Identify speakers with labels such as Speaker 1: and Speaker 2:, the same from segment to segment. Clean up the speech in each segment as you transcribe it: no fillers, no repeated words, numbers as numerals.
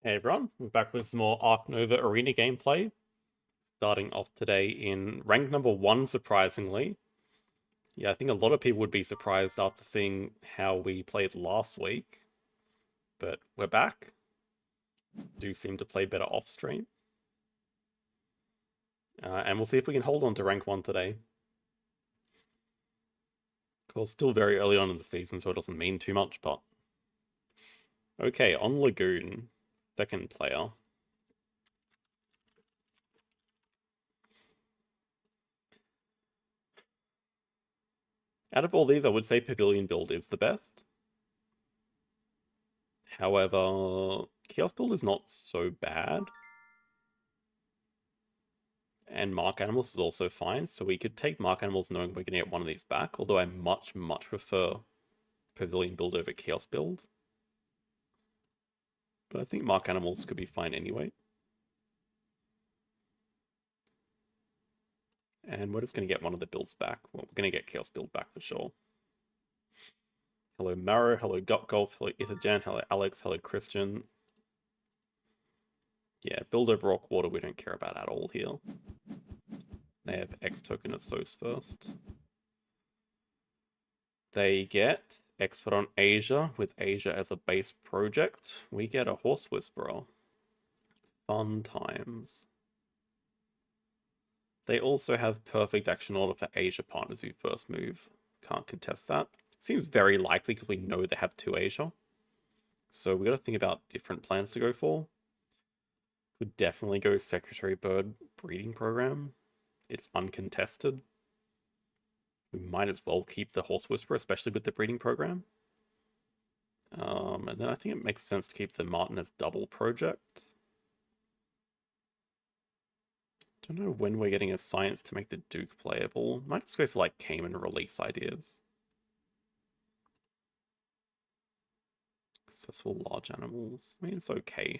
Speaker 1: Hey everyone, we're back with some more Ark Nova Arena gameplay. Starting off today in rank number 1, surprisingly. Yeah, I think a lot of people would be surprised after seeing how we played last week. But we're back. Do seem to play better off stream. And we'll see if we can hold on to rank 1 today. Of course, still very early on in the season, so it doesn't mean too much, but... Okay, on Lagoon, second player. Out of all these, I would say Pavilion build is the best. However, Kiosk build is not so bad. And Mark Animals is also fine, so we could take Mark Animals knowing we're going to get one of these back, although I much prefer Pavilion build over Chaos build. But I think Mark Animals could be fine anyway. And we're just going to get one of the builds back. Well, we're going to get Chaos build back for sure. Hello Maro, hello Gut Golf, hello Ithajan, hello Alex, hello Christian. Yeah, build over Rock Water we don't care about at all here. They have X token as Sos first. They get Expert on Asia with Asia as a base project. We get a Horse Whisperer. Fun times. They also have perfect action order for Asia partners who first move. Can't contest that. Seems very likely because we know they have 2 Asia. So we got to think about different plans to go for. Could definitely go Secretary Bird breeding program. It's uncontested. We might as well keep the Horse Whisperer, especially with the breeding program. And then I think it makes sense to keep the Martin as double project. Don't know when we're getting a science to make the Duke playable. Might just go for like Cayman release ideas. Successful large animals. I mean, it's okay.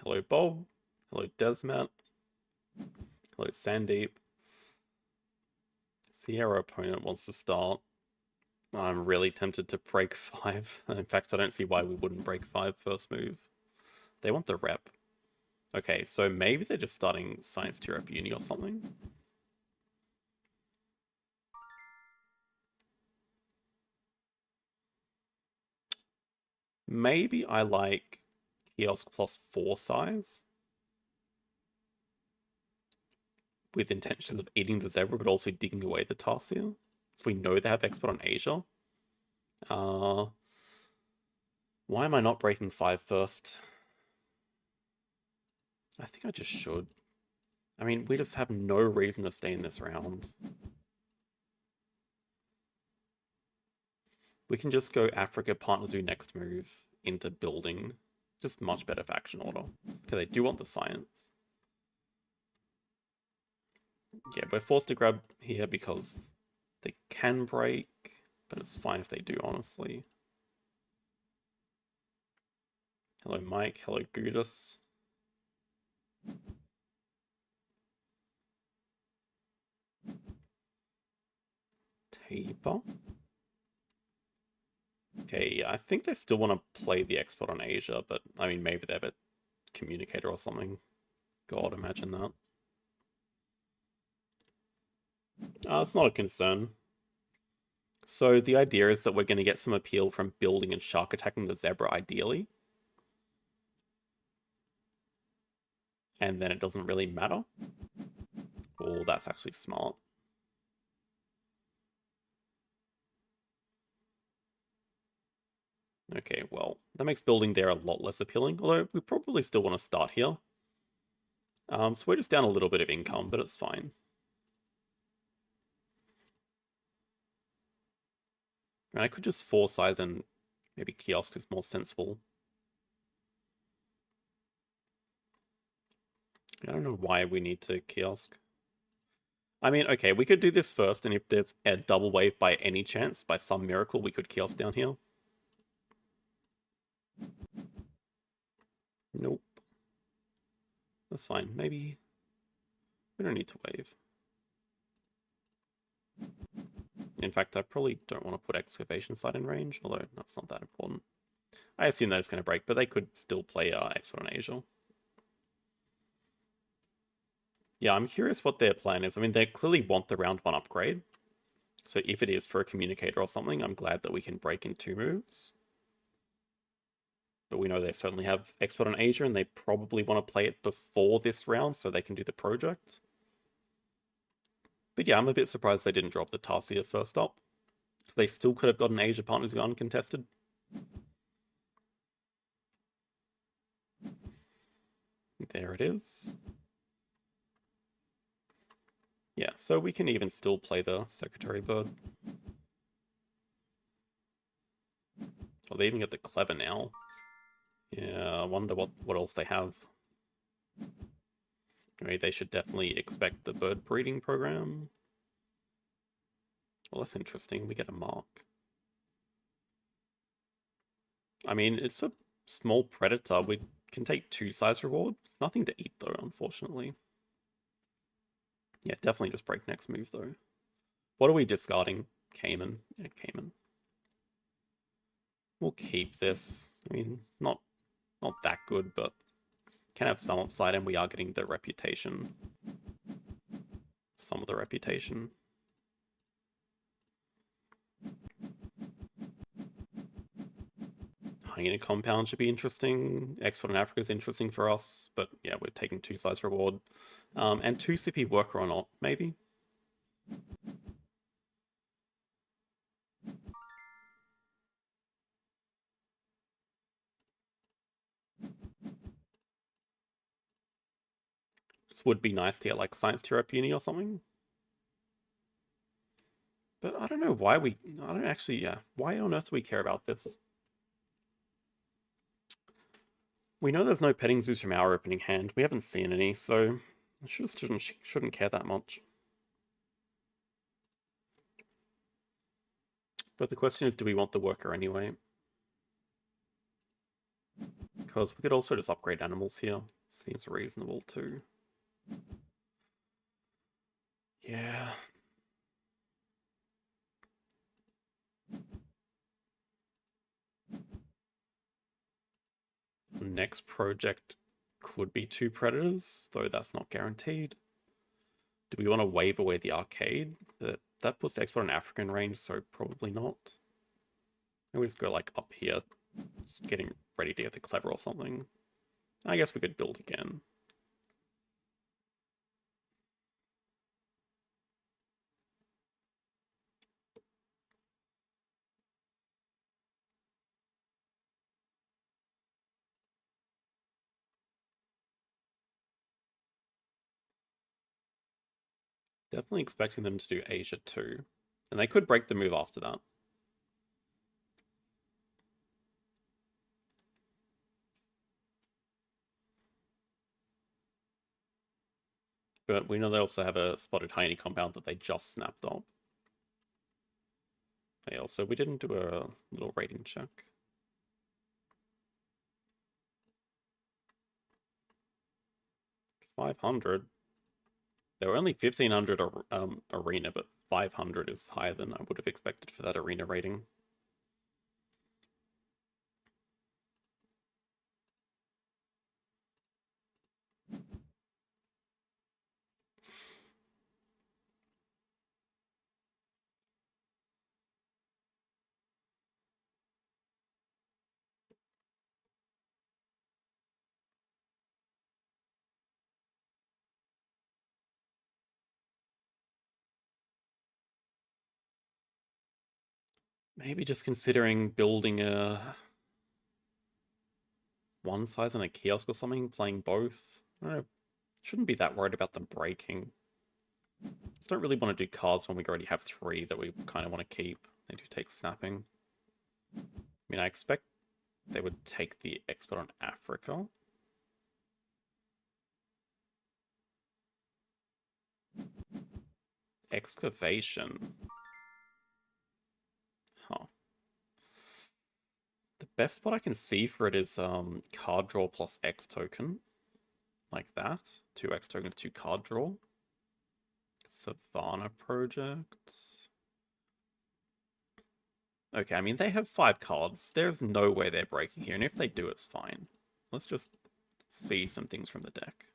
Speaker 1: Hello Bob. Hello Desmet. Hello Sandeep. Sierra opponent wants to start. I'm really tempted to break 5. In fact, I don't see why we wouldn't break 5 first move. They want the rep. Okay, so maybe they're just starting Science to Rep Uni or something. Maybe I like Kiosk plus 4 size. With intentions of eating the zebra, but also digging away the tarsier. So we know they have expert on Asia. Why am I not breaking 5 first? I think I just should. I mean, we just have no reason to stay in this round. We can just go Africa Partner Zoo next move into building. Just much better faction order. Because they do want the science. Yeah, we're forced to grab here because they can break, but it's fine if they do, honestly. Hello Mike, hello Gudis. Taper. Okay, yeah, I think they still want to play the export on Asia, but I mean, maybe they have a communicator or something. God, imagine that. It's not a concern. So the idea is that we're going to get some appeal from building and shark attacking the zebra, ideally. And then it doesn't really matter. Oh, that's actually smart. Okay, well, that makes building there a lot less appealing, although we probably still want to start here. So we're just down a little bit of income, but it's fine. And I could just 4 size and maybe Kiosk is more sensible. I don't know why we need to Kiosk. I mean, okay, we could do this first, and if there's a double wave by any chance, by some miracle, we could Kiosk down here. Nope. That's fine. Maybe We don't need to wave. In fact, I probably don't want to put excavation site in range, although that's not that important. I assume that it's going to break, but they could still play Export on Asia. Yeah, I'm curious what their plan is. I mean, they clearly want the round 1 upgrade. So if it is for a communicator or something, I'm glad that we can break in 2 moves. But we know they certainly have Export on Asia, and they probably want to play it before this round so they can do the project. But yeah, I'm a bit surprised they didn't drop the Tarsier first up. They still could have gotten Asia partners uncontested. There it is. Yeah, so we can even still play the Secretary Bird. Oh, they even get the Clever now. Yeah, I wonder what else they have. Anyway, they should definitely expect the bird breeding program. Well, that's interesting. We get a mark. I mean, it's a small predator. We can take 2 size reward. It's nothing to eat, though, unfortunately. Yeah, definitely just break next move, though. What are we discarding? Cayman. Yeah, Cayman. We'll keep this. I mean, not that good, but can have some upside, and we are getting the reputation. Some of the reputation. Hyena Compound should be interesting. Export in Africa is interesting for us, but yeah, we're taking 2 size reward. And 2 CP Worker or not, maybe? Just would be nice to get like Science Tier Up Uni or something. But I don't know why I don't actually, yeah. Why on earth do we care about this? We know there's no petting zoos from our opening hand. We haven't seen any, so I shouldn't care that much. But the question is, do we want the worker anyway? Because we could also just upgrade animals here. Seems reasonable too. Yeah. Next project could be 2 predators, though that's not guaranteed. Do we want to wave away the arcade? That puts Export in African range, so probably not. Maybe we just go like up here, getting ready to get the Clever or something. I guess we could build again. Definitely expecting them to do Asia too. And they could break the move after that. But we know they also have a spotted Hyena compound that they just snapped up. Okay, also, we didn't do a little rating check. 500. There were only 1500 arena, but 500 is higher than I would have expected for that arena rating. Maybe just considering building a 1 size and a kiosk or something, playing both. I don't know. Shouldn't be that worried about them breaking. Just don't really want to do cards when we already have 3 that we kind of want to keep. They do take snapping. I mean, I expect they would take the Export on Africa. Excavation. Huh. The best spot I can see for it is card draw plus X token. Like that. 2 X tokens, 2 card draw. Savannah Project. Okay, I mean, they have 5 cards. There's no way they're breaking here, and if they do, it's fine. Let's just see some things from the deck.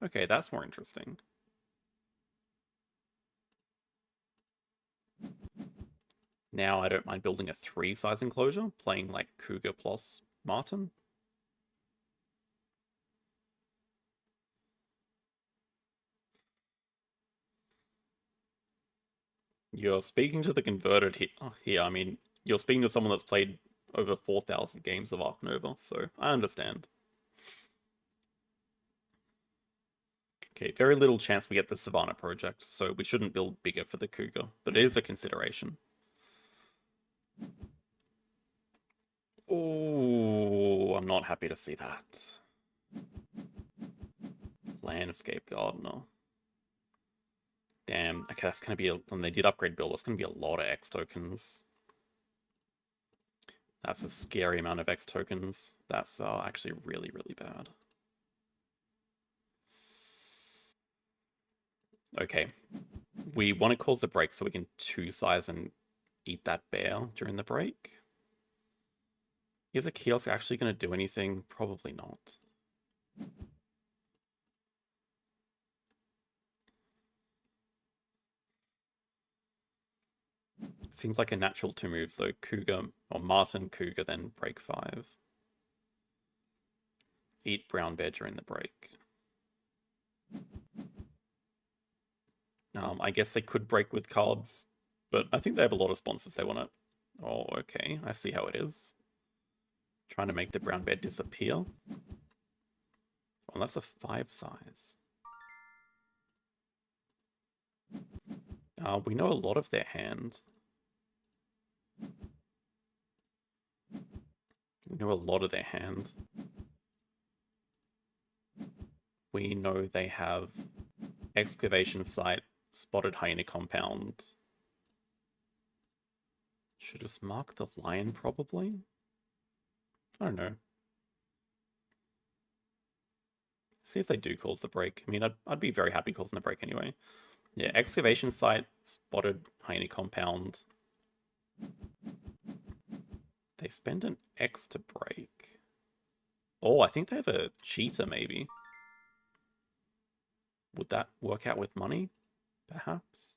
Speaker 1: Okay, that's more interesting. Now I don't mind building a 3-size enclosure, playing like Cougar plus Martin. You're speaking to the converted here. I mean, you're speaking to someone that's played over 4,000 games of Ark Nova, so I understand. Okay, very little chance we get the Savannah Project, so we shouldn't build bigger for the Cougar, but it is a consideration. Oh, I'm not happy to see that. Landscape Gardener. Damn, okay, that's gonna be when they did upgrade build, that's gonna be a lot of X tokens. That's a scary amount of X tokens. That's actually really, really bad. Okay. We want to cause the break so we can 2-size and eat that bear during the break. Is a kiosk actually going to do anything? Probably not. Seems like a natural 2 moves though. Cougar, or Martin, Cougar, then break 5. Eat brown bear during the break. I guess they could break with cards, but I think they have a lot of sponsors they want to... Oh, okay. I see how it is. Trying to make the brown bear disappear. Oh, that's a 5-size. We know a lot of their hand. We know a lot of their hand. We know they have excavation site, spotted hyena compound. Should just mark the lion probably? I don't know. See if they do cause the break. I mean, I'd be very happy causing the break anyway. Yeah, excavation site, spotted hyena compound. They spend an X to break. Oh, I think they have a cheetah maybe. Would that work out with money? Perhaps?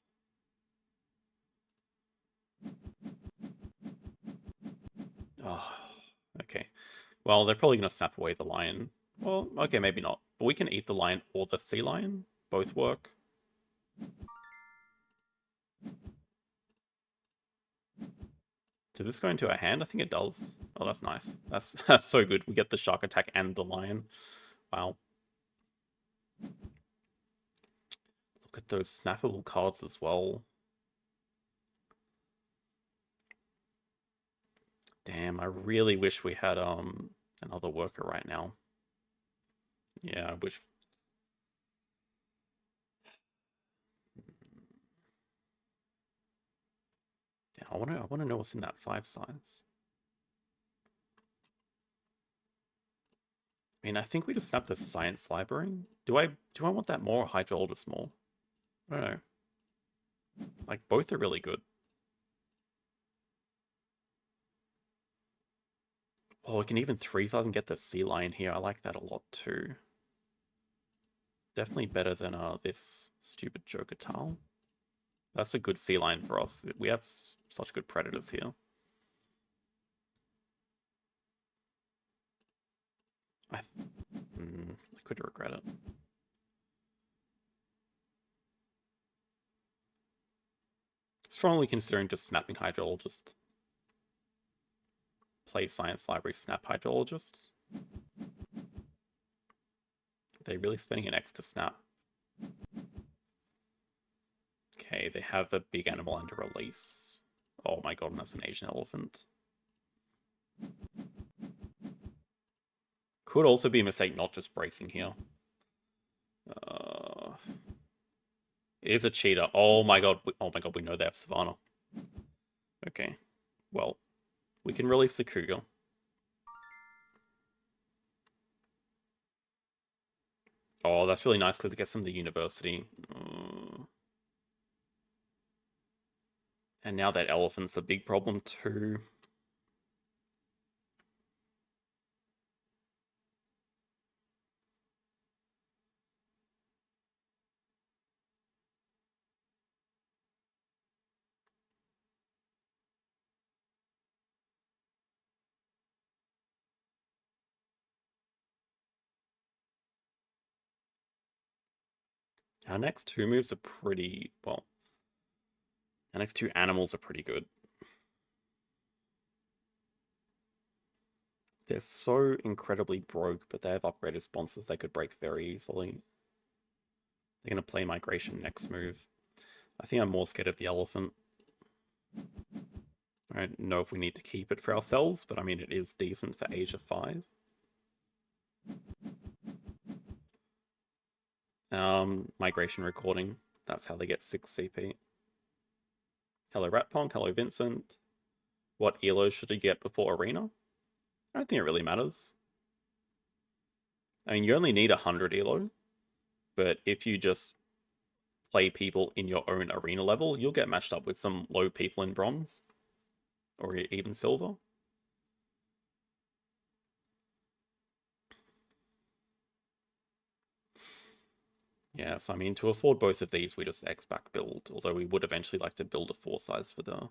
Speaker 1: Oh, okay. Well, they're probably going to snap away the lion. Well, okay, maybe not. But we can eat the lion or the sea lion. Both work. Does this go into our hand? I think it does. Oh, that's nice. That's so good. We get the shark attack and the lion. Wow. Look at those snappable cards as well. Damn, I really wish we had another worker right now. Yeah, I wish. Yeah, I wanna know what's in that 5-size. I mean, I think we just snapped the science library. Do I want that more or hydrologist more? I don't know. Like, both are really good. Oh, we can even 3-size and get the sea lion here. I like that a lot too. Definitely better than this stupid Joker tile. That's a good sea lion for us. We have such good predators here. I could regret it. Strongly considering just snapping hydrologist. Play science library, snap hydrologists. Are they really spending an X to snap? Okay, they have a big animal under release. Oh my god, and that's an Asian elephant. Could also be a mistake not just breaking here. It is a cheetah. Oh my god, we know they have Savannah. Okay, well, we can release the Cougar. Oh, that's really nice because it gets them the university. And now that elephant's a big problem too. Our next two moves are pretty, well, our next two animals are pretty good. They're so incredibly broke, but they have upgraded sponsors they could break very easily. They're going to play migration next move. I think I'm more scared of the elephant. I don't know if we need to keep it for ourselves, but I mean, it is decent for Asia 5. Migration recording. That's how they get 6 CP. Hello Ratpong, hello Vincent. What elo should you get before Arena? I don't think it really matters. I mean, you only need 100 elo, but if you just play people in your own arena level, you'll get matched up with some low people in bronze, or even silver. Yeah, so I mean, to afford both of these, we just X-back build, although we would eventually like to build a 4 size for the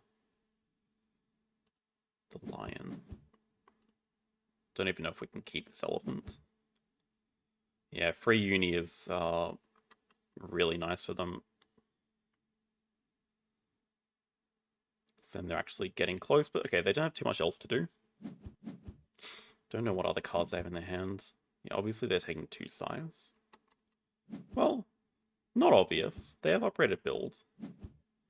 Speaker 1: lion. Don't even know if we can keep this elephant. Yeah, free uni is really nice for them. So then they're actually getting close, but okay, they don't have too much else to do. Don't know what other cards they have in their hands. Yeah, obviously they're taking 2 size. Well, not obvious. They have upgraded build.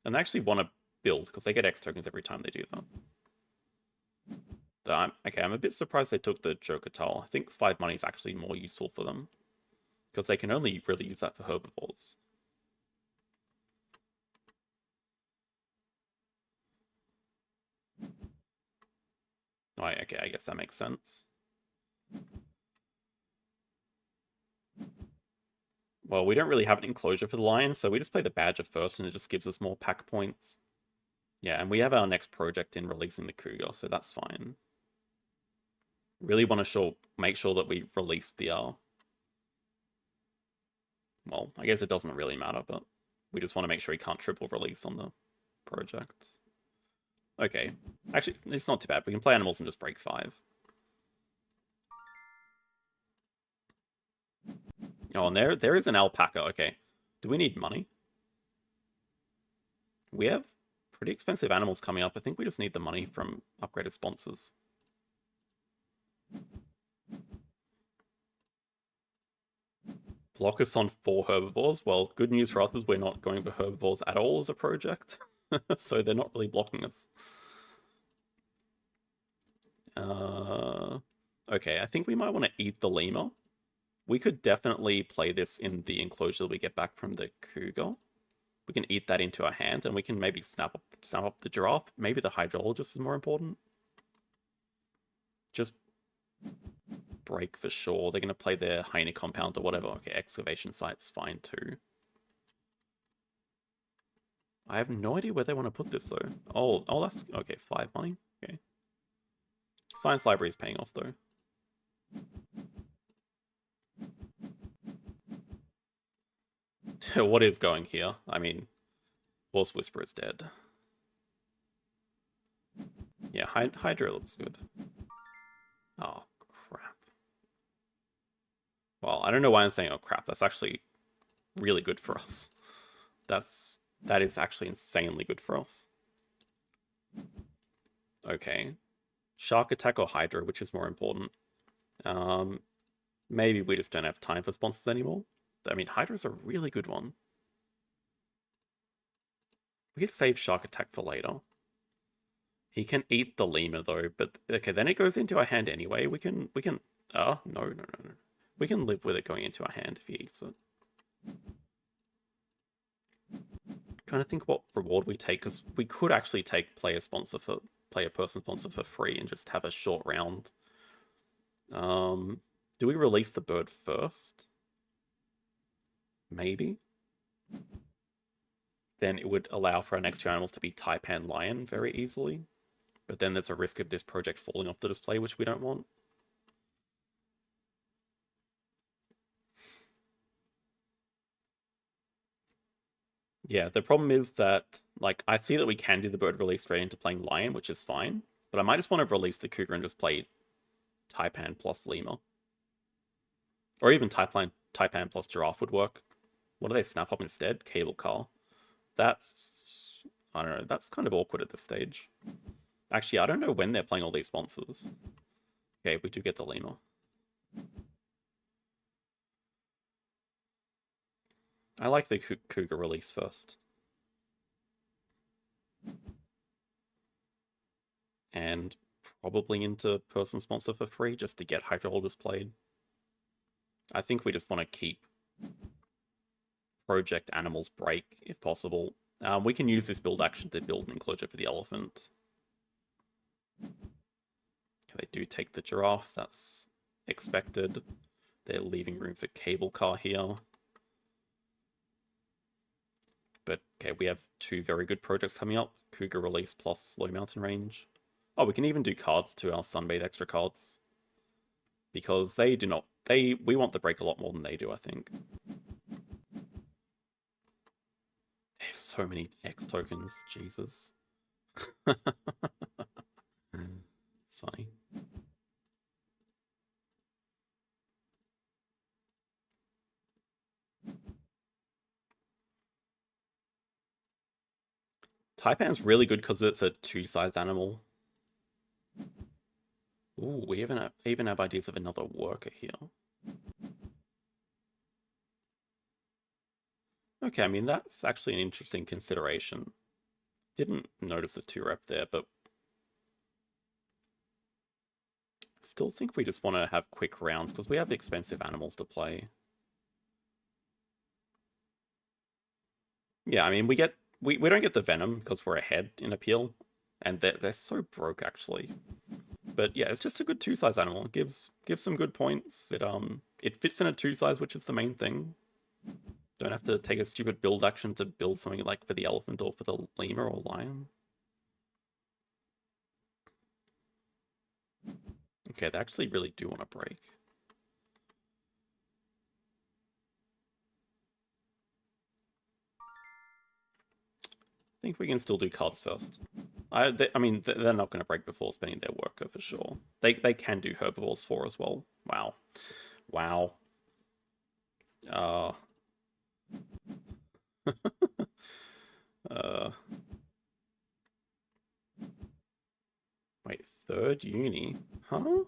Speaker 1: And they actually want to build, because they get X tokens every time they do that. Okay, I'm a bit surprised they took the Joker Tile. I think 5 money is actually more useful for them, because they can only really use that for herbivores. Oh, okay, I guess that makes sense. Well, we don't really have an enclosure for the lion, so we just play the Badger first, and it just gives us more pack points. Yeah, and we have our next project in releasing the cougar, so that's fine. Really want to make sure that we release the well, I guess it doesn't really matter, but we just want to make sure he can't triple release on the project. Okay, actually, it's not too bad. We can play animals and just break 5. Oh, and there is an alpaca. Okay, do we need money? We have pretty expensive animals coming up. I think we just need the money from upgraded sponsors. Block us on 4 herbivores. Well, good news for us is we're not going for herbivores at all as a project. So they're not really blocking us. Okay, I think we might want to eat the lemur. We could definitely play this in the enclosure that we get back from the cougar. We can eat that into our hand, and we can maybe snap up the giraffe. Maybe the hydrologist is more important. Just break for sure. They're going to play their hyena compound or whatever. Okay, excavation site's fine too. I have no idea where they want to put this though. Oh, that's okay. 5 money. Okay. Science library is paying off though. What is going here? I mean, Horse Whisperer is dead. Yeah, Hydra looks good. Oh, crap. Well, I don't know why I'm saying, oh, crap. That's actually really good for us. That is actually insanely good for us. Okay. Shark Attack or Hydra, which is more important? Maybe we just don't have time for sponsors anymore. I mean, Hydra's a really good one. We could save Shark Attack for later. He can eat the lemur though, but okay, then it goes into our hand anyway. We can no. We can live with it going into our hand if he eats it. Trying to think what reward we take, because we could actually take player person sponsor for free and just have a short round. Do we release the bird first? Maybe. then it would allow for our next two animals to be Taipan Lion very easily. But then there's a risk of this project falling off the display, which we don't want. Yeah, the problem is that, like, I see that we can do the bird release straight into playing Lion, which is fine. But I might just want to release the Cougar and just play Taipan plus Lemur. Or even Taipan plus Giraffe would work. What do they snap up instead? Cable car. That's... I don't know, that's kind of awkward at this stage. Actually, I don't know when they're playing all these sponsors. Okay, we do get the Lemur. I like the Cougar release first. And probably into person sponsor for free just to get Hydra holders played. I think we just want to keep project animals break if possible. We can use this build action to build an enclosure for the elephant. They do take the giraffe, that's expected. They're leaving room for cable car here. But okay, we have two very good projects coming up. Cougar release plus low mountain range. Oh, we can even do cards to our Sunbathe extra cards. Because they do not... we want the break a lot more than they do, I think. They have so many X tokens, Jesus. It's funny. Taipan's really good because it's a two-sized animal. Ooh, we even have ideas of another worker here. Okay, I mean, that's actually an interesting consideration. Didn't notice the 2-rep there, but still think we just want to have quick rounds because we have expensive animals to play. Yeah, I mean, we don't get the Venom because we're ahead in appeal, and they're so broke actually. But yeah, it's just a good two-size animal. It gives some good points. It fits in a two-size, which is the main thing. Don't have to take a stupid build action to build something like for the elephant or for the lemur or lion. Okay, they actually really do want to break. I think we can still do cards first. I mean, they're not going to break before spending their worker for sure. They can do herbivores 4 as well. Wow. Wow. Wait, third uni? Huh?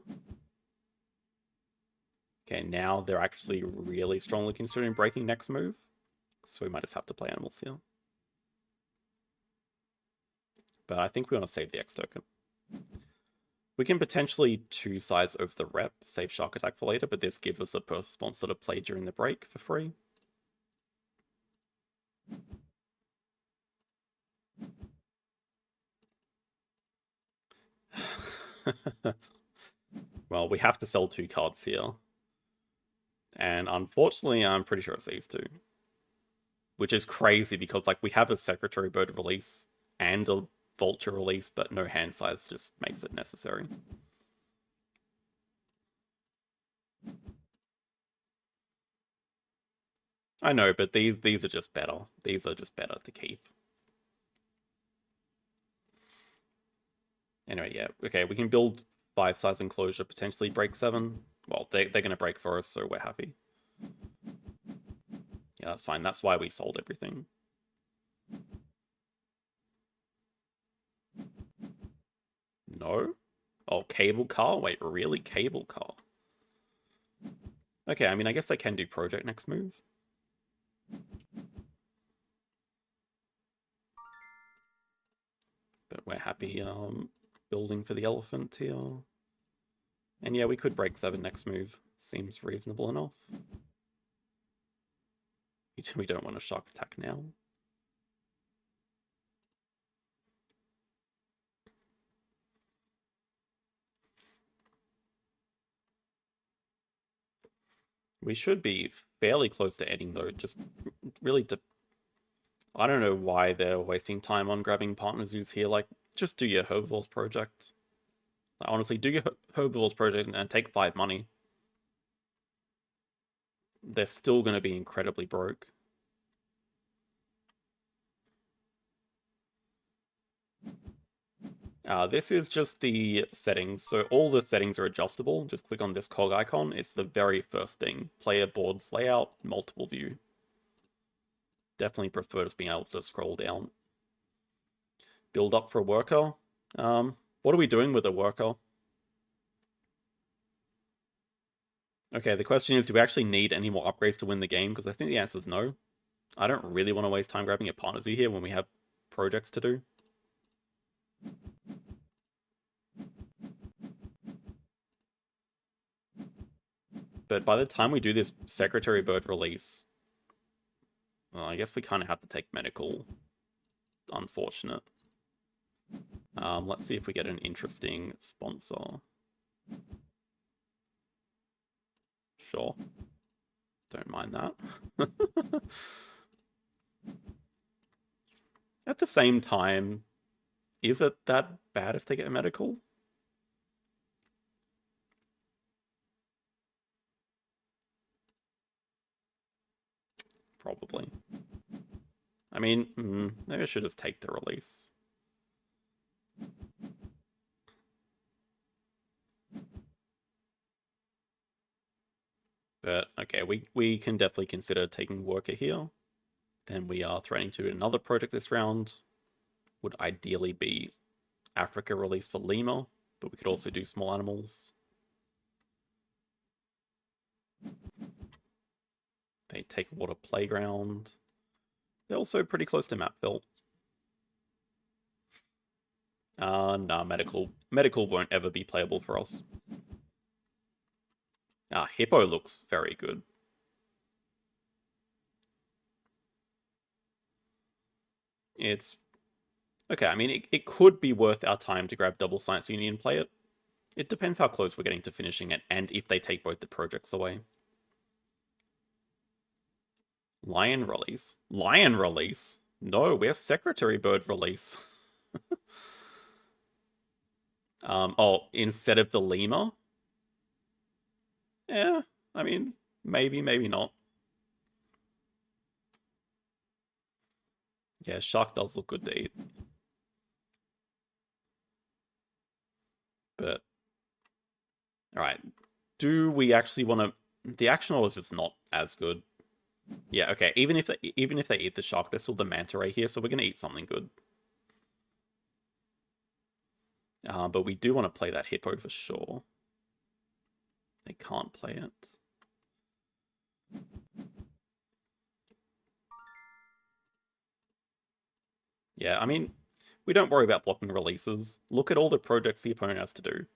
Speaker 1: Okay, now they're actually really strongly considering breaking next move. So we might just have to play animals here. But I think we want to save the X token. We can potentially two-size over the rep, save Shark Attack for later, but this gives us a person sponsor to play during the break for free. Well, we have to sell 2 cards here. And unfortunately, I'm pretty sure it's these 2. Which is crazy because, like, we have a Secretary Bird release and a Vulture release, but no hand size just makes it necessary. I know, but these are just better. These are just better to keep. Anyway, yeah, okay, we can build 5-size enclosure, potentially break 7. Well, they're going to break for us, so we're happy. Yeah, that's fine. That's why we sold everything. No? Oh, cable car? Wait, really? Cable car? Okay, I mean, I guess they can do project next move. But we're happy building for the elephant here. And yeah, we could break 7 next move. Seems reasonable enough. We don't want a Shark Attack now. We should be fairly close to ending though, just really I don't know why they're wasting time on grabbing partner zoos here. Like, just do your herbivores project. Like, honestly, do your herbivores project and take 5 money. They're still going to be incredibly broke. This is just the settings. So all the settings are adjustable. Just click on this cog icon. It's the very first thing. Player boards layout, multiple view. Definitely prefer just being able to scroll down. Build up for a worker. What are we doing with a worker? Okay, the question is, do we actually need any more upgrades to win the game? Because I think the answer is no. I don't really want to waste time grabbing a partner zoo here when we have projects to do. But by the time we do this Secretary Bird release, well, I guess we kind of have to take medical. Unfortunate. Let's see if we get an interesting sponsor. Sure. Don't mind that. At the same time, is it that bad if they get medical? Probably. I mean, maybe I should just take the release. But, okay, we can definitely consider taking worker here. Then we are threatening to do another project this round. Would ideally be Africa release for lemur, but we could also do small animals. They take water playground. They're also pretty close to Mapville. Nah, medical won't ever be playable for us. Hippo looks very good. It's okay. I mean, it could be worth our time to grab Double Science Union and play it. It depends how close we're getting to finishing it and if they take both the projects away. Lion release? Lion release? No, we have Secretary Bird release. Oh, instead of the lemur? Yeah, I mean, maybe, maybe not. Yeah, shark does look good to eat. But, alright. Do we actually want to... The action order is just not as good. Yeah, okay. Even if they eat the shark, there's still the manta ray here, so we're going to eat something good. But we do want to play that hippo for sure. They can't play it. Yeah, I mean, we don't worry about blocking releases. Look at all the projects the opponent has to do.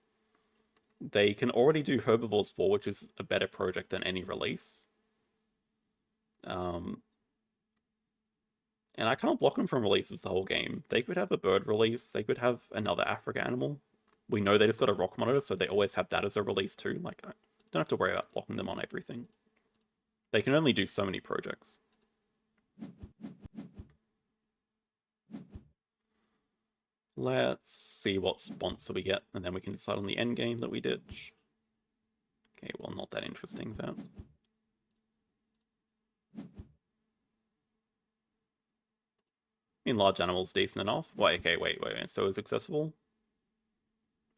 Speaker 1: They can already do Herbivores 4, which is a better project than any release. And I can't block them from releases the whole game. They could have a bird release. They could have another Africa animal. We know they just got a rock monitor, so they always have that as a release too. Like, I don't have to worry about blocking them on everything. They can only do so many projects. Let's see what sponsor we get, and then we can decide on the end game that we ditch. Okay, well, not that interesting, that. In large animals, decent enough. Wait, okay, wait. So is accessible?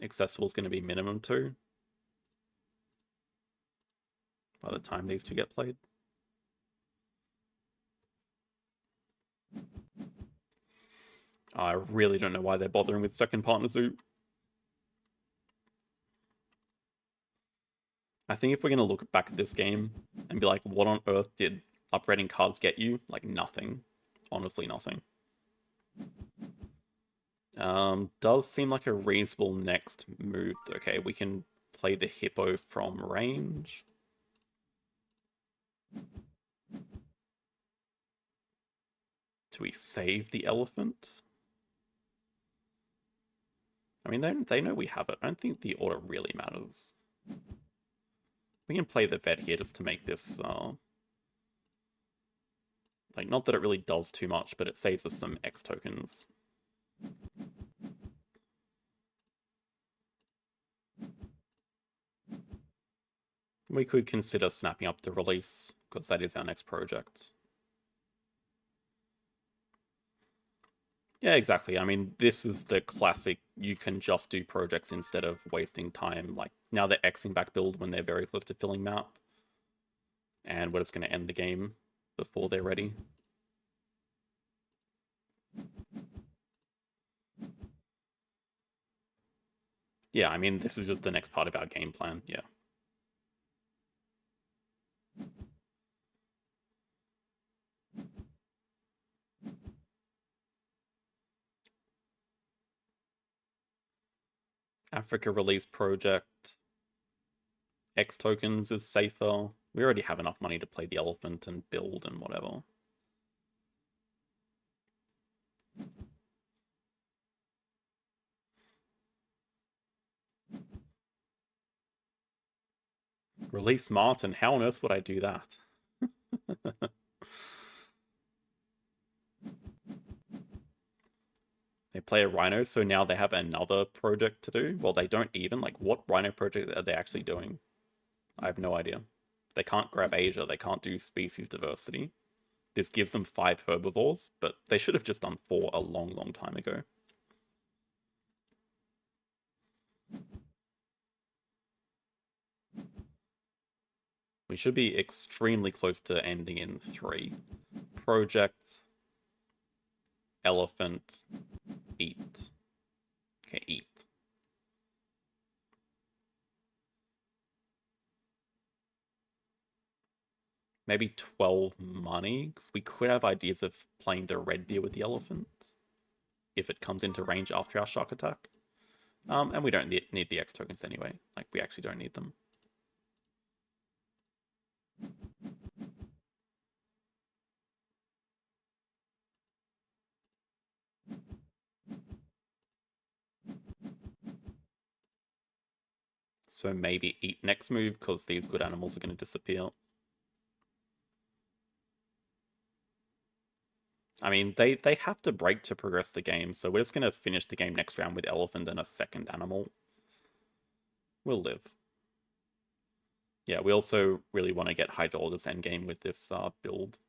Speaker 1: Accessible is going to be minimum 2. By the time these two get played. I really don't know why they're bothering with second partner zoo. I think if we're going to look back at this game and be like, what on earth did upgrading cards get you? Like, nothing. Honestly, nothing. Does seem like a reasonable next move. Okay, we can play the hippo from range. Do we save the elephant? I mean, they know we have it. I don't think the order really matters. We can play the vet here just to make this Like, not that it really does too much, but it saves us some X tokens. We could consider snapping up the release, because that is our next project. Yeah, exactly. I mean, this is the classic, you can just do projects instead of wasting time. Like, now they're Xing back build when they're very close to filling map. And we're just going to end the game before they're ready. Yeah, I mean, this is just the next part of our game plan, yeah. Africa release project. X tokens is safer. We already have enough money to play the elephant and build and whatever. Release Martin. How on earth would I do that? They play a Rhino, so now they have another project to do. Well, they don't even. Like, what Rhino project are they actually doing? I have no idea. They can't grab Asia. They can't do species diversity. This gives them 5 herbivores, but they should have just done 4 a long, long time ago. We should be extremely close to ending in 3. Project, elephant, eat. Okay, eat. Maybe 12 money, because we could have ideas of playing the red deer with the elephant if it comes into range after our shock attack. And we don't need the X tokens anyway. Like, we actually don't need them. So maybe eat next move, because these good animals are going to disappear. I mean, they have to break to progress the game, so we're just going to finish the game next round with elephant and a second animal. We'll live. Yeah, we also really want to get Hydrologist endgame with this build.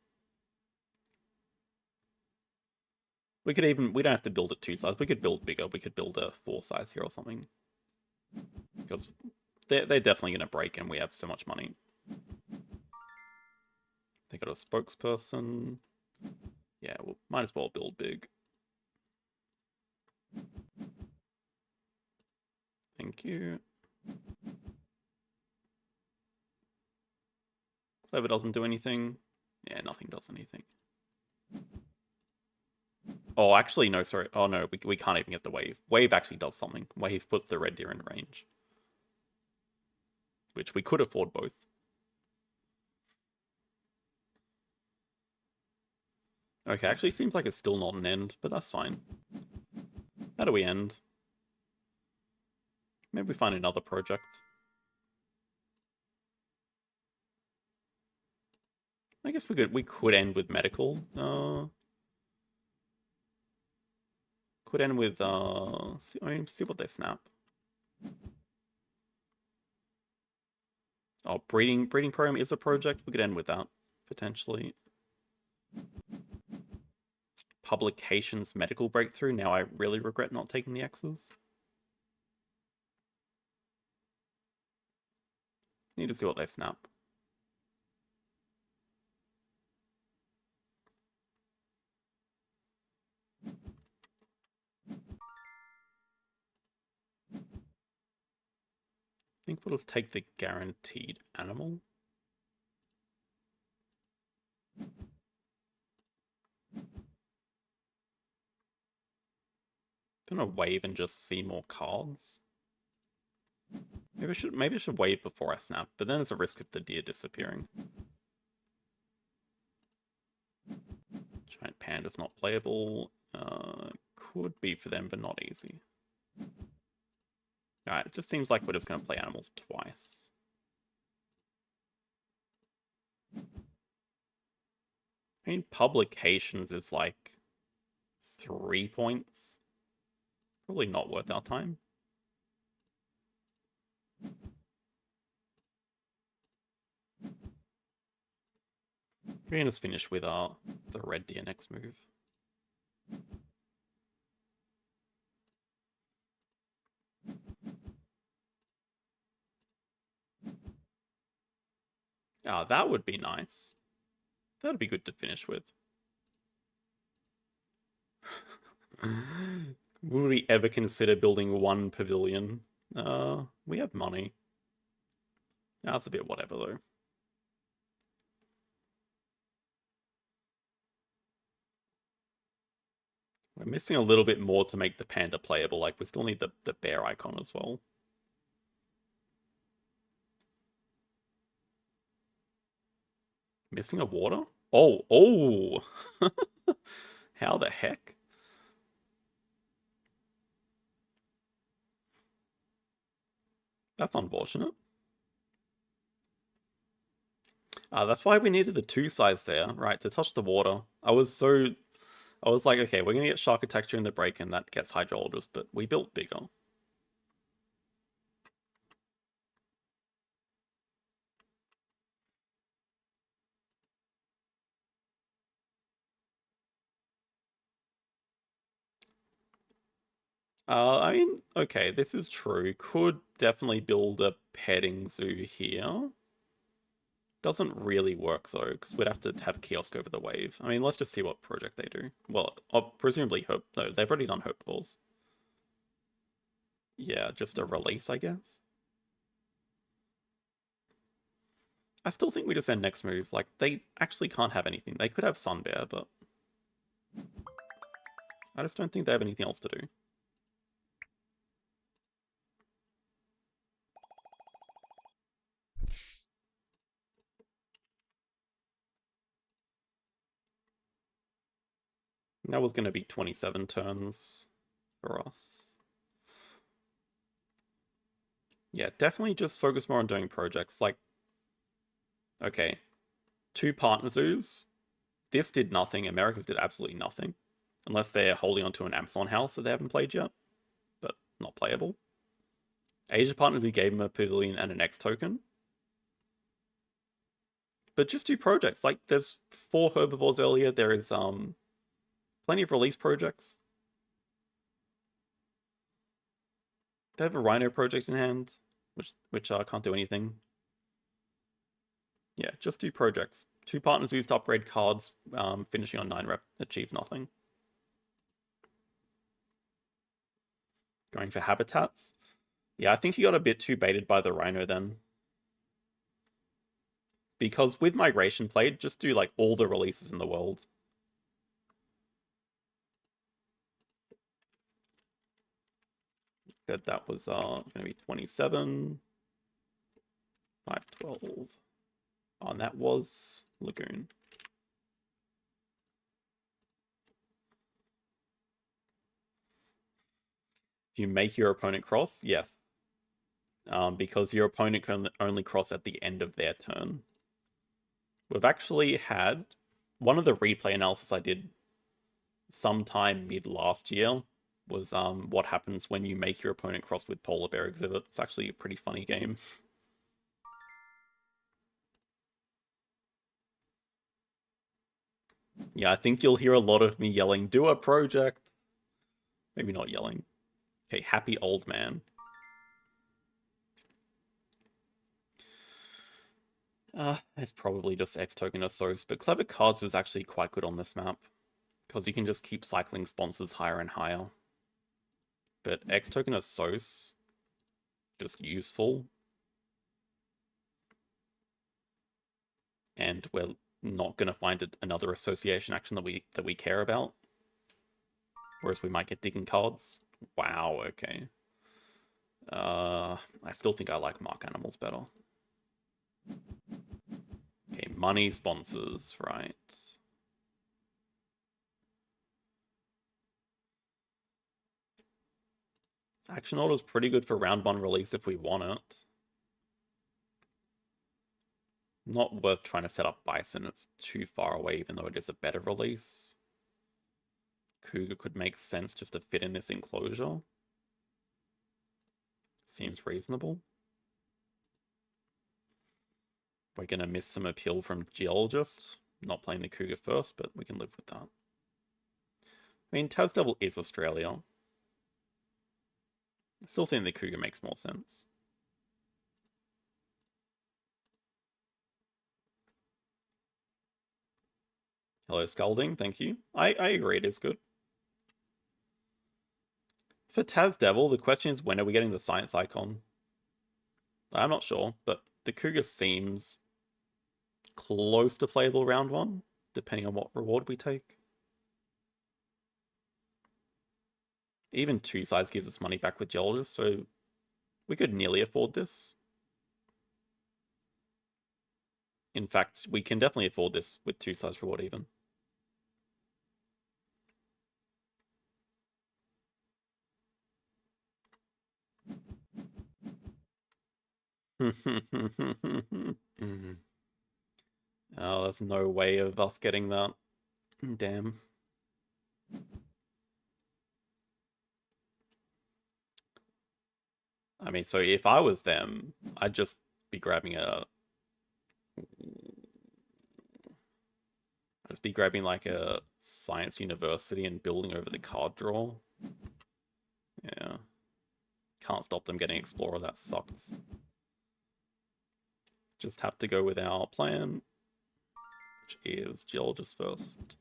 Speaker 1: We don't have to build it 2 size, we could build bigger, we could build a 4 size here or something. Because they're definitely going to break and we have so much money. They got a spokesperson. Yeah, we might as well build big. Thank you. Clever doesn't do anything. Yeah, nothing does anything. Oh, actually, no, sorry. Oh, no, we can't even get the wave. Wave actually does something. Wave puts the red deer in range. Which we could afford both. Okay, actually seems like it's still not an end, but that's fine. How do we end? Maybe we find another project. I guess we could end with medical. Could end with see what they snap. Oh, breeding program is a project. We could end with that potentially. Publications medical breakthrough. Now I really regret not taking the X's. Need to see what they snap. I think we'll just take the guaranteed animal. Gonna wave and just see more cards. Maybe I should wave before I snap, but then there's a risk of the deer disappearing. Giant panda's not playable. Could be for them, but not easy. Alright, it just seems like we're just gonna play animals twice. I mean, publications is like 3 points. Probably not worth our time. We're gonna just finish with the red deer next move. Ah, that would be nice. That'd be good to finish with. Would we ever consider building one pavilion? We have money. That's a bit whatever though. We're missing a little bit more to make the panda playable. Like, we still need the bear icon as well. Missing a water? Oh! How the heck? That's unfortunate. That's why we needed the 2 sides there, right, to touch the water. I was like, okay, we're gonna get shark attack during the break and that gets hydrologist, but we built bigger. I mean, okay, this is true. Could definitely build a petting zoo here. Doesn't really work though, because we'd have to have kiosk over the wave. I mean, let's just see what project they do. Well, presumably hope. No, they've already done hope balls. Yeah, just a release, I guess. I still think we just end next move. Like, they actually can't have anything. They could have Sun Bear, but I just don't think they have anything else to do. That was going to be 27 turns for us. Yeah, definitely just focus more on doing projects. Like, okay, 2 partner zoos. This did nothing. Americas did absolutely nothing. Unless they're holding onto an Amazon house that they haven't played yet, but not playable. Asia partners, we gave them a pavilion and an X token. But just do projects. Like, there's 4 herbivores earlier. There is plenty of release projects. They have a rhino project in hand, which can't do anything. Yeah, just do projects. 2 partners used to upgrade cards, finishing on 9 rep achieves nothing. Going for habitats. Yeah, I think you got a bit too baited by the rhino then. Because with migration played, just do like all the releases in the world. Said that was going to be 27, 512. Oh, and that was Lagoon. Do you make your opponent cross? Yes. Because your opponent can only cross at the end of their turn. We've actually had one of the replay analysis I did sometime mid last year was what happens when you make your opponent cross with polar bear exhibit. It's actually a pretty funny game. Yeah, I think you'll hear a lot of me yelling, do a project. Maybe not yelling. Okay, happy old man. It's probably just X token or so, but Clever Cards is actually quite good on this map. Because you can just keep cycling sponsors higher and higher. But X token of Sos, just useful. And we're not going to find another association action that we care about. Whereas we might get digging cards. Wow, okay. I still think I like Mark Animals better. Okay, money sponsors, right. Action order is pretty good for round 1 release if we want it. Not worth trying to set up Bison. It's too far away, even though it is a better release. Cougar could make sense just to fit in this enclosure. Seems reasonable. We're going to miss some appeal from Geologist. Not playing the Cougar first, but we can live with that. I mean, Tasdevil is Australia. I still think the Cougar makes more sense. Hello, Scalding. Thank you. I agree, it is good. For Tasdevil, the question is, when are we getting the science icon? I'm not sure, but the Cougar seems close to playable round 1, depending on what reward we take. Even 2 sides gives us money back with Geologist, so we could nearly afford this. In fact, we can definitely afford this with 2 sides reward even. Oh, there's no way of us getting that. Damn. I mean, so if I was them, I'd just be grabbing a... I'd just be grabbing like a science university and building over the card draw. Yeah. Can't stop them getting Explorer, that sucks. Just have to go with our plan, which is Geologist first.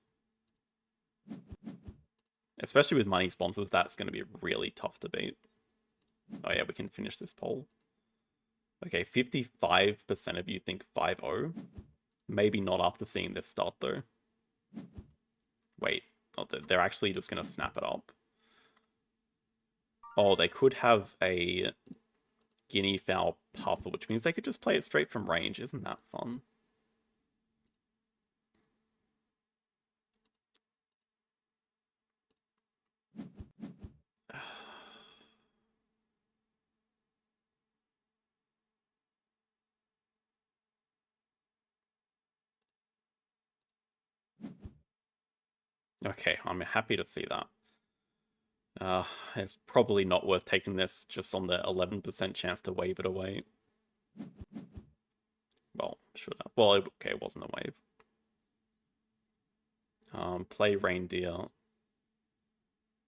Speaker 1: Especially with money sponsors, that's going to be really tough to beat. Oh yeah, we can finish this poll. Okay, 55% of you think 5-0. Maybe not after seeing this start, though. Wait, oh, they're actually just going to snap it up. Oh, they could have a guinea fowl puffer, which means they could just play it straight from range. Isn't that fun? Okay, I'm happy to see that. It's probably not worth taking this just on the 11% chance to wave it away. Well, should have. Well, okay, it wasn't a wave. Play Reindeer.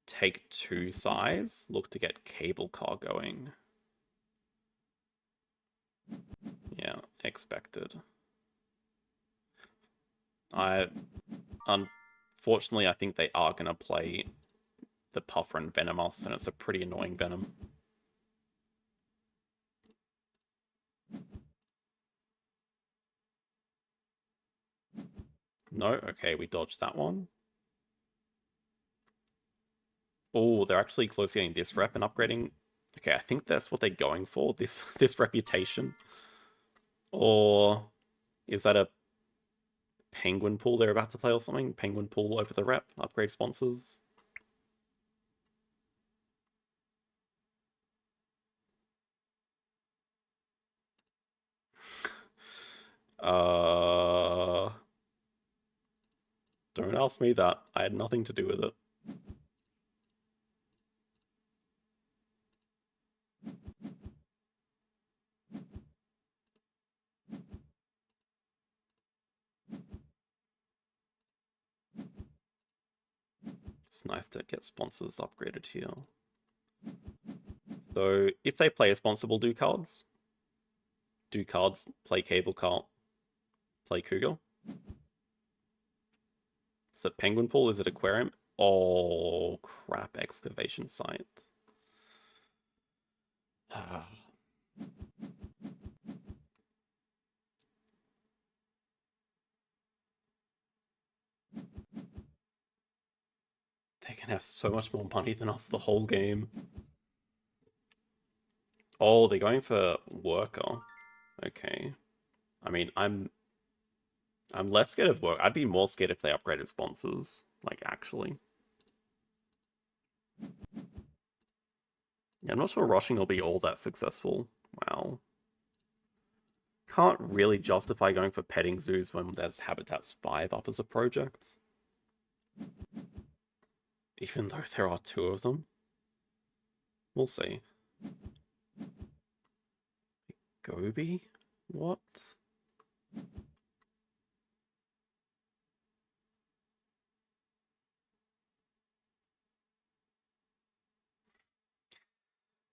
Speaker 1: Take 2 size. Look to get Cable Car going. Yeah, expected. Unfortunately, I think they are going to play the Puffer and Venomous, and it's a pretty annoying Venom. No? Okay, we dodged that one. Oh, they're actually close to getting this rep and upgrading. Okay, I think that's what they're going for, this reputation. Or is that a Penguin Pool they're about to play or something? Penguin Pool over the rep, upgrade sponsors. Don't ask me that. I had nothing to do with it. It's nice to get sponsors upgraded here. So if they play a sponsor, we'll do cards. Do cards, play Cable Car, play Cougar. Is it Penguin Pool? Is it Aquarium? Oh, crap, Excavation Site. They can have so much more money than us the whole game. Oh, they're going for Worker. Okay. I mean, I'm less scared of work. I'd be more scared if they upgraded sponsors. Like, actually. Yeah, I'm not sure rushing will be all that successful. Wow. can't really justify going for petting zoos when there's Habitats 5 up as a project. Even though there are 2 of them. We'll see. Gobi? What?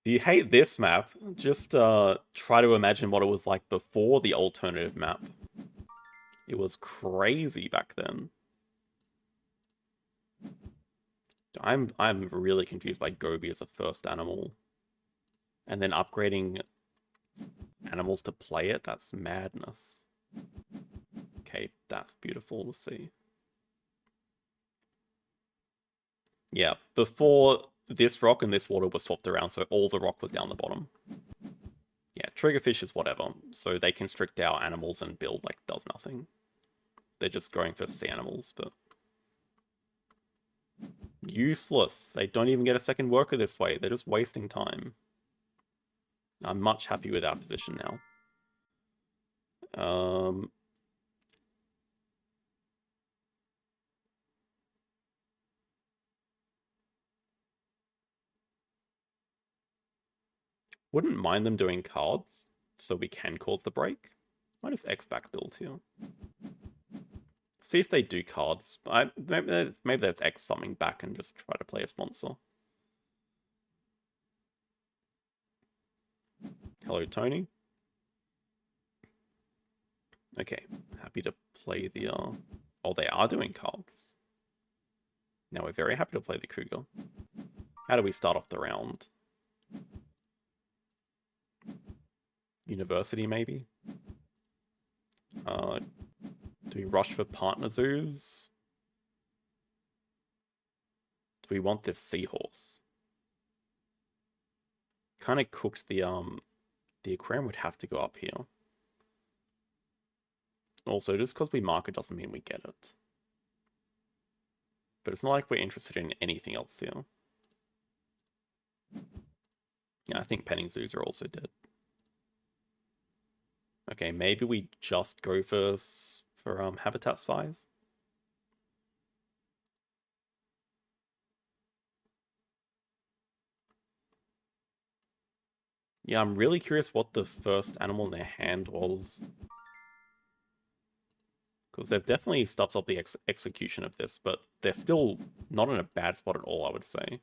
Speaker 1: If you hate this map, just try to imagine what it was like before the alternative map. It was crazy back then. I'm really confused by Gobi as a first animal. And then upgrading animals to play it, that's madness. Okay, that's beautiful to see. Yeah, before this rock and this water were swapped around, so all the rock was down the bottom. Yeah, triggerfish is whatever. So they constrict our animals and build like does nothing. They're just going for sea animals, but useless. They don't even get a second worker this way. They're just wasting time. I'm much happy with our position now. Wouldn't mind them doing cards, so we can cause the break. Why does X back build here? See if they do cards. Maybe that's X something back and just try to play a sponsor. Hello, Tony. Okay, happy to play the... Oh, they are doing cards. Now we're very happy to play the Cougar. How do we start off the round? University, maybe? Do we rush for partner zoos? Do we want this seahorse? Kind of cooks the aquarium would have to go up here. Also, just because we mark it doesn't mean we get it. But it's not like we're interested in anything else here. Yeah, I think petting zoos are also dead. Okay, maybe we just go for Habitats 5. Yeah, I'm really curious what the first animal in their hand was. Because they've definitely stuffed up the execution of this, but they're still not in a bad spot at all, I would say.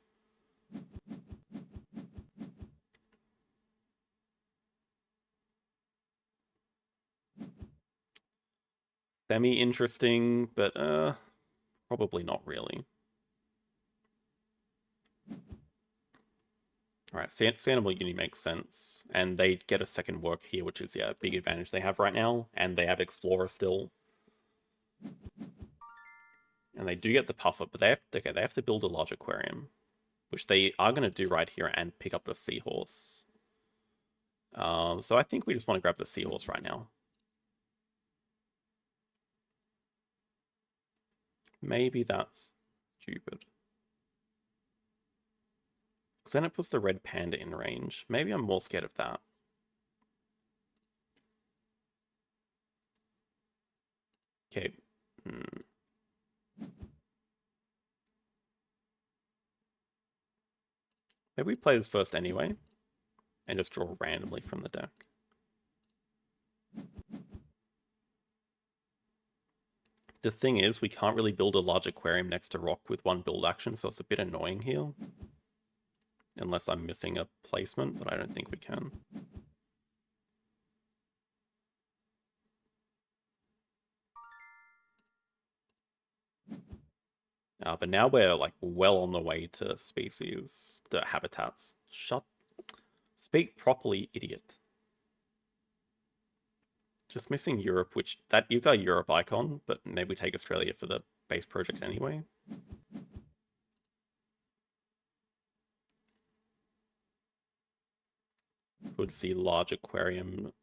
Speaker 1: Semi-interesting, but probably not really. Alright, Animal Uni makes sense. And they get a second work here, which is, yeah, a big advantage they have right now. And they have Explorer still. And they do get the puffer, but they have to build a large aquarium. Which they are going to do right here and pick up the seahorse. So I think we just want to grab the seahorse right now. Maybe that's stupid. Because then it puts the red panda in range. Maybe I'm more scared of that. Okay. Maybe we play this first anyway. And just draw randomly from the deck. The thing is, we can't really build a large aquarium next to rock with one build action, so it's a bit annoying here. Unless I'm missing a placement, but I don't think we can. But now we're like well on the way to species, to habitats. Speak properly, idiot. Just missing Europe, which that is our Europe icon, but maybe we take Australia for the base project anyway. Could see large aquarium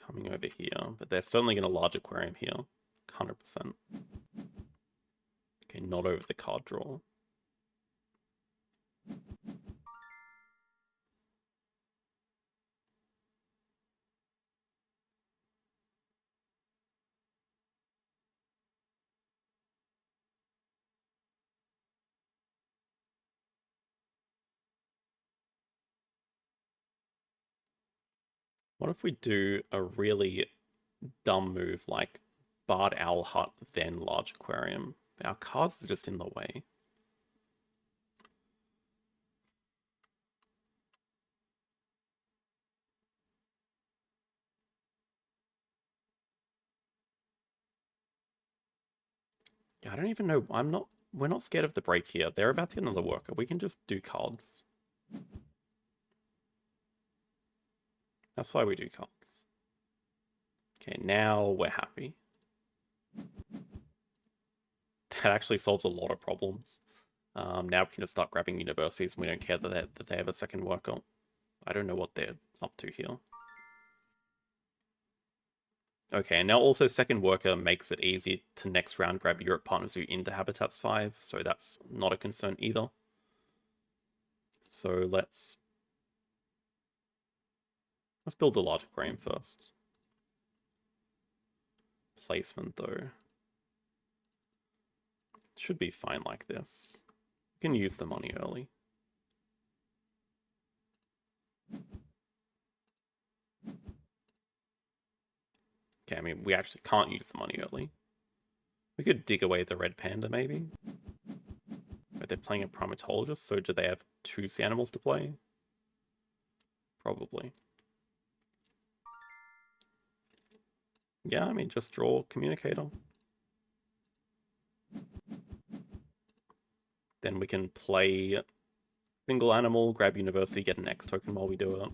Speaker 1: coming over here, but they're certainly going to large aquarium here, 100%. Okay, not over the card draw. What if we do a really dumb move like Barred Owl Hut, then Large Aquarium? Our cards are just in the way. Yeah, I don't even know. We're not scared of the break here. They're about to get another worker. We can just do cards. That's why we do cards. Okay, now we're happy. That actually solves a lot of problems. Now we can just start grabbing universities and we don't care that they have a second worker. I don't know what they're up to here. Okay, and now also second worker makes it easy to next round grab Europe Partners Zoo into Habitats 5, so that's not a concern either. So let's build a large aquarium first. Placement though should be fine like this. You can use the money early. Okay, I mean, we actually can't use the money early. We could dig away the red panda, maybe. But they're playing a primatologist, so do they have 2 sea animals to play? Probably. Yeah, I mean, just draw communicator. Then we can play single animal, grab university, get an X token while we do it.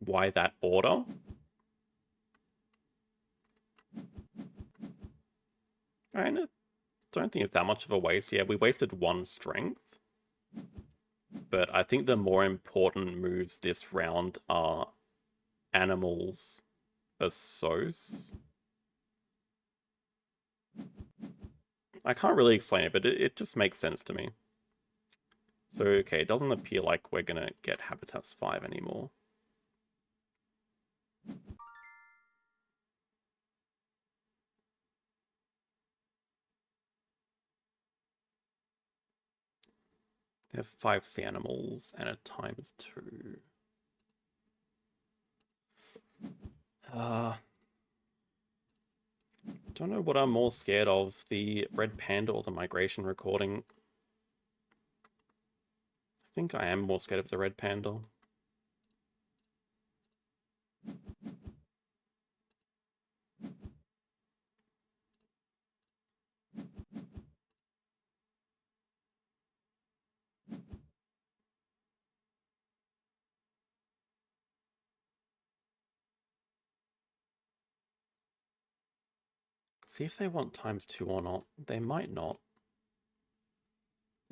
Speaker 1: Why that order? I don't think it's that much of a waste. Yeah, we wasted 1 strength. But I think the more important moves this round are animals Assos. I can't really explain it, but it just makes sense to me. So, okay, it doesn't appear like we're gonna get Habitats 5 anymore. They have 5 sea animals and a ×2. Don't know what I'm more scared of, the red panda or the migration recording. I think I am more scared of the red panda. See if they want ×2 or not. They might not.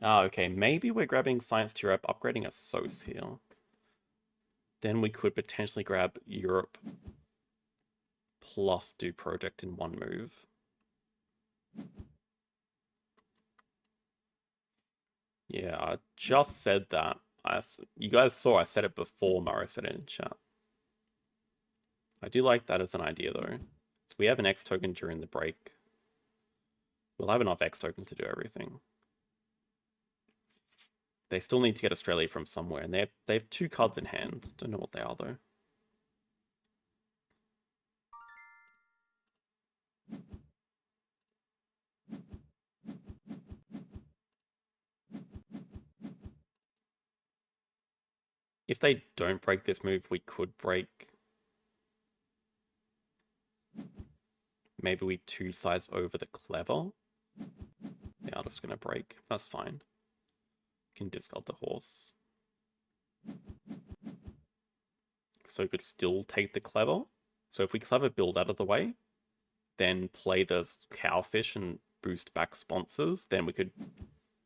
Speaker 1: Ah, okay, maybe we're grabbing Science to Europe, upgrading a SOS here. Then we could potentially grab Europe plus do project in 1 move. Yeah, I just said that. You guys saw I said it before Mara said it in chat. I do like that as an idea though. So we have an X token during the break. We'll have enough X tokens to do everything. They still need to get Australia from somewhere, and they have 2 cards in hand. Don't know what they are though. If they don't break this move, we could break. Maybe we 2 size over the clever. They are just gonna break. That's fine. Can discard the horse. So could still take the clever. So if we clever build out of the way, then play the cowfish and boost back sponsors, then we could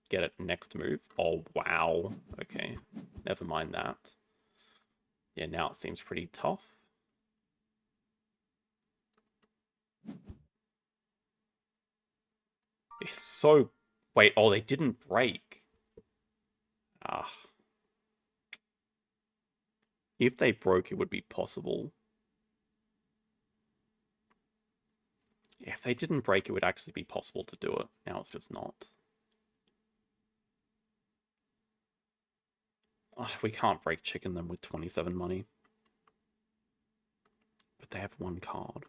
Speaker 1: get it next move. Oh, wow. Okay. Never mind that. Yeah, now it seems pretty tough. It's so... Wait, oh, they didn't break. Ah. If they broke, it would be possible. Yeah, if they didn't break, it would actually be possible to do it. Now it's just not. Oh, we can't break chicken them with 27 money. But they have one card.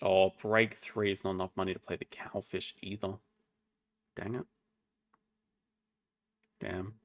Speaker 1: Oh, break 3 is not enough money to play the cowfish either. Dang it. Damn.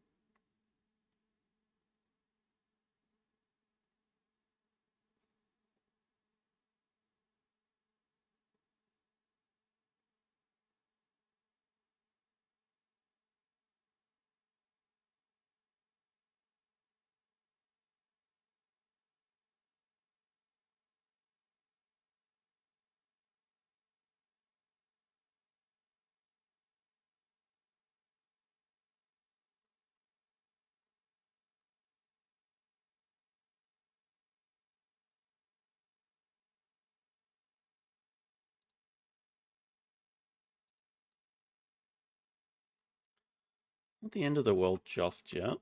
Speaker 1: Not the end of the world just yet.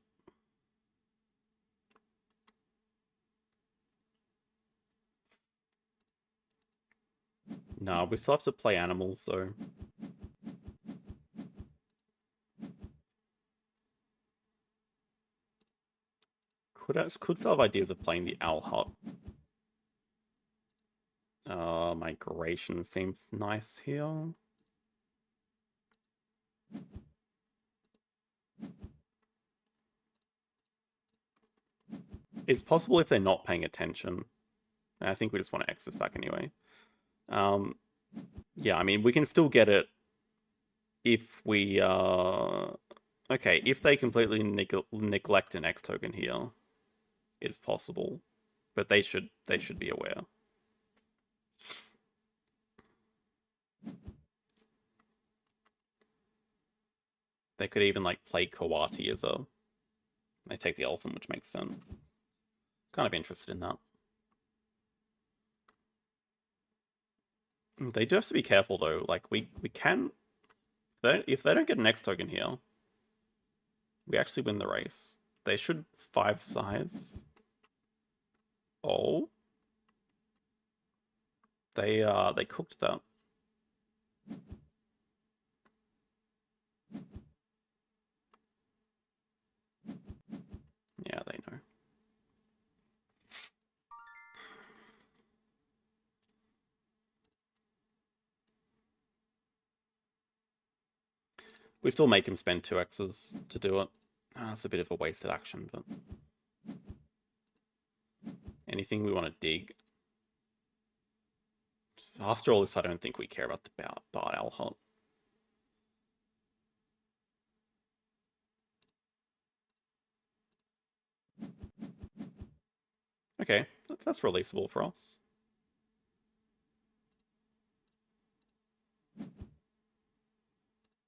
Speaker 1: No, we still have to play animals though. Could still have ideas of playing the owl hut. Migration seems nice here. It's possible if they're not paying attention. I think we just want to X this back anyway. Yeah, I mean, we can still get it if we, okay, if they completely neglect an X token here, it's possible. But they should be aware. They could even, like, play Kawati as a... They take the elephant, which makes sense. Kind of interested in that. They do have to be careful, though. Like, we can... If they don't get an X token here, we actually win the race. They should 5 size. Oh. They cooked that. Yeah, they know. We still make him spend 2 X's to do it. It's a bit of a wasted action, but... Anything we want to dig? After all this, I don't think we care about the Bard Owl Hut. Okay, that's releasable for us.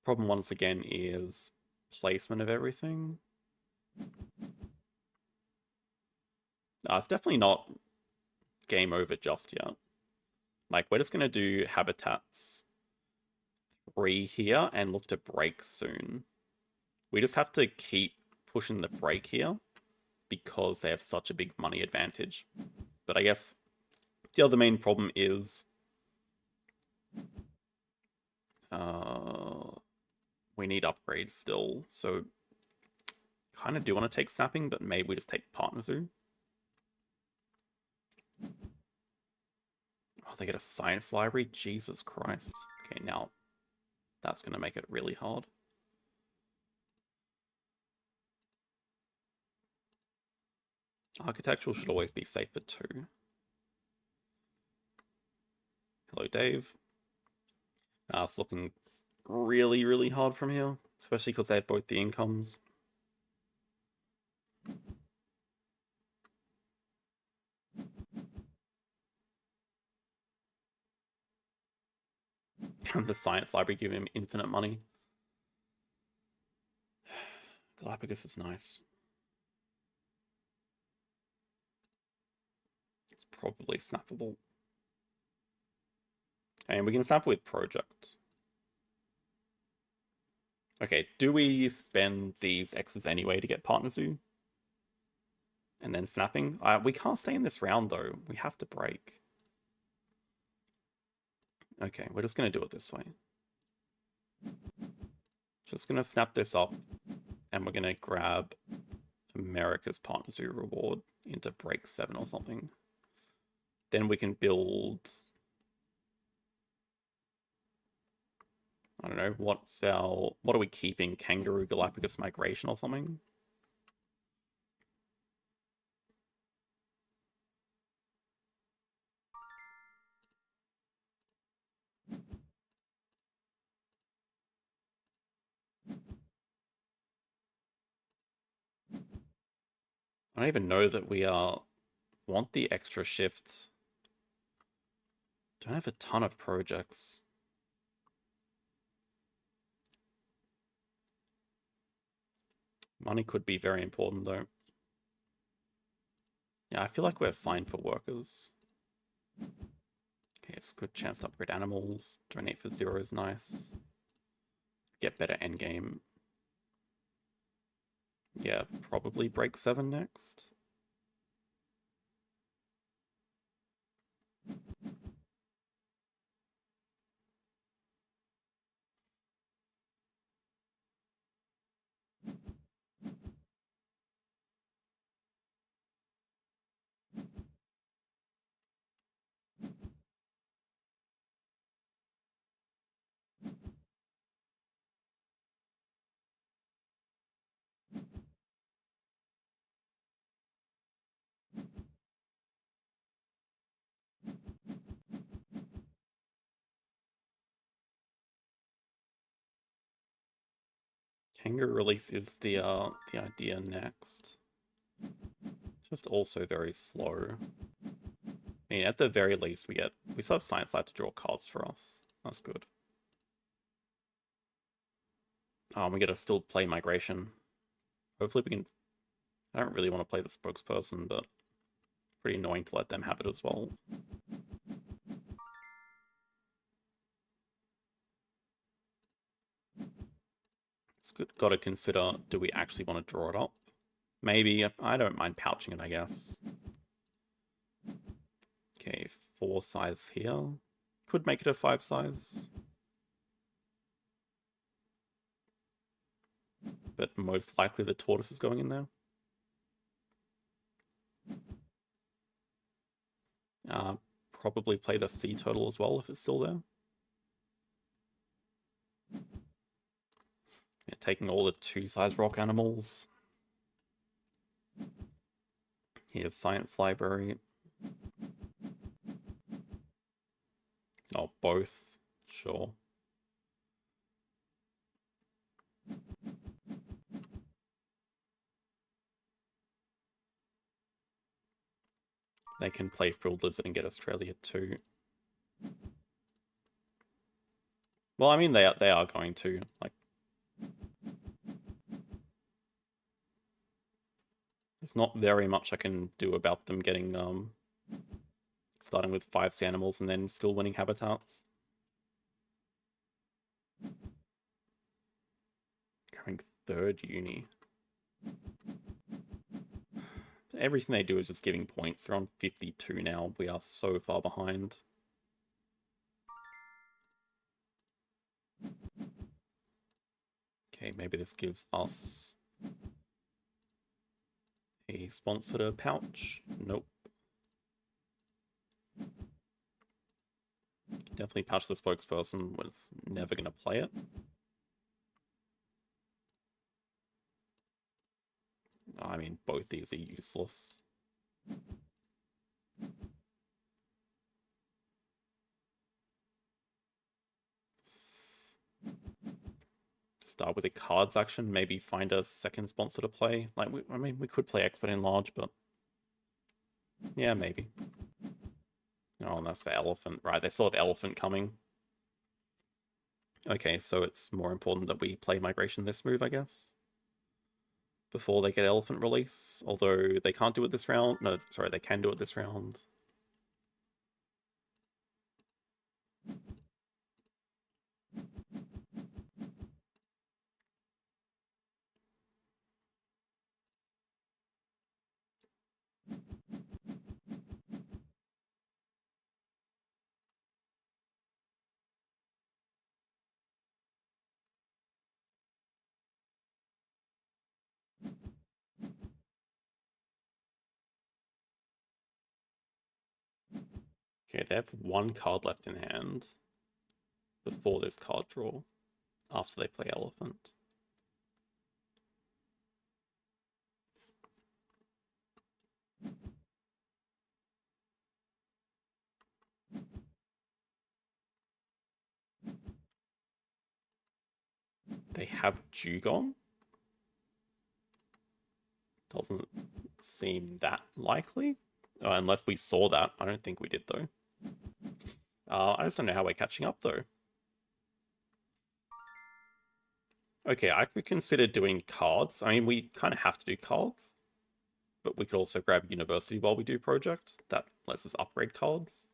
Speaker 1: Problem once again is placement of everything. It's definitely not game over just yet. Like, we're just going to do Habitats 3 here and look to break soon. We just have to keep pushing the break here because they have such a big money advantage. But I guess the other main problem is we need upgrades still. So kind of do want to take snapping, but maybe we just take Partner Zoo. Oh, they get a science library? Jesus Christ. Okay, now that's going to make it really hard. Architectural should always be safer too. Hello, Dave. It's looking really, really hard from here, especially because they have both the incomes. The science library give him infinite money. Galapagos is nice. It's probably snappable. And we can snap with project. Okay, do we spend these X's anyway to get Partner Zoo? And then snapping? We can't stay in this round though. We have to break. Okay, we're just going to do it this way. Just going to snap this up. And we're going to grab America's Partner Zoo reward into break 7 or something. Then we can build... I don't know, what are we keeping? Kangaroo Galapagos Migration or something? I don't even know that we want the extra shifts. Don't have a ton of projects. Money could be very important though. Yeah, I feel like we're fine for workers. Okay, it's a good chance to upgrade animals. Donate for 0 is nice. Get better endgame. Yeah, probably break 7 next. Kangaroo release is the idea next. Just also very slow. I mean, at the very least, we still have Science Lab to draw cards for us. That's good. We gotta still play Migration. Hopefully we can... I don't really want to play the spokesperson, but pretty annoying to let them have it as well. It's good. Got to consider, do we actually want to draw it up? Maybe. I don't mind pouching it, I guess. Okay, 4 size here. Could make it a 5 size. But most likely the tortoise is going in there. Probably play the sea turtle as well if it's still there. Yeah, taking all the 2 size rock animals. Here's Science Library. Oh, both. Sure. They can play Frilled Lizard and get Australia too. Well, I mean, they are going to. Like, there's not very much I can do about them getting, starting with 5 sea animals and then still winning habitats. Going 3rd uni. Everything they do is just giving points. They're on 52 now. We are so far behind. Okay, maybe this gives us a sponsored pouch. Nope. Definitely pouch the spokesperson. Was never going to play it. I mean, both these are useless. Start with a cards action, maybe find a second sponsor to play. Like, I mean, we could play Expert Enlarge, but yeah, maybe. Oh, and that's for Elephant. Right, they still have Elephant coming. Okay, so it's more important that we play Migration this move, I guess. Before they get Elephant release. Although they can't do it this round. No, sorry, they can do it this round. Okay, they have one card left in hand before this card draw, after they play Elephant. They have Dugong. Doesn't seem that likely. Unless we saw that. I don't think we did, though. I just don't know how we're catching up, though. Okay, I could consider doing cards. I mean, we kind of have to do cards. But we could also grab University while we do Project. That lets us upgrade cards.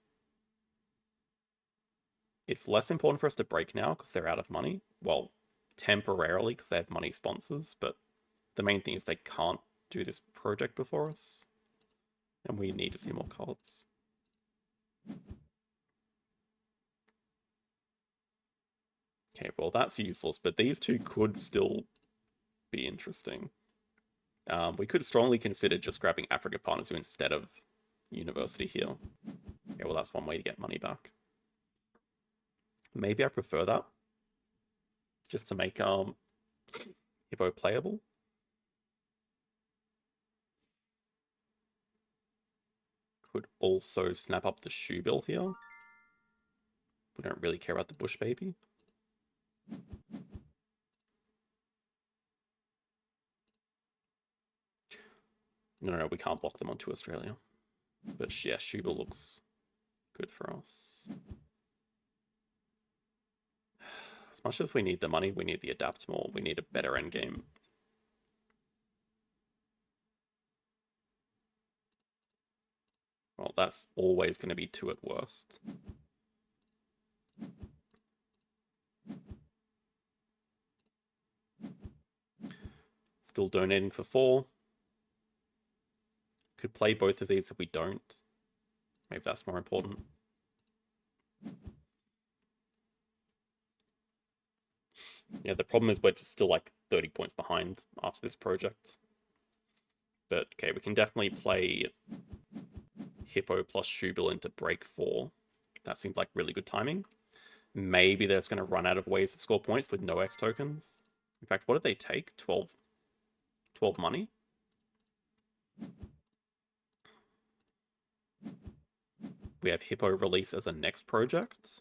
Speaker 1: It's less important for us to break now because they're out of money. Well, temporarily because they have money sponsors, but the main thing is they can't do this project before us. And we need to see more cards. Okay, well that's useless, but these two could still be interesting. We could strongly consider just grabbing Africa Partners instead of University here. Okay, well that's one way to get money back. Maybe I prefer that. Just to make Hippo playable. Could also snap up the shoe bill here. We don't really care about the bush baby. No, we can't block them onto Australia. But yeah, shoe bill looks good for us. As much as we need the money, we need the adapt more. We need a better endgame. Well, that's always going to be 2 at worst. Still donating for 4. Could play both of these if we don't. Maybe that's more important. Yeah, the problem is we're just still like 30 points behind after this project. But okay, we can definitely play Hippo plus Shubil into break 4. That seems like really good timing. Maybe they're just going to run out of ways to score points with no X tokens. In fact, what did they take? 12 money? We have Hippo release as a next project.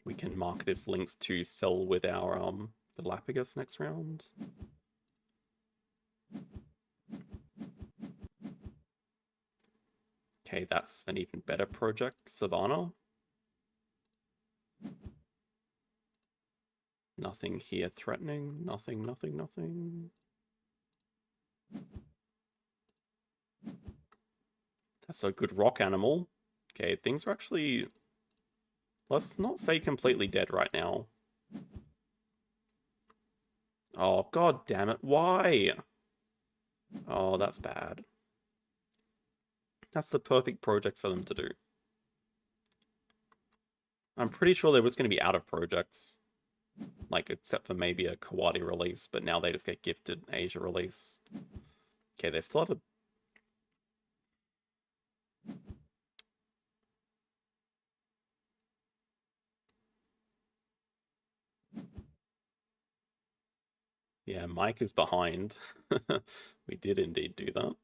Speaker 1: We can mark this links to sell with our Galapagos next round. Okay, that's an even better project, Savannah. Nothing here threatening. Nothing. That's a good rock animal. Okay, things are actually... Let's not say completely dead right now. Oh, god damn it. Why? Oh, that's bad. That's the perfect project for them to do. I'm pretty sure they was going to be out of projects. Like, except for maybe a Kawadi release, but now they just get gifted Asia release. Okay, they still have a... Yeah, Mike is behind. We did indeed do that.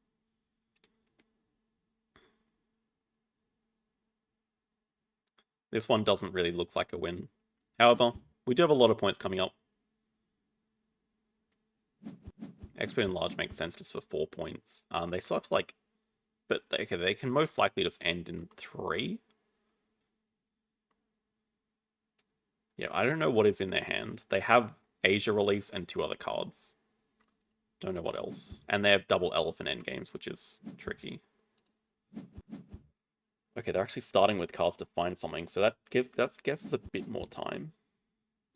Speaker 1: This one doesn't really look like a win. However, we do have a lot of points coming up. Expert Enlarge makes sense just for 4 points. They still have to, like... But, okay, they can most likely just end in 3. Yeah, I don't know what is in their hand. They have Asia release and 2 other cards. Don't know what else. And they have double elephant endgames, which is tricky. Okay, they're actually starting with cards to find something, so that gives us a bit more time.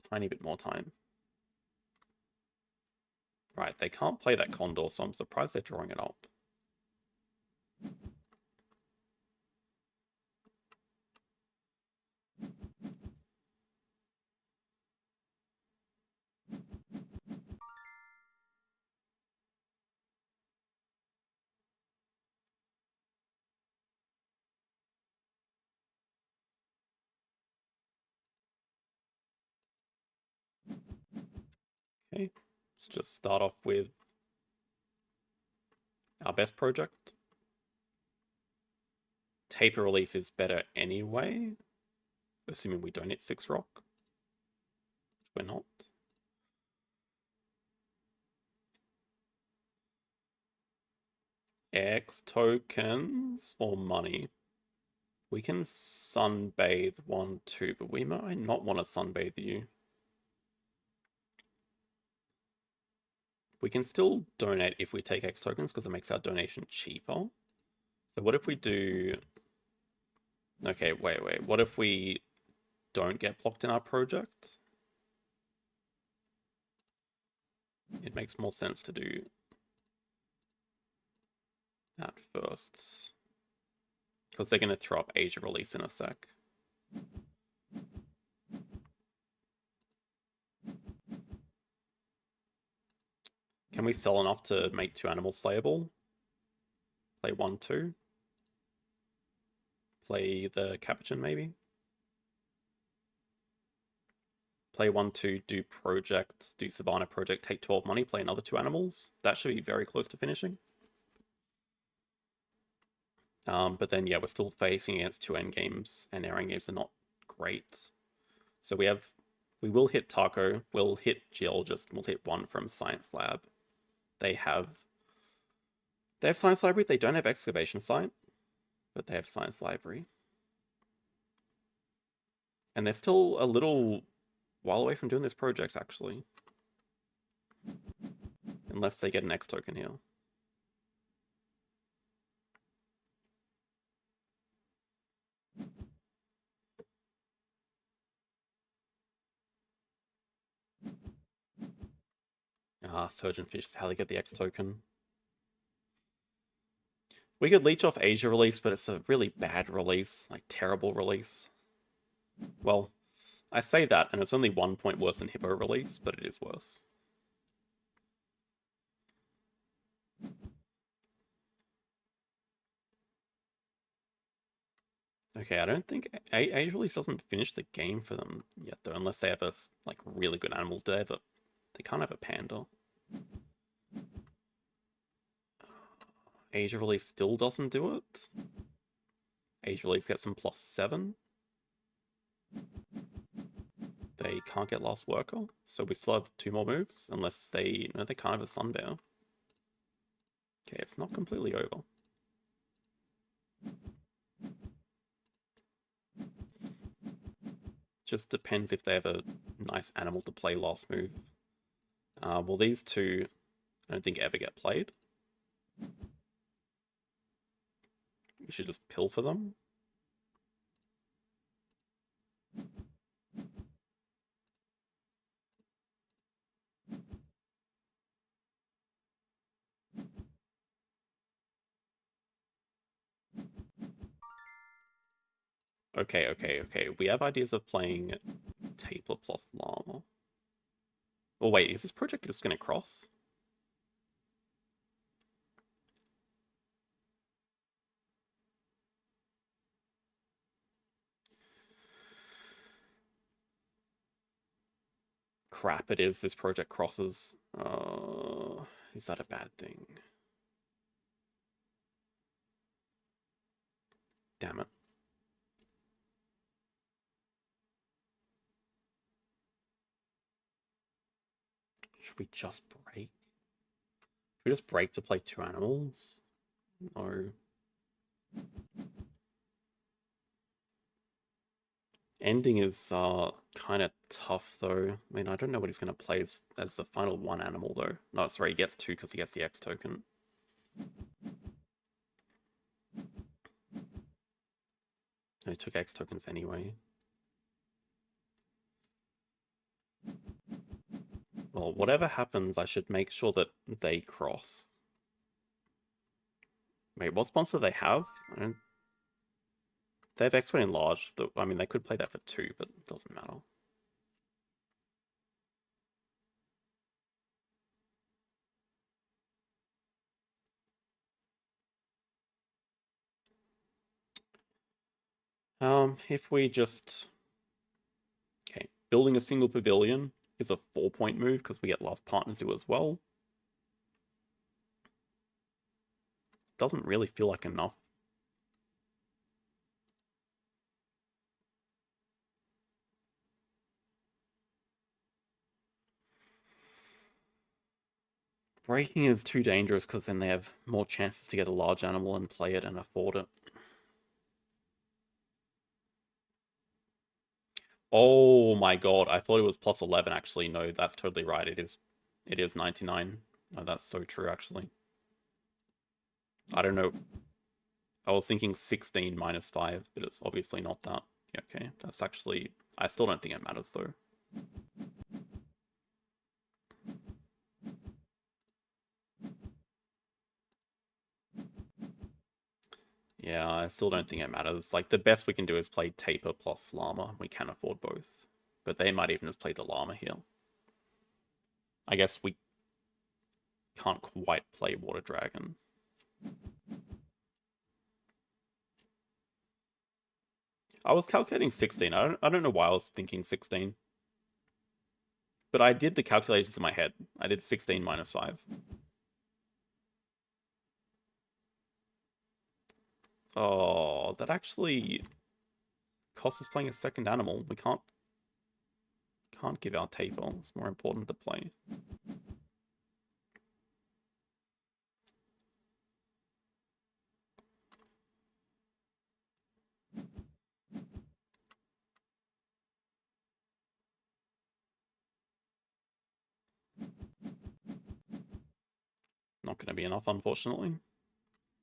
Speaker 1: Tiny bit more time. Right, they can't play that Condor, so I'm surprised they're drawing it up. Okay, let's just start off with our best project. Taper release is better anyway, assuming we don't hit 6 rock. We're not. X tokens or money. We can sunbathe 1, 2, but we might not want to sunbathe you. We can still donate if we take X tokens because it makes our donation cheaper. So what if we do... Okay, wait. What if we don't get blocked in our project? It makes more sense to do that first. Because they're going to throw up Asia release in a sec. Can we sell enough to make 2 animals playable? Play 1, 2. Play the Capuchin, maybe? Play 1, 2, do project, do Savannah project, take 12 money, play another 2 animals. That should be very close to finishing. But then, yeah, we're still facing against 2 endgames, and our endgames are not great. So we will hit Taco, we'll hit Geologist, we'll hit 1 from Science Lab. They have Science Library, they don't have Excavation Site, but they have Science Library. And they're still a little while away from doing this project, actually. Unless they get an X token here. Surgeon Fish is how they get the X token. We could leech off Asia release, but it's a really bad release. Like, terrible release. Well, I say that, and it's only 1 point worse than Hippo release, but it is worse. Okay, I don't think Asia release doesn't finish the game for them yet, though, unless they have a like really good animal. They can't have a panda. Asia release still doesn't do it. Asia release gets some +7. They can't get Last Worker, so we still have 2 more moves, unless they can't have a Sun Bear. Okay, it's not completely over. Just depends if they have a nice animal to play last move. Well, these 2, I don't think ever get played. We should just pill for them. Okay. We have ideas of playing Taper plus Llama. Oh wait, is this project just going to cross? Crap, it is. This project crosses. Is that a bad thing? Damn it. Should we just break? Should we just break to play 2 animals? No. Ending is kind of tough, though. I mean, I don't know what he's going to play as the final 1 animal, though. No, sorry, he gets 2 because he gets the X token. He took X tokens anyway. Well, whatever happens, I should make sure that they cross. Wait, what sponsor do they have? They have X-Wing enlarged. I mean, they could play that for 2, but it doesn't matter. If we just... Okay, building a single pavilion. is a 4-point move because we get Last Partner Zoo as well. Doesn't really feel like enough. Breaking is too dangerous because then they have more chances to get a large animal and play it and afford it. Oh my god, I thought it was plus 11 actually. No, that's totally right. It is 99. Oh, that's so true actually. I don't know. I was thinking 16 minus 5, but it's obviously not that. Yeah, okay. That's actually I still don't think it matters though. Yeah, I still don't think it matters. Like, the best we can do is play Taper plus Llama. We can afford both. But they might even just play the Llama here. I guess we can't quite play Water Dragon. I was calculating 16. I don't know why I was thinking 16. But I did the calculations in my head. I did 16 minus 5. Oh, that actually costs us playing a second animal. We can't give our Taper. It's more important to play. Not going to be enough, unfortunately.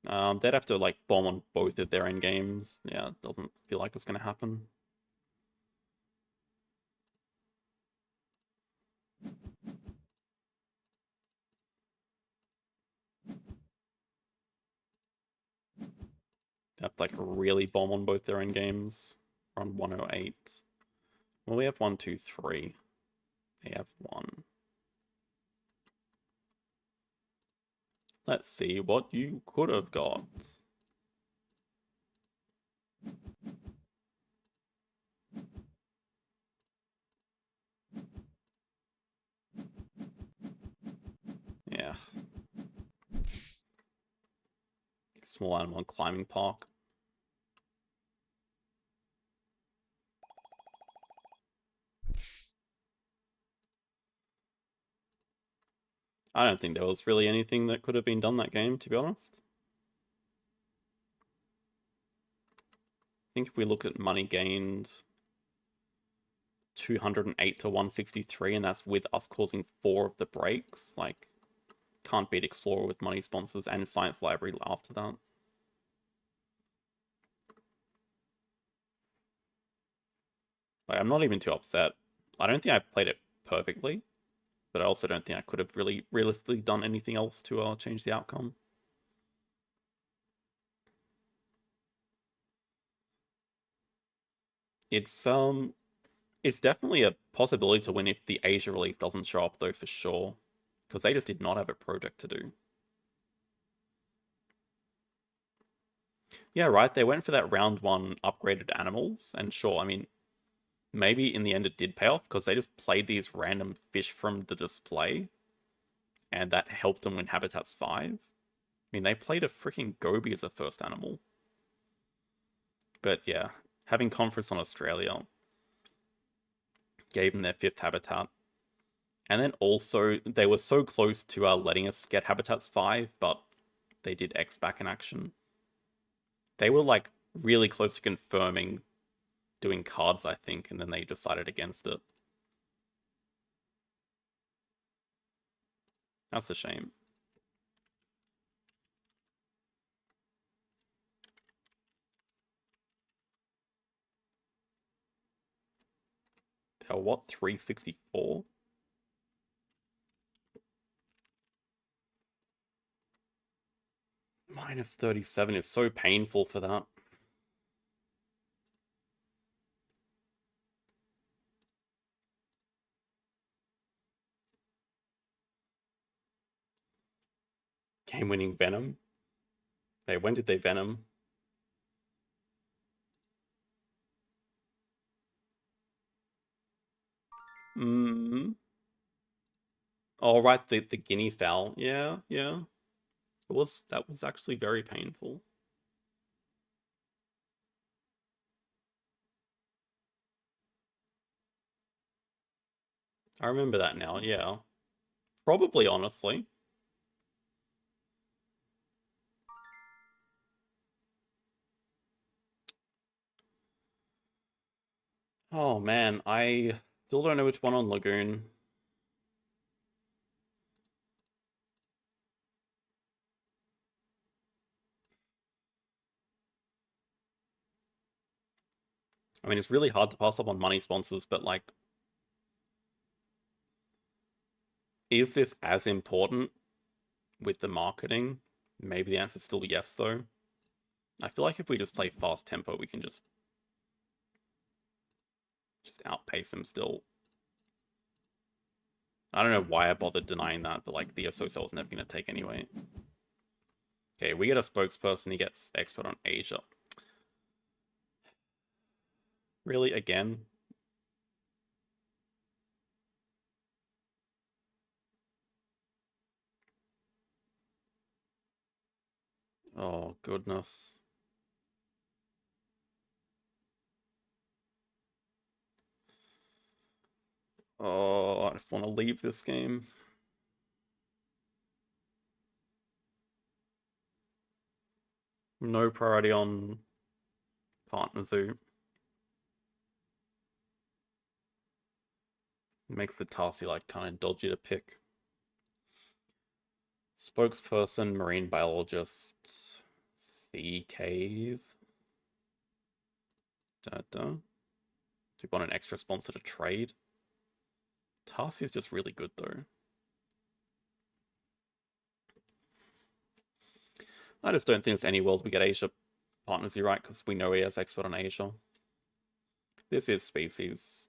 Speaker 1: They'd have to like bomb on both of their end games. Yeah, it doesn't feel like it's going to happen. They have to like really bomb on both their end games. We're on 108. Well, we have 1, 2, 3. They have 1. Let's see what you could have got. Yeah. Small animal climbing park. I don't think there was really anything that could have been done that game, to be honest. I think if we look at money gained, 208 to 163, and that's with us causing 4 of the breaks. Like, can't beat Explorer with money sponsors and Science Library after that. Like, I'm not even too upset. I don't think I played it perfectly, but I also don't think I could have really realistically done anything else to change the outcome. It's definitely a possibility to win if the Asia release doesn't show up though, for sure, because they just did not have a project to do. Yeah, right. They went for that round 1 upgraded animals, and sure, I mean, maybe in the end it did pay off because they just played these random fish from the display, and that helped them win Habitats 5. I mean, they played a freaking goby as a first animal. But yeah, having Conference on Australia gave them their 5th habitat. And then also, they were so close to letting us get Habitats 5, but they did X back in action. They were like really close to confirming doing cards, I think, and then they decided against it. That's a shame. Hell, what? 364? Minus 37 is so painful for that. Game winning Venom. Hey, when did they Venom? Oh, right, the guinea fowl. Yeah, yeah. That was actually very painful. I remember that now, yeah. Probably, honestly. Oh man, I still don't know which one on Lagoon. I mean, it's really hard to pass up on money sponsors, but like, is this as important with the marketing? Maybe the answer's still yes, though. I feel like if we just play fast tempo, we can just outpace him still. I don't know why I bothered denying that, but like the SO cell was never going to take anyway. Okay, we get a spokesperson, he gets expert on Asia. Really, again? Oh, goodness. Oh, I just want to leave this game. No priority on Partner Zoo. Makes the task you like kind of dodgy to pick. Spokesperson, marine biologist, sea cave. Da da. Do you want an extra sponsor to trade? Task is just really good though. I just don't think it's any world we get Asia Partner Zoo right because we know he has expert on Asia. This is species.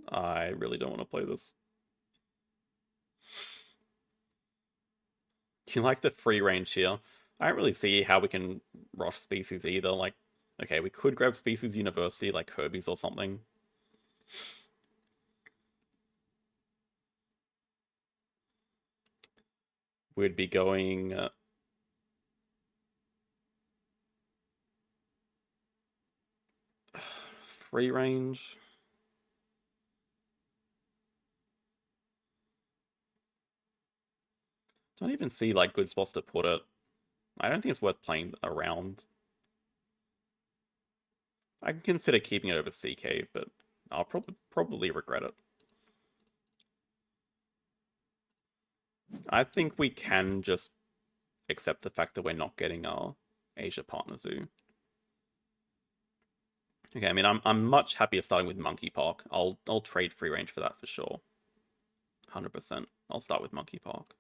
Speaker 1: I really don't want to play this. You like the free range here? I don't really see how we can rush species either. Like, okay, we could grab species university like Herbies or something. We'd be going free range. Don't even see like good spots to put it. I don't think it's worth playing around. I can consider keeping it over Sea Cave, but I'll probably regret it. I think we can just accept the fact that we're not getting our Asia Partner Zoo. Okay, I mean I'm much happier starting with Monkey Park. I'll trade free range for that for sure. 100%. I'll start with Monkey Park.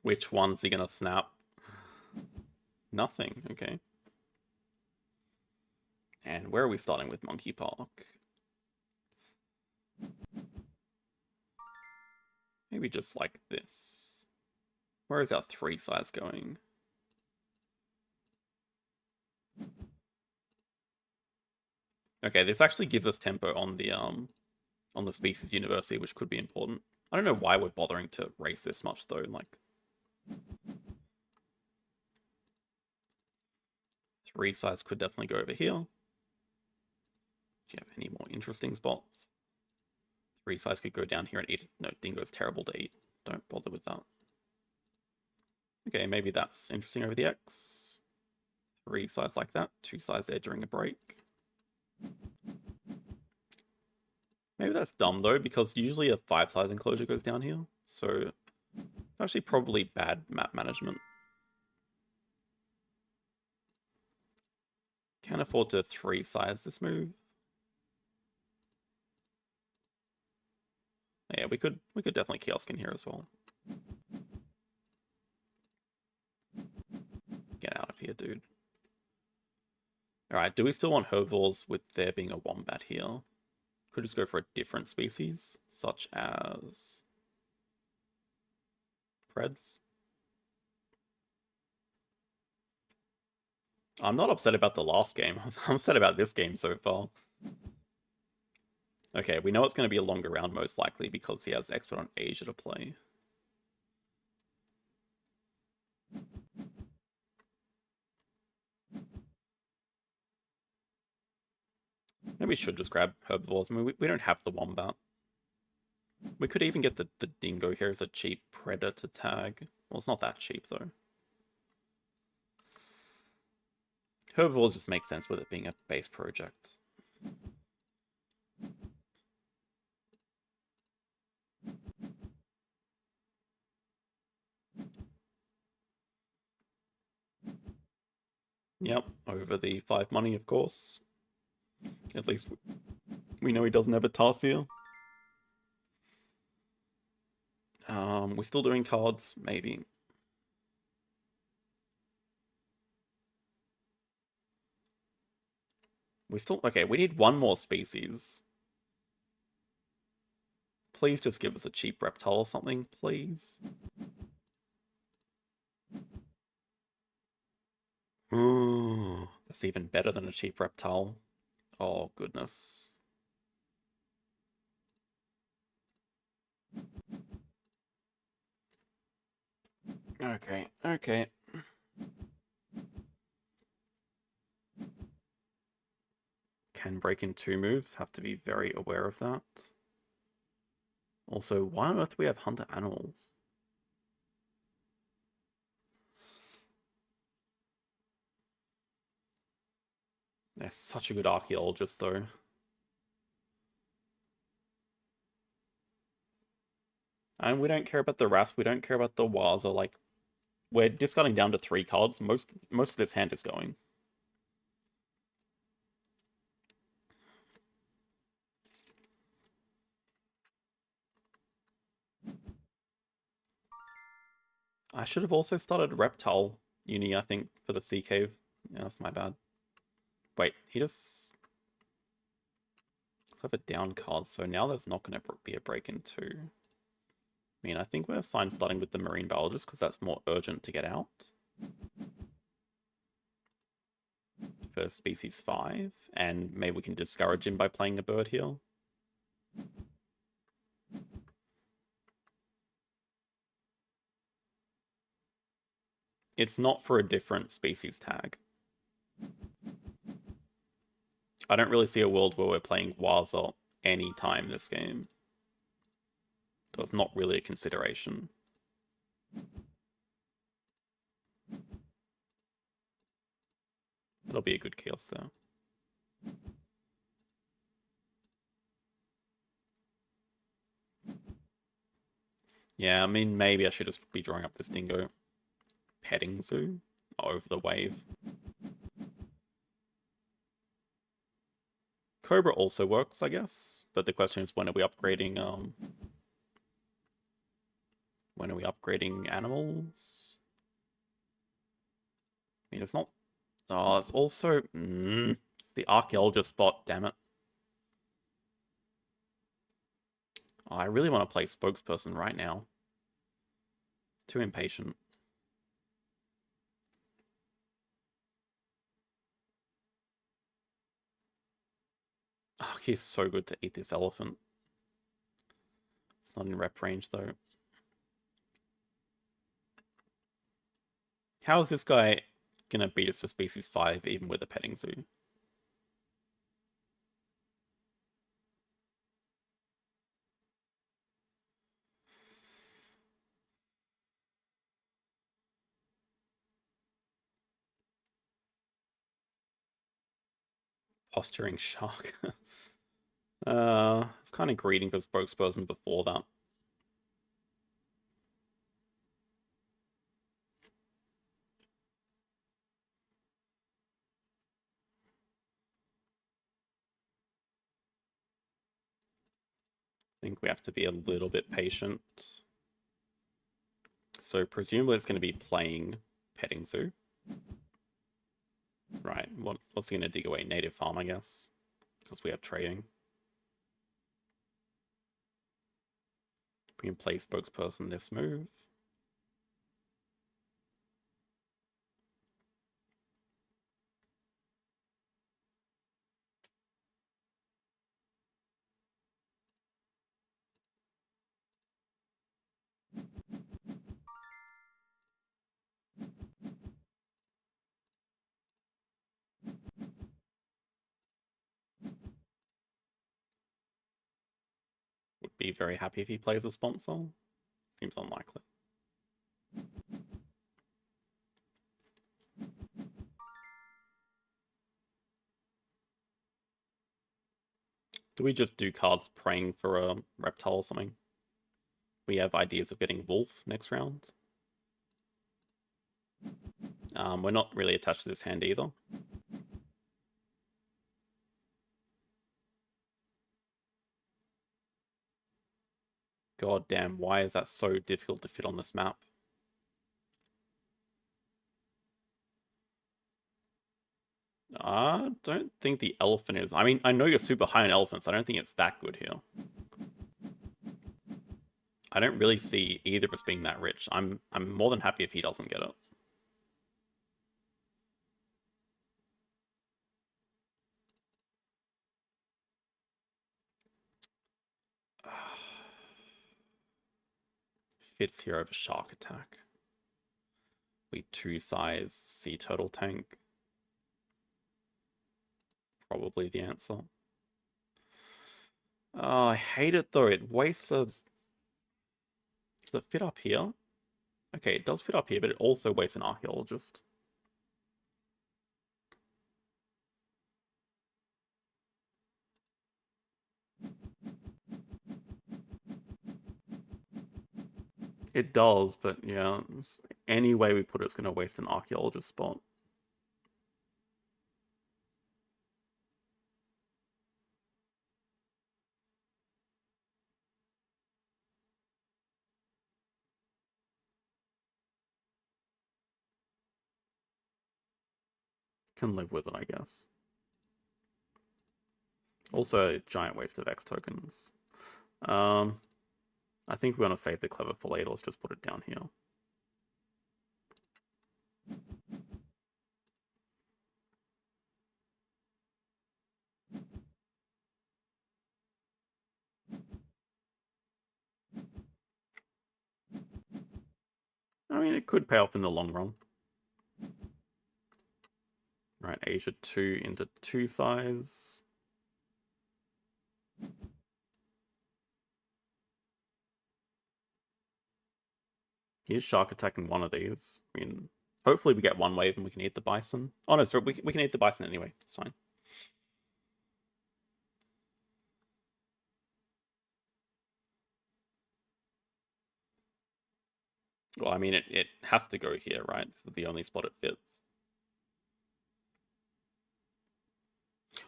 Speaker 1: Which one's he gonna snap? Nothing, okay. And where are we starting with Monkey Park? Maybe just like this. Where is our 3 size going? Okay, this actually gives us tempo on the species university, which could be important. I don't know why we're bothering to race this much though. Like 3 size could definitely go over here. Do you have any more interesting spots? 3 size could go down here and eat. No, Dingo's terrible to eat. Don't bother with that. Okay, maybe that's interesting over the X. 3 size like that. 2 size there during a break. Maybe that's dumb though, because usually a 5 size enclosure goes down here. So it's actually probably bad map management. Can't afford to 3 size this move. Yeah, we could definitely kiosk in here as well. Get out of here, dude. Alright, do we still want herbivores with there being a wombat here? Could just go for a different species, such as Preds. I'm not upset about the last game. I'm upset about this game so far. Okay, we know it's going to be a longer round most likely because he has expert on Asia to play. Maybe we should just grab herbivores. I mean, we don't have the wombat. We could even get the dingo here as a cheap predator tag. Well, it's not that cheap though. Herbivores just make sense with it being a base project. Yep, over the 5 money, of course. At least we know he doesn't have a Tarsier. We're still doing cards, maybe. Okay, we need one more species. Please just give us a cheap reptile or something, please. That's even better than a cheap reptile. Oh, goodness. Okay, okay. Can break in 2 moves, have to be very aware of that. Also, why on earth do we have hunter animals? They're such a good archaeologist, though. And we don't care about the Rasp, we don't care about the Waza, like, we're discarding down to 3 cards. Most of this hand is going. I should have also started Reptile Uni, I think, for the Sea Cave. Yeah, that's my bad. Wait, he just... have a down card, so now there's not going to be a break in 2. I mean, I think we're fine starting with the Marine Biologist, because that's more urgent to get out. For species 5, and maybe we can discourage him by playing a bird here. It's not for a different species tag. I don't really see a world where we're playing Waza any time this game. So it's not really a consideration. It'll be a good chaos though. Yeah, I mean, maybe I should just be drawing up this dingo. Petting zoo over the wave. Cobra also works, I guess. But the question is, when are we upgrading, when are we upgrading animals? I mean, it's not... Oh, it's also... it's the archaeologist spot, damn it. Oh, I really want to play spokesperson right now. Too impatient. Oh, he's so good to eat this elephant. It's not in rep range, though. How is this guy gonna beat us to species 5 even with a petting zoo? Posturing shark. It's kind of greeting for spokesperson before that. I think we have to be a little bit patient. So presumably it's going to be playing petting zoo. Right, what's he going to dig away? Native farm, I guess. Because we have trading. We can play spokesperson this move. would be very happy if he plays a sponsor. Seems unlikely. Do we just do cards praying for a reptile or something? We have ideas of getting wolf next round. We're not really attached to this hand either. God damn, why is that so difficult to fit on this map? I don't think the elephant is. I mean, I know you're super high on elephants. I don't think it's that good here. I don't really see either of us being that rich. I'm more than happy if he doesn't get it. Fits here over shark attack. We 2-size sea turtle tank. Probably the answer. Oh, I hate it though. It wastes a... Does it fit up here? Okay, it does fit up here, but it also wastes an archaeologist. It does, but yeah, any way we put it, it's going to waste an archaeologist spot. Can live with it, I guess. Also, a giant waste of X tokens. I think we want to save the clever for later. Let's just put it down here. I mean, it could pay off in the long run. Right, Asia 2 into 2-size. Here's shark attacking one of these. I mean, hopefully we get one wave and we can eat the bison. Oh no, sorry, we can eat the bison anyway. It's fine. Well, I mean, it has to go here, right? This is the only spot it fits.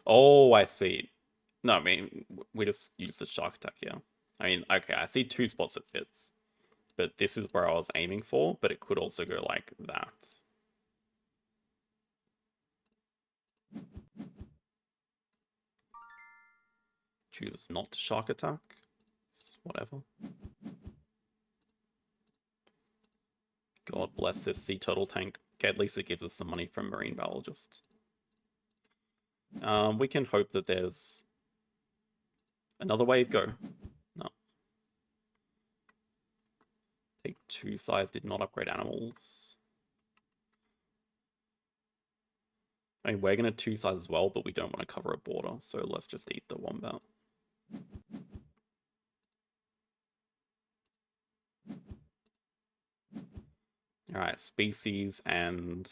Speaker 1: Oh, I see. No, I mean, we just use the shark attack here. I mean, okay, I see 2 spots it fits. But this is where I was aiming for, but it could also go like that. Chooses not to shark attack. Whatever. God bless this sea turtle tank. Okay, at least it gives us some money from marine biologists. We can hope that there's another wave. Go. No. Take 2-size, did not upgrade animals. I mean, we're going to 2-size as well, but we don't want to cover a border, so let's just eat the wombat. Alright, species and...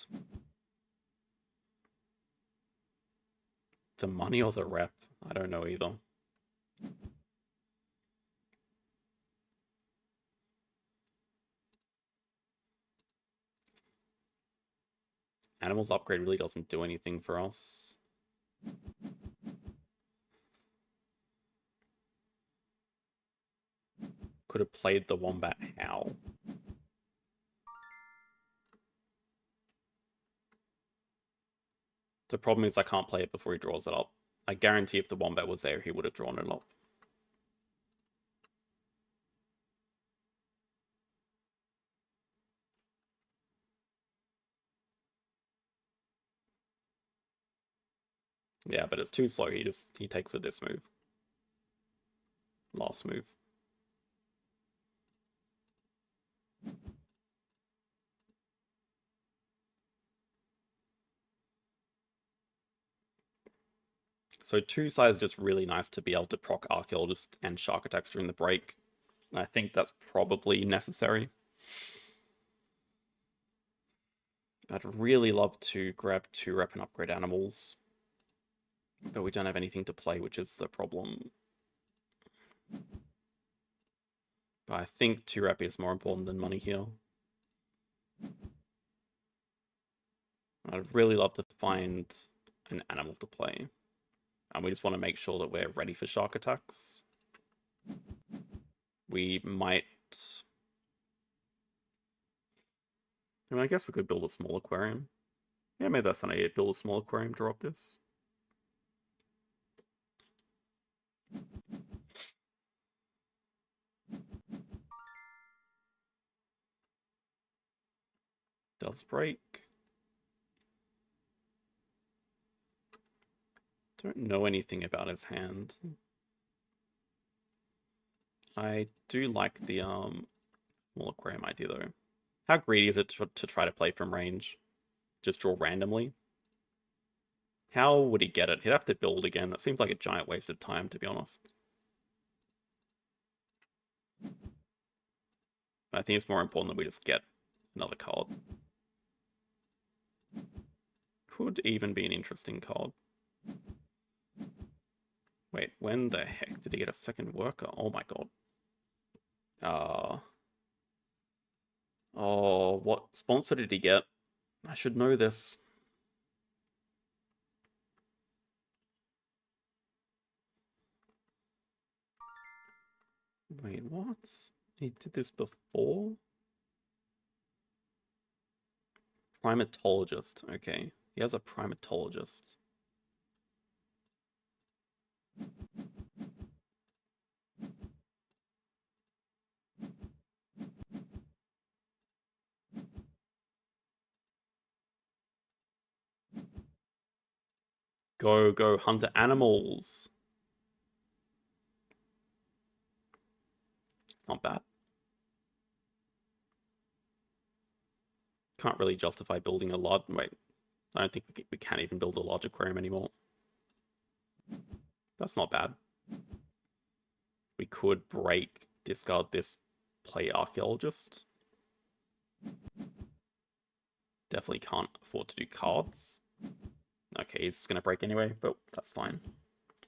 Speaker 1: the money or the rep? I don't know either. Animals upgrade really doesn't do anything for us. Could have played the wombat. How? The problem is I can't play it before he draws it up. I guarantee if the wombat was there, he would have drawn it up. Yeah, but it's too slow. He takes it this move. Last move. So 2 size is just really nice to be able to proc Archaeologist and Shark Attacks during the break. I think that's probably necessary. I'd really love to grab 2-rep and upgrade animals. But we don't have anything to play, which is the problem. But I think 2-rep is more important than money here. I'd really love to find an animal to play. And we just want to make sure that we're ready for Shark Attacks. We might... I mean, I guess we could build a small aquarium. Yeah, maybe that's an idea. Build a small aquarium, drop this. Does break. Don't know anything about his hand. I do like the small aquarium idea though. How greedy is it to try to play from range? Just draw randomly? How would he get it? He'd have to build again. That seems like a giant waste of time, to be honest. I think it's more important that we just get another card. Could even be an interesting card. Wait, when the heck did he get a second worker? Oh my god. Oh, what sponsor did he get? I should know this. Wait, what? He did this before? Primatologist. Okay. He has a primatologist. Go, hunter animals. Not bad. Can't really justify building a lot. Wait, I don't think we can even build a large aquarium anymore. That's not bad. We could break, discard this, play Archaeologist. Definitely can't afford to do cards. Okay, he's going to break anyway, but that's fine.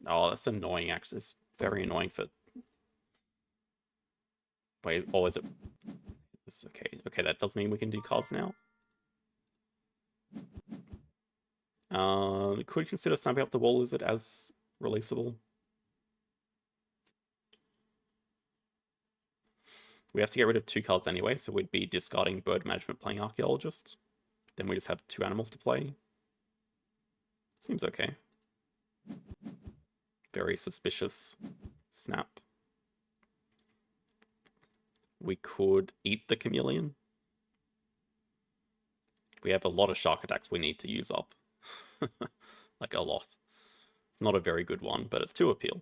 Speaker 1: Oh, that's annoying, actually. It's very annoying for... Wait, or is it... It's okay. Okay, that does mean we can do cards now. Could consider snapping up the Wall Lizard as releasable. We have to get rid of 2 cards anyway, so we'd be discarding Bird Management, playing Archaeologist. Then we just have 2 animals to play. Seems okay. Very suspicious. Snap. We could eat the Chameleon. We have a lot of Shark Attacks we need to use up. Like a lot. It's not a very good one, but it's 2 appeal.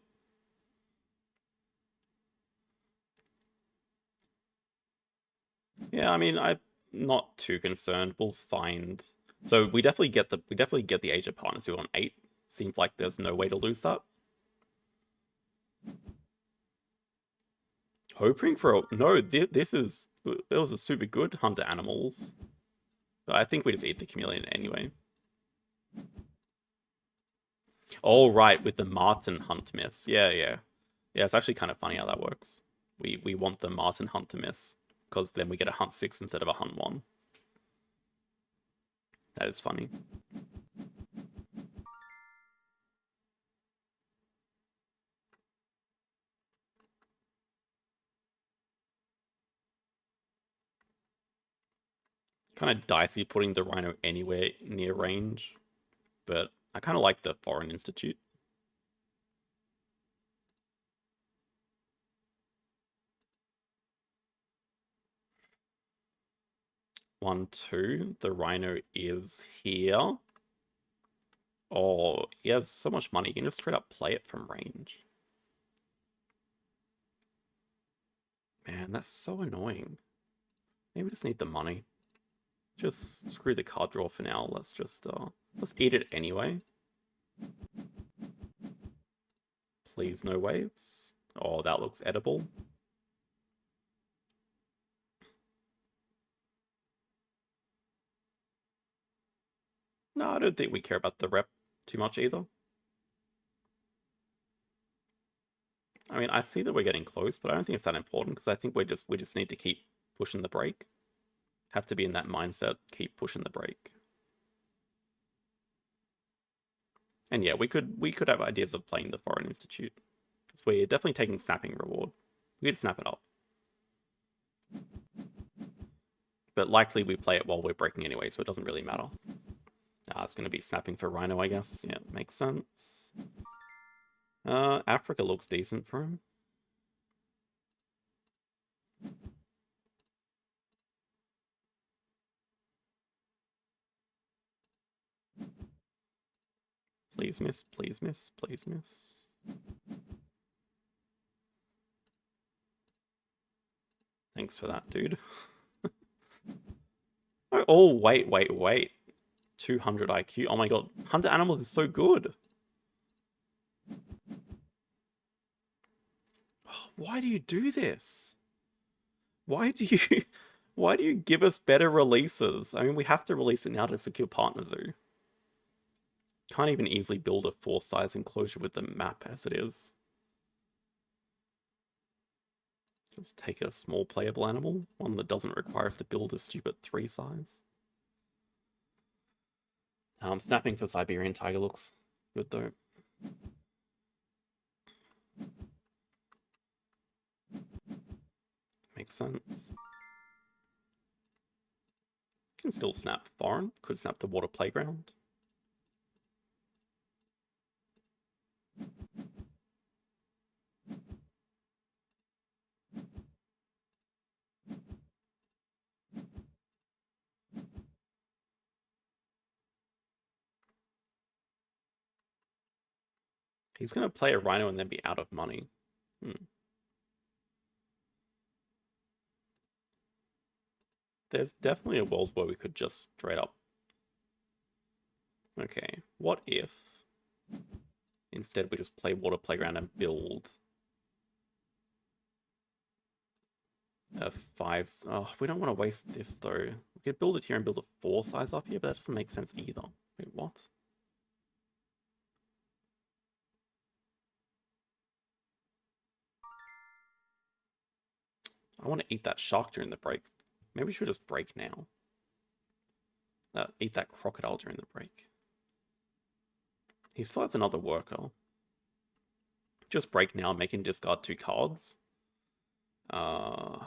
Speaker 1: Yeah, I mean, I'm not too concerned. We'll find... So we definitely get the Age of Partners who on 8. Seems like there's no way to lose that. Hoping for a... No, this is... It was a super good Hunter Animals. But I think we just eat the Chameleon anyway. Oh, right, with the Martin Hunt miss. Yeah. Yeah, it's actually kind of funny how that works. We want the Martin Hunt to miss, because then we get a Hunt 6 instead of a Hunt 1. That is funny. Kind of dicey putting the Rhino anywhere near range, but I kind of like the Foreign Institute. One, two. The Rhino is here. Oh, he has so much money. You can just straight up play it from range. Man, that's so annoying. Maybe we just need the money. Just screw the card draw for now. Let's just let's eat it anyway. Please, no waves. Oh, that looks edible. No, I don't think we care about the rep too much either. I mean, I see that we're getting close, but I don't think it's that important because I think we just need to keep pushing the brake. Have to be in that mindset, keep pushing the brake. And yeah, we could have ideas of playing the Foreign Institute. Because we're definitely taking snapping reward. We could snap it up. But likely we play it while we're breaking anyway, so it doesn't really matter. It's going to be snapping for Rhino, I guess. Yeah, makes sense. Africa looks decent for him. Please miss, please miss, please miss. Thanks for that, dude. Oh, wait. 200 IQ. Oh my god. Hunter Animals is so good. Why do you do this? Why do you give us better releases? I mean, we have to release it now to secure Partner Zoo. Can't even easily build a 4-size enclosure with the map as it is. Just take a small playable animal, one that doesn't require us to build a stupid 3-size. Snapping for Siberian Tiger looks good though. Makes sense. Can still snap foreign. Could snap the water playground. He's going to play a Rhino and then be out of money. There's definitely a world where we could just straight up... Okay, what if instead we just play Water Playground and build a 5... Oh, we don't want to waste this though. We could build it here and build a 4-size up here, but that doesn't make sense either. Wait, what? I want to eat that shark during the break. Maybe we should just break now. Eat that crocodile during the break. He still has another worker. Just break now, make him discard 2 cards. I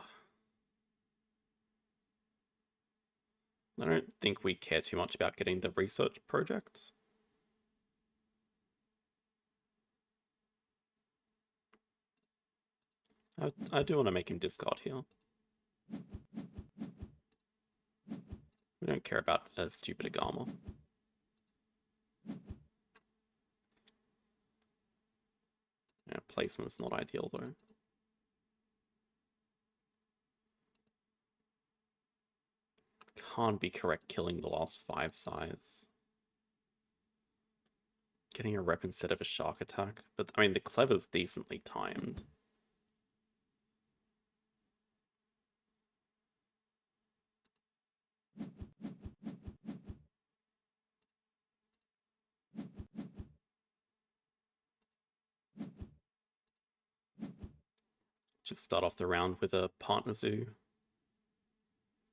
Speaker 1: don't think we care too much about getting the research projects. I do want to make him discard here. We don't care about a stupid Agama. Yeah, placement's not ideal though. Can't be correct killing the last 5-size. Getting a rep instead of a shark attack. But, I mean, the clever's decently timed. Just start off the round with a Partner Zoo.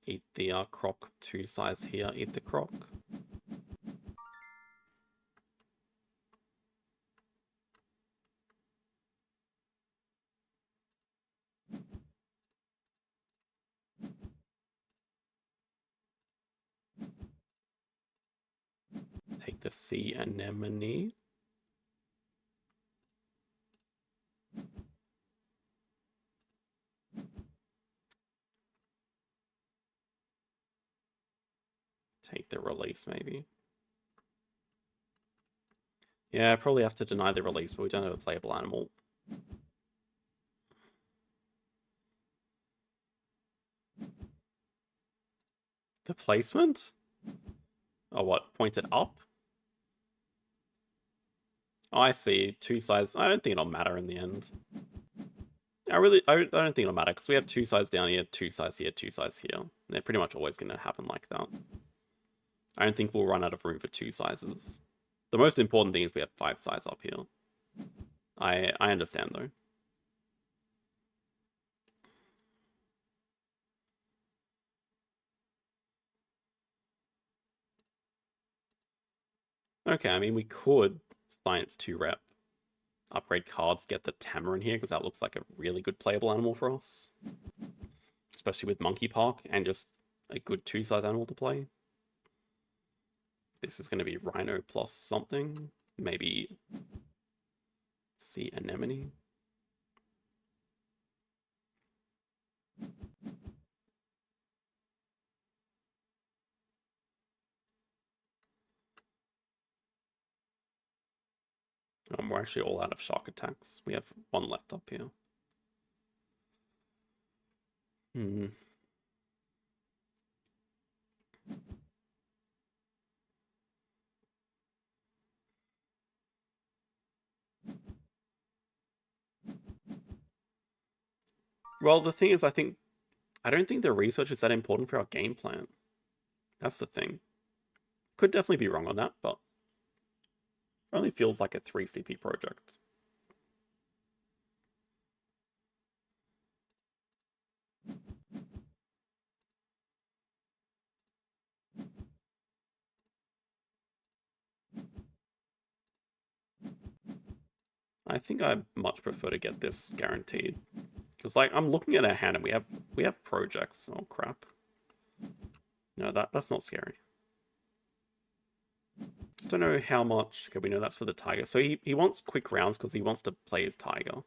Speaker 1: Eat the croc 2-size here, eat the croc. Take the sea anemone. Take the release, maybe. Yeah, I probably have to deny the release, but we don't have a playable animal. The placement? Oh, what? Point it up? Oh, I see. Two sides. I don't think it'll matter in the end. I don't think it'll matter because we have two sides down here, two sides here, two sides here. They're pretty much always going to happen like that. I don't think we'll run out of room for two sizes. The most important thing is we have five sides up here. I understand though. Okay, I mean we could Science 2 rep, upgrade cards, get the Tamarin here because that looks like a really good playable animal for us. Especially with Monkey Park and just a good two-size animal to play. This is going to be Rhino plus something. Maybe Sea Anemone. We're actually all out of shock attacks. We have one left up here. Well, the thing is, I don't think the research is that important for our game plan. That's the thing. Could definitely be wrong on that, but only feels like a 3 CP project. I think I much prefer to get this guaranteed. Because like I'm looking at our hand and we have projects. Oh crap. No, that's not scary. Just don't know how much. Okay, we know that's for the tiger. So he wants quick rounds because he wants to play his tiger.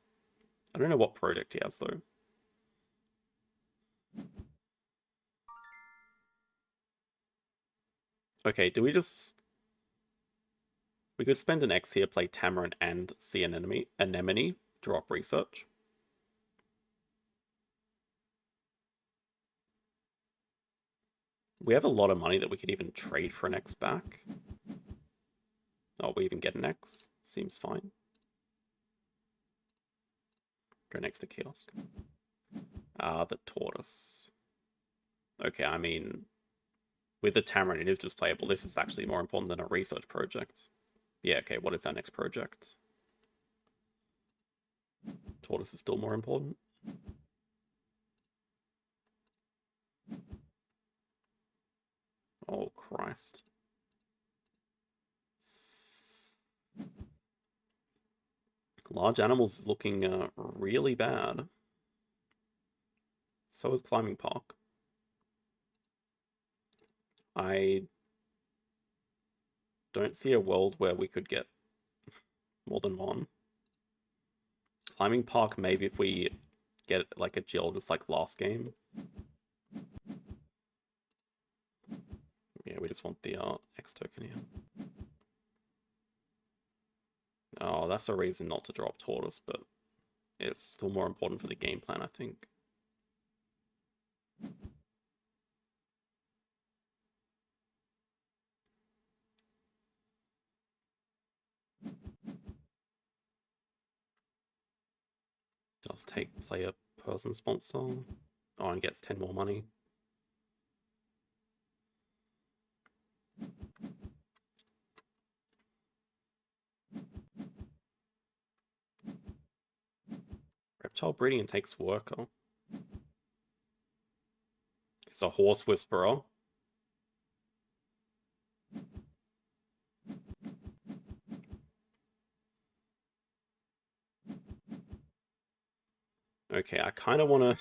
Speaker 1: I don't know what project he has though. Okay, do we just... We could spend an X here, play Tamarin and Sea Anemone, drop research. We have a lot of money that we could even trade for an X back. Oh, we even get an X. Seems fine. Go next to Kiosk. The Tortoise. Okay, I mean, with the Tamarin, it is just playable. This is actually more important than a research project. Yeah, okay, what is our next project? Tortoise is still more important. Oh, Christ. Large animals looking really bad. So is Climbing Park. I don't see a world where we could get more than one. Climbing Park, maybe if we get like a Jill just like last game. Yeah, we just want the X token here. Oh, that's a reason not to drop Tortoise, but it's still more important for the game plan, I think. Does take player person sponsor. Oh, and gets 10 more money. Reptile breeding and takes worker. It's a horse whisperer. Okay, I kind of want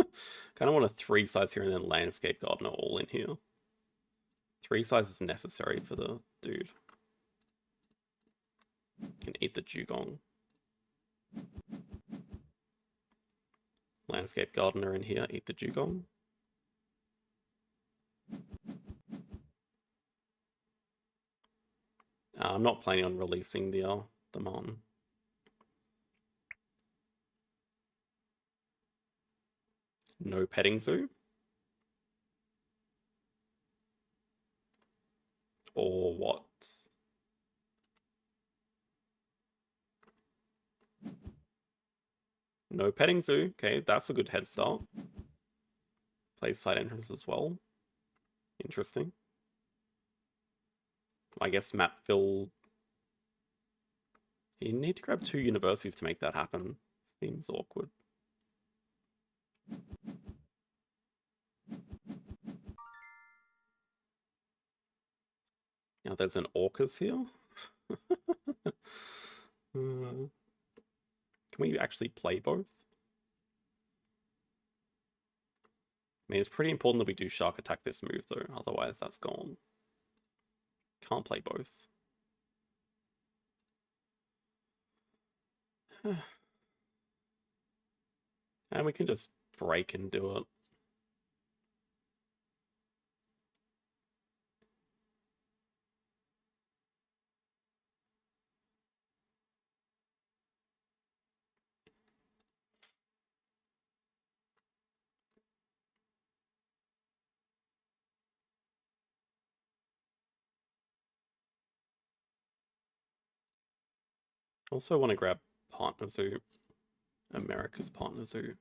Speaker 1: to 3 sides here and then landscape gardener all in here. 3 sides is necessary for the dude. Can eat the dugong. Landscape gardener in here, eat the dugong. I'm not planning on releasing the mon. No petting zoo. Or what? No petting zoo. Okay, that's a good head start. Plays side entrance as well. Interesting. I guess map fill. You need to grab 2 universities to make that happen. Seems awkward. Now there's an Orcas here. Can we actually play both? I mean, it's pretty important that we do Shark Attack this move, though. Otherwise, that's gone. Can't play both. And we can just break and do it. Also want to grab Partner Zoo. America's Partner Zoo.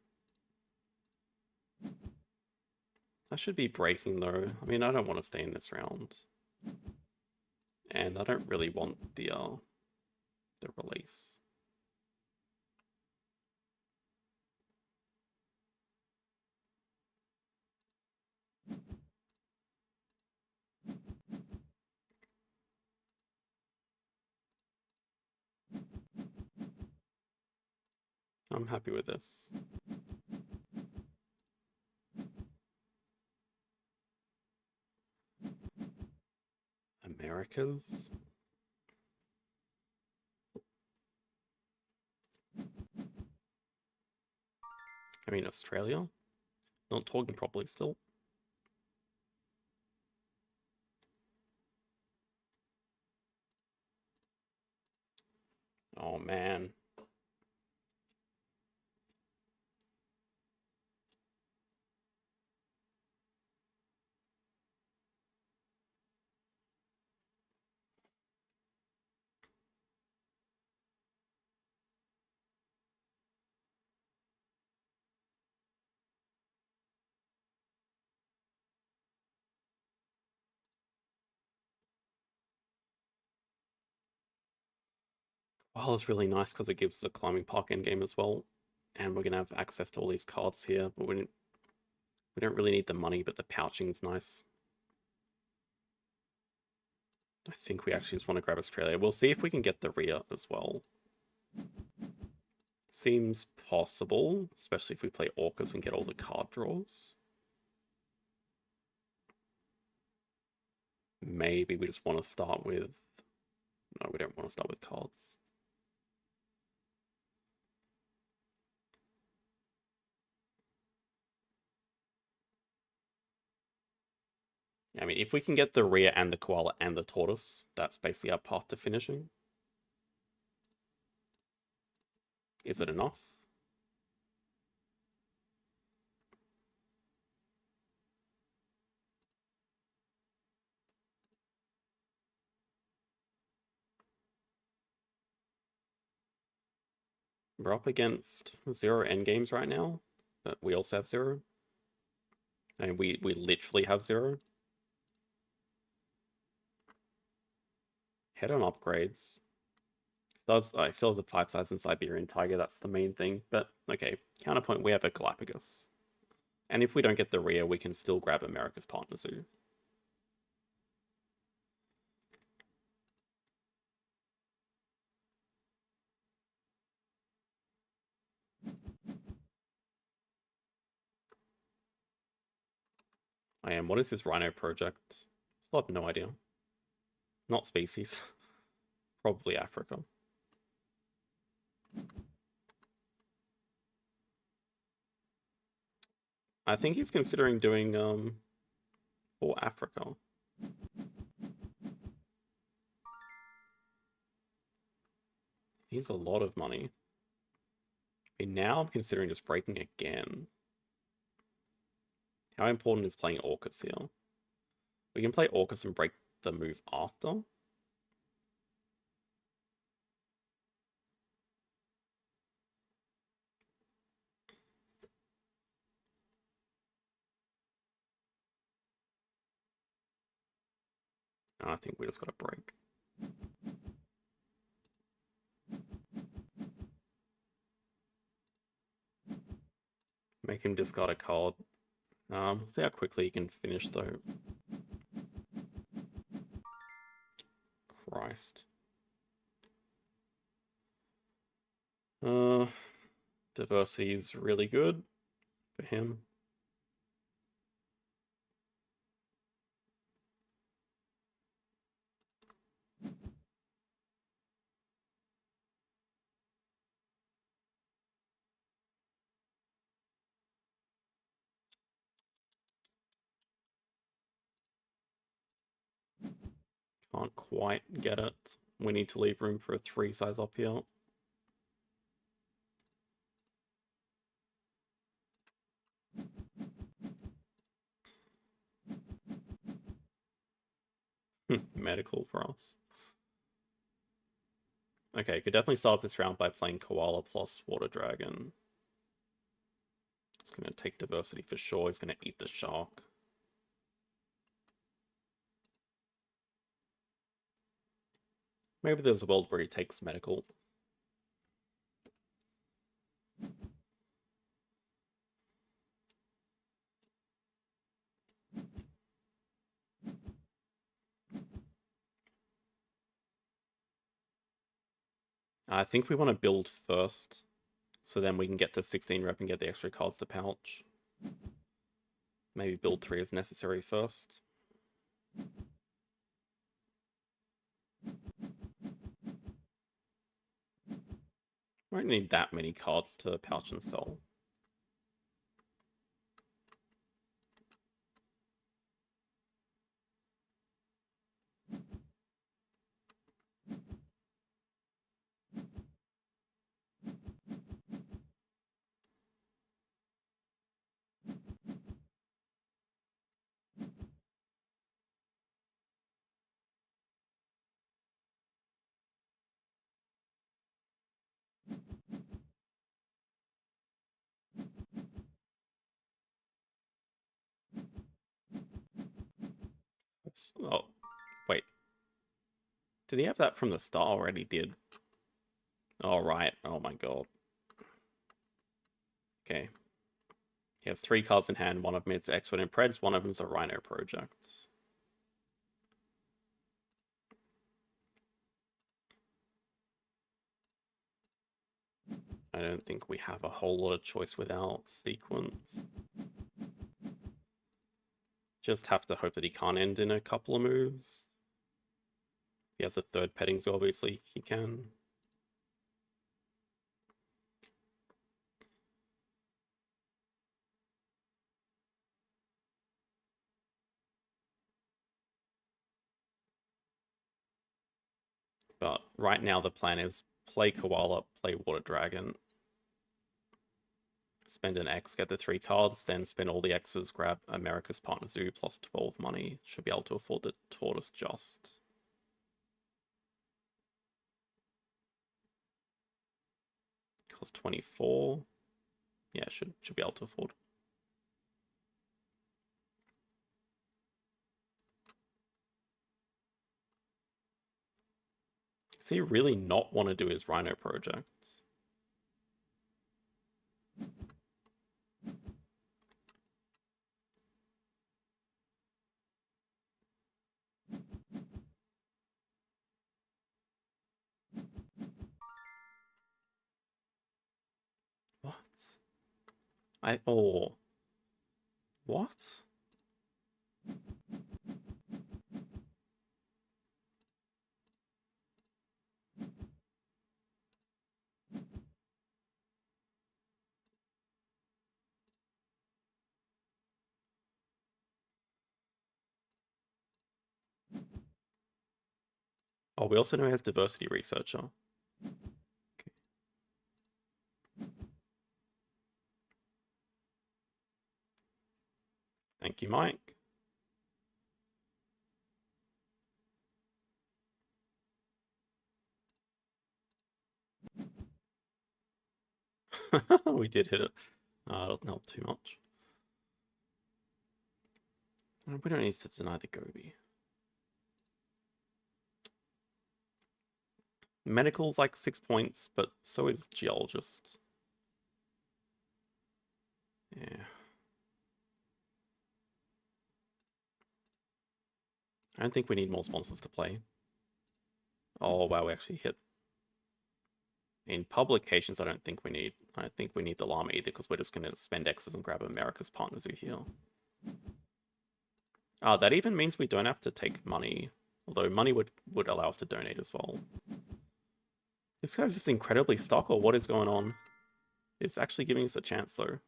Speaker 1: I should be breaking though. I mean, I don't want to stay in this round. And I don't really want the release. I'm happy with this. Americas? I mean, Australia? Not talking properly still. Oh, man. Well, it's really nice because it gives us a climbing park endgame as well. And we're going to have access to all these cards here, but we don't really need the money, but the pouching's nice. I think we actually just want to grab Australia. We'll see if we can get the Rhea as well. Seems possible, especially if we play Orcas and get all the card draws. Maybe we just want to start with... No, we don't want to start with cards. I mean, if we can get the Rhea and the Koala and the Tortoise, that's basically our path to finishing. Is it enough? We're up against 0 endgames right now, but we also have 0. And we literally have 0. Head on upgrades. I still have the 5 size and Siberian Tiger, that's the main thing. But, okay, counterpoint, we have a Galapagos. And if we don't get the Rhea, we can still grab America's Partner Zoo. What is this Rhino project? Still have no idea. Not species. Probably Africa. I think he's considering doing for Africa. He's a lot of money. And now I'm considering just breaking again. How important is playing Orcus here? We can play Orcus and break the move after. And I think we just got a break. Make him discard a card. See how quickly he can finish though. Christ. Diversity is really good for him. Can't quite get it. We need to leave room for a 3 size up here. Medical for us. Okay, could definitely start off this round by playing Koala plus Water Dragon. It's going to take diversity for sure. He's going to eat the shark. Maybe there's a world where he takes medical. I think we want to build first, so then we can get to 16 rep and get the extra cards to pouch. Maybe build 3 as necessary first. Won't need that many cards to pouch and sell. Oh, wait. Did he have that from the start already? Did. All right. Oh my god. Okay. He has 3 cards in hand. One of them is Expert in Preds. One of them is a Rhino Project. I don't think we have a whole lot of choice without sequence. Just have to hope that he can't end in a couple of moves. If he has a 3rd petting zoo, obviously he can. But right now the plan is play Koala, play Water Dragon, spend an X, get the 3 cards, then spend all the X's, grab America's Partner Zoo plus 12 money. Should be able to afford the Tortoise just. Cost 24. Yeah, should be able to afford. Does he really not want to do his Rhino projects? What? Oh. What? Oh, we also know he has Diversity Researcher. Okay. Thank you, Mike. We did hit it. It doesn't help too much. We don't need to deny the Gobi. Medical's like 6 points, but so is Geologist. Yeah. I don't think we need more sponsors to play. Oh, wow, we actually hit. In publications, I don't think we need. I don't think we need the llama either, because we're just going to spend X's and grab America's partners who heal. That even means we don't have to take money. Although money would allow us to donate as well. This guy's just incredibly stuck, or what is going on? It's actually giving us a chance, though.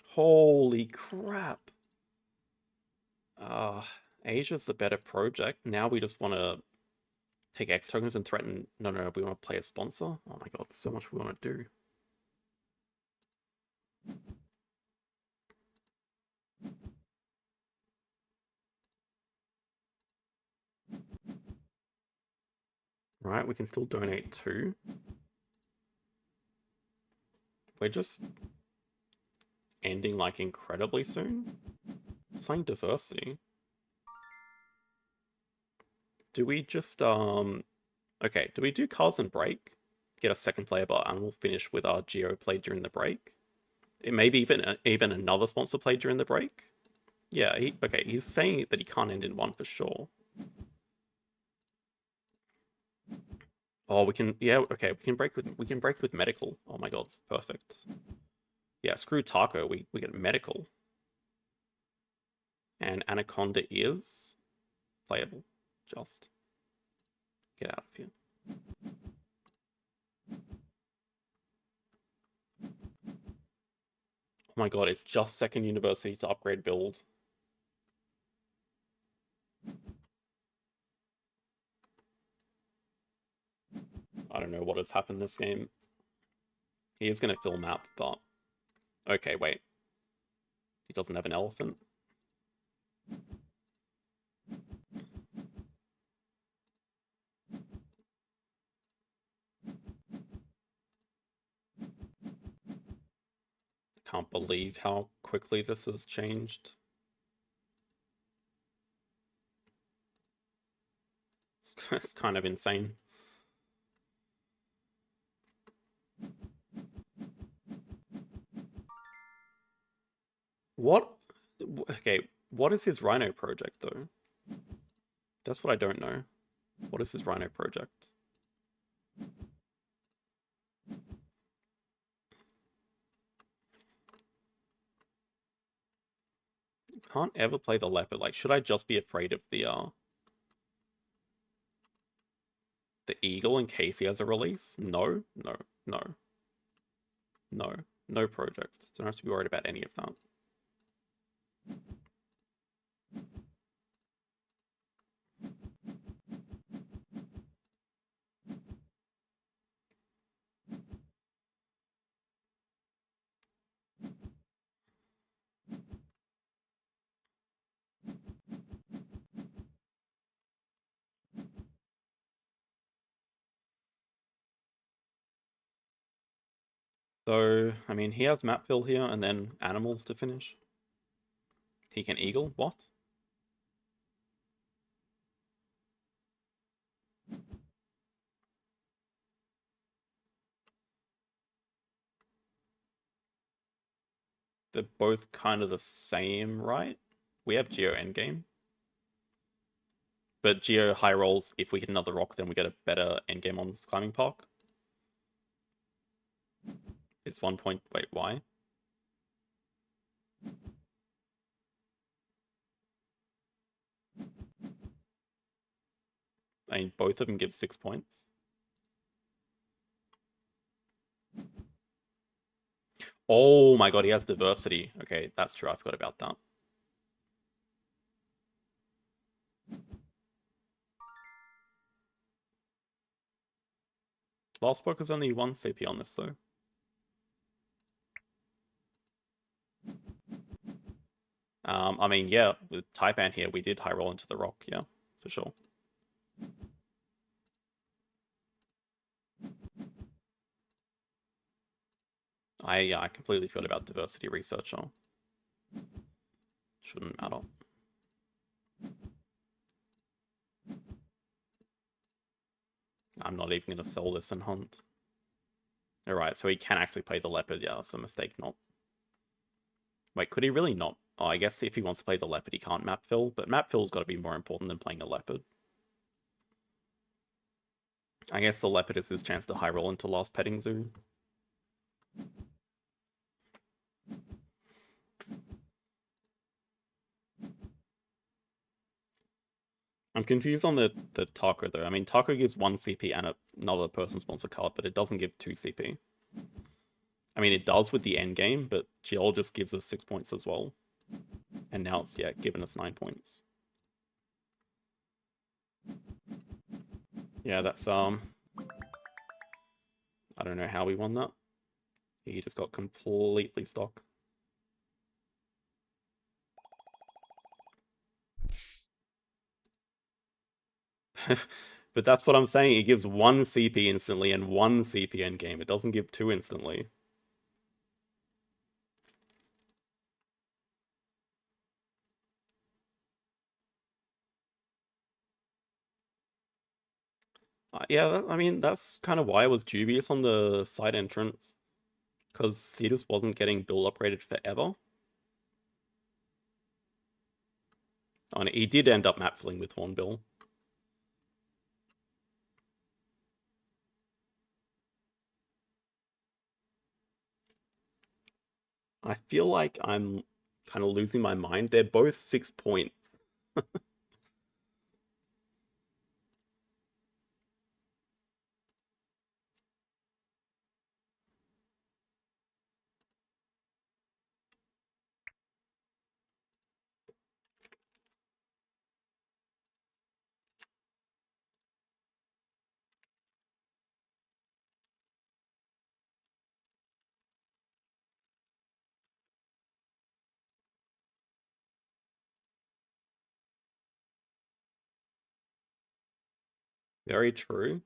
Speaker 1: Holy crap. Asia's the better project. Now we just want to take X tokens and threaten... No, we want to play a sponsor? Oh my god, so much we want to do. Right, we can still donate too. We're just ending like incredibly soon. Playing diversity. Do we just okay, do we do cards and break? Get a second player bar and we'll finish with our Geo play during the break. It may be even another sponsor play during the break. Yeah, he's saying that he can't end in one for sure. Oh, we can, yeah, okay, we can break with medical. Oh my god, it's perfect. Yeah, screw Taco, we get medical. And Anaconda is playable. Just get out of here. Oh my god, it's just second university to upgrade build. I don't know what has happened this game. He is going to fill map, but... Okay, wait. He doesn't have an elephant? Can't believe how quickly this has changed. It's kind of insane. What? Okay, what is his Rhino project, though? That's what I don't know. What is his Rhino project? Can't ever play the leopard. Like, should I just be afraid of the eagle in case he has a release? No. No projects. Don't have to be worried about any of that. So, I mean, he has map fill here and then animals to finish. He can eagle? What? They're both kind of the same, right? We have Geo endgame. But Geo high rolls, if we hit another rock, then we get a better endgame on Climbing Park. It's 1 point. Wait, why? I mean, both of them give 6 points. Oh my god, he has diversity. Okay, that's true. I forgot about that. Last book was only 1 CP on this, though. I mean, yeah, with Taipan here, we did high roll into the rock, yeah, for sure. I completely forgot about diversity researcher. Shouldn't matter. I'm not even going to sell this and hunt. Alright, so he can actually play the leopard. Yeah, that's a mistake not. Wait, could he really not? Oh, I guess if he wants to play the leopard, he can't map fill, but map fill's got to be more important than playing a leopard. I guess the leopard is his chance to high roll into last petting zoo. I'm confused on the taco though. I mean, taco gives 1 CP and another person sponsor card, but it doesn't give 2 CP. I mean, it does with the end game, but GL just gives us 6 points as well. And now it's, yeah, giving us 9 points. Yeah, that's, I don't know how we won that. He just got completely stuck. But that's what I'm saying. It gives 1 CP instantly and 1 CP end game. It doesn't give 2 instantly. Yeah, I mean, that's kind of why I was dubious on the side entrance. Because he just wasn't getting build upgraded forever. Oh, and he did end up map filling with Hornbill. I feel like I'm kind of losing my mind. They're both 6 points. Very true.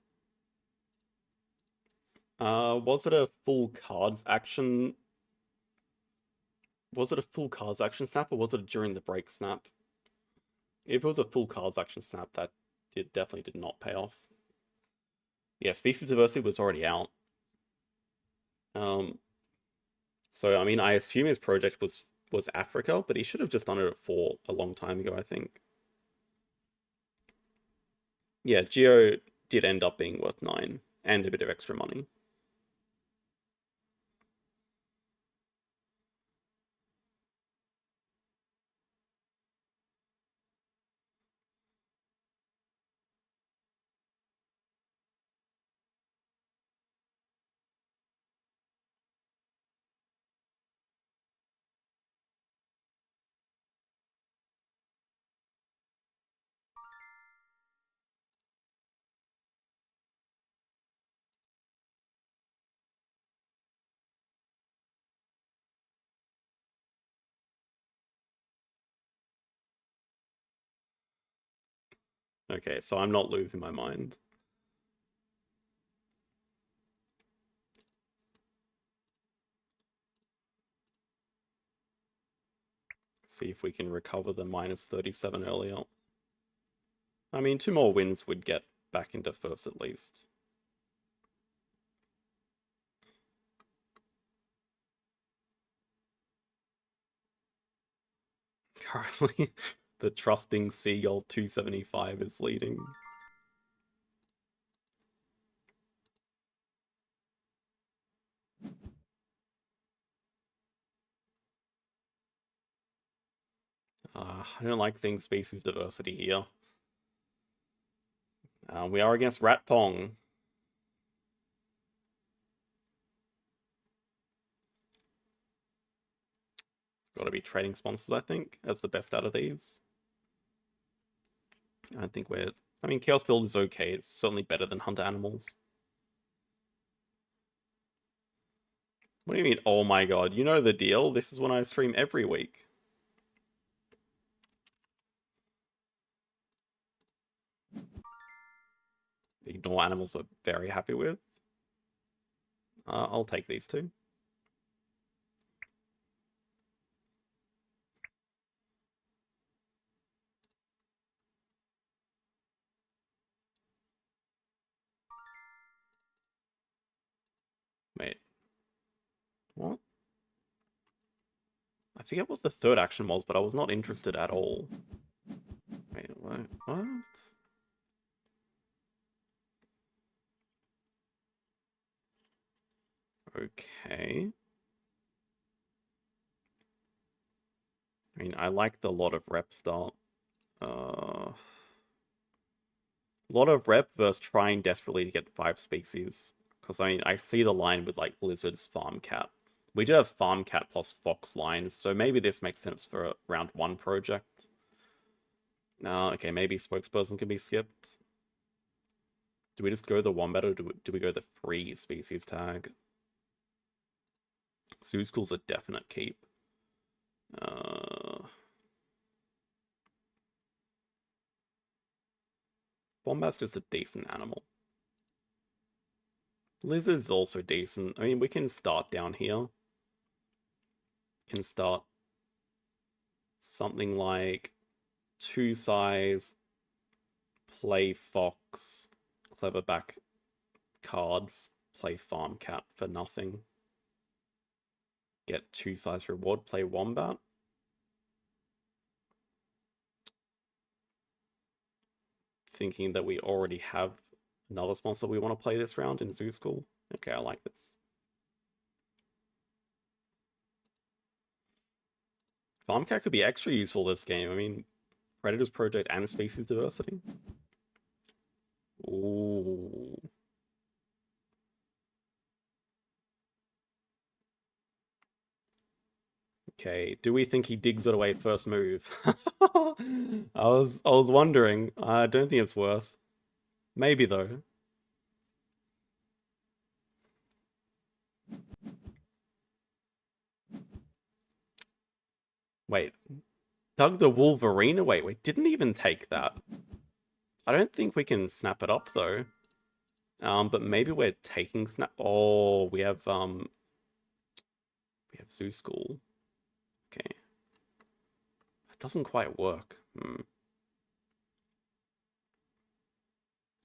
Speaker 1: Was it a full cards action? Was it a full cards action snap or was it during the break snap? If it was a full cards action snap, that definitely did not pay off. Yeah, species diversity was already out. So I mean, I assume his project was Africa, but he should have just done it for a long time ago, I think. Yeah, Geo did end up being worth 9 and a bit of extra money. Okay, so I'm not losing my mind. See if we can recover the minus 37 earlier. I mean, 2 more wins would get back into first at least. Currently, the trusting Seagull 275 is leading. I don't like things species diversity here. We are against Rat Pong. Got to be trading sponsors, I think, as the best out of these. I think we're... I mean, Chaos Build is okay. It's certainly better than Hunter Animals. What do you mean, oh my god? You know the deal. This is when I stream every week. The Ignore Animals we're very happy with. I'll take these two. forget what the third action was, but I was not interested at all. Wait, what? Okay. I mean, I like the lot of rep start. A lot of rep versus trying desperately to get 5 species. Because, I mean, I see the line with, like, lizards, farm cat. We do have farm cat plus fox lines, so maybe this makes sense for a round 1 project. Okay, maybe spokesperson can be skipped. Do we just go the wombat or do we go the free species tag? Zoo School's a definite keep. Wombat's just a decent animal. Lizard's also decent. I mean, we can start down here. Can start something like 2 size, play fox, clever back cards, play farm cat for nothing. Get 2 size reward, play wombat. Thinking that we already have another sponsor we want to play this round in Zoo School. Okay, I like this. Farm cat could be extra useful this game. I mean, Predators Project and species diversity. Ooh. Okay, do we think he digs it away first move? I was wondering. I don't think it's worth. Maybe though. Wait. Dug the Wolverine away. We didn't even take that. I don't think we can snap it up though. But maybe we're taking snap. Oh, we have Zoo School. Okay. It doesn't quite work.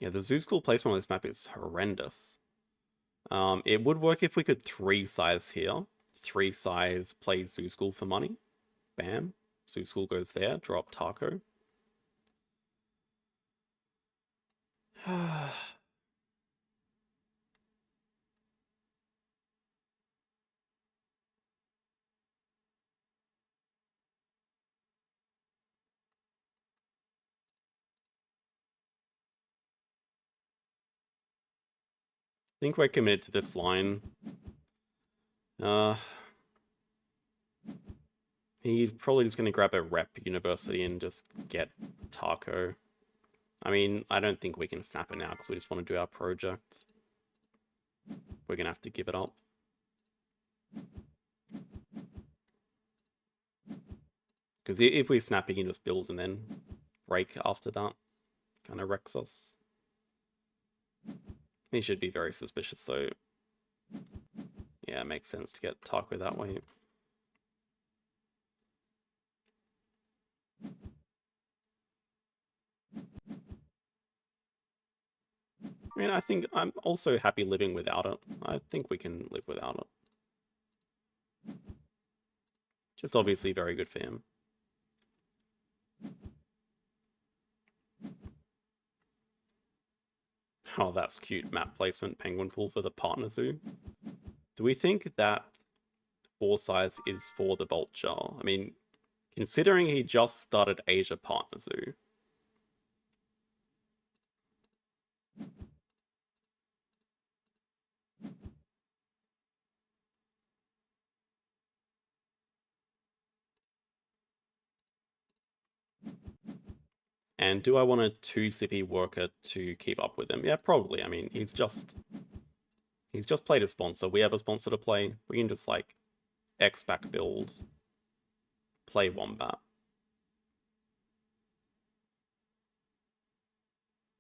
Speaker 1: Yeah, the Zoo School placement on this map is horrendous. It would work if we could 3 size here. 3 size, play Zoo School for money. Bam. Zoo School goes there. Drop Taco. I think we're committed to this line. He's probably just going to grab a rep university and just get Taco. I mean, I don't think we can snap it now because we just want to do our project. We're going to have to give it up. Because if we snap, he can just build and then break after that. Kind of wrecks us. He should be very suspicious, so yeah, it makes sense to get Taco that way. I mean, I think I'm also happy living without it. I think we can live without it. Just obviously very good for him. Oh, that's cute. Map placement, penguin pool for the partner zoo. Do we think that 4 size is for the vulture? I mean, considering he just started Asia partner zoo. And do I want a 2-sippy worker to keep up with him? Yeah, probably. I mean, he's just played a sponsor. We have a sponsor to play. We can just, like, X-back build, play Wombat.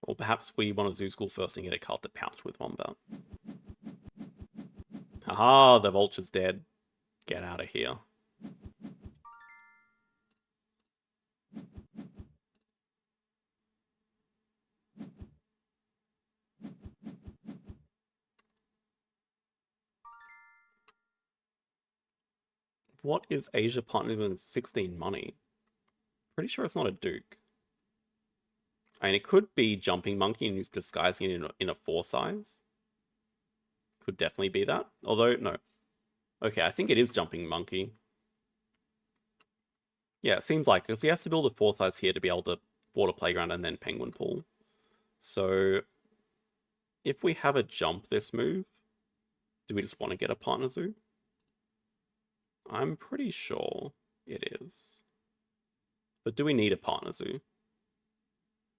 Speaker 1: Or perhaps we want to Zoo School first and get a card to pouch with Wombat. Haha, the vulture's dead. Get out of here. What is Asia partnered with 16 money? Pretty sure it's not a Duke. I mean, it could be Jumping Monkey and he's disguising it in a 4 size. Could definitely be that. Although, no. Okay, I think it is Jumping Monkey. Yeah, it seems like, because he has to build a 4 size here to be able to water playground and then penguin pool. So, if we have a jump this move, do we just want to get a partner zoo? I'm pretty sure it is. But do we need a partner zoo?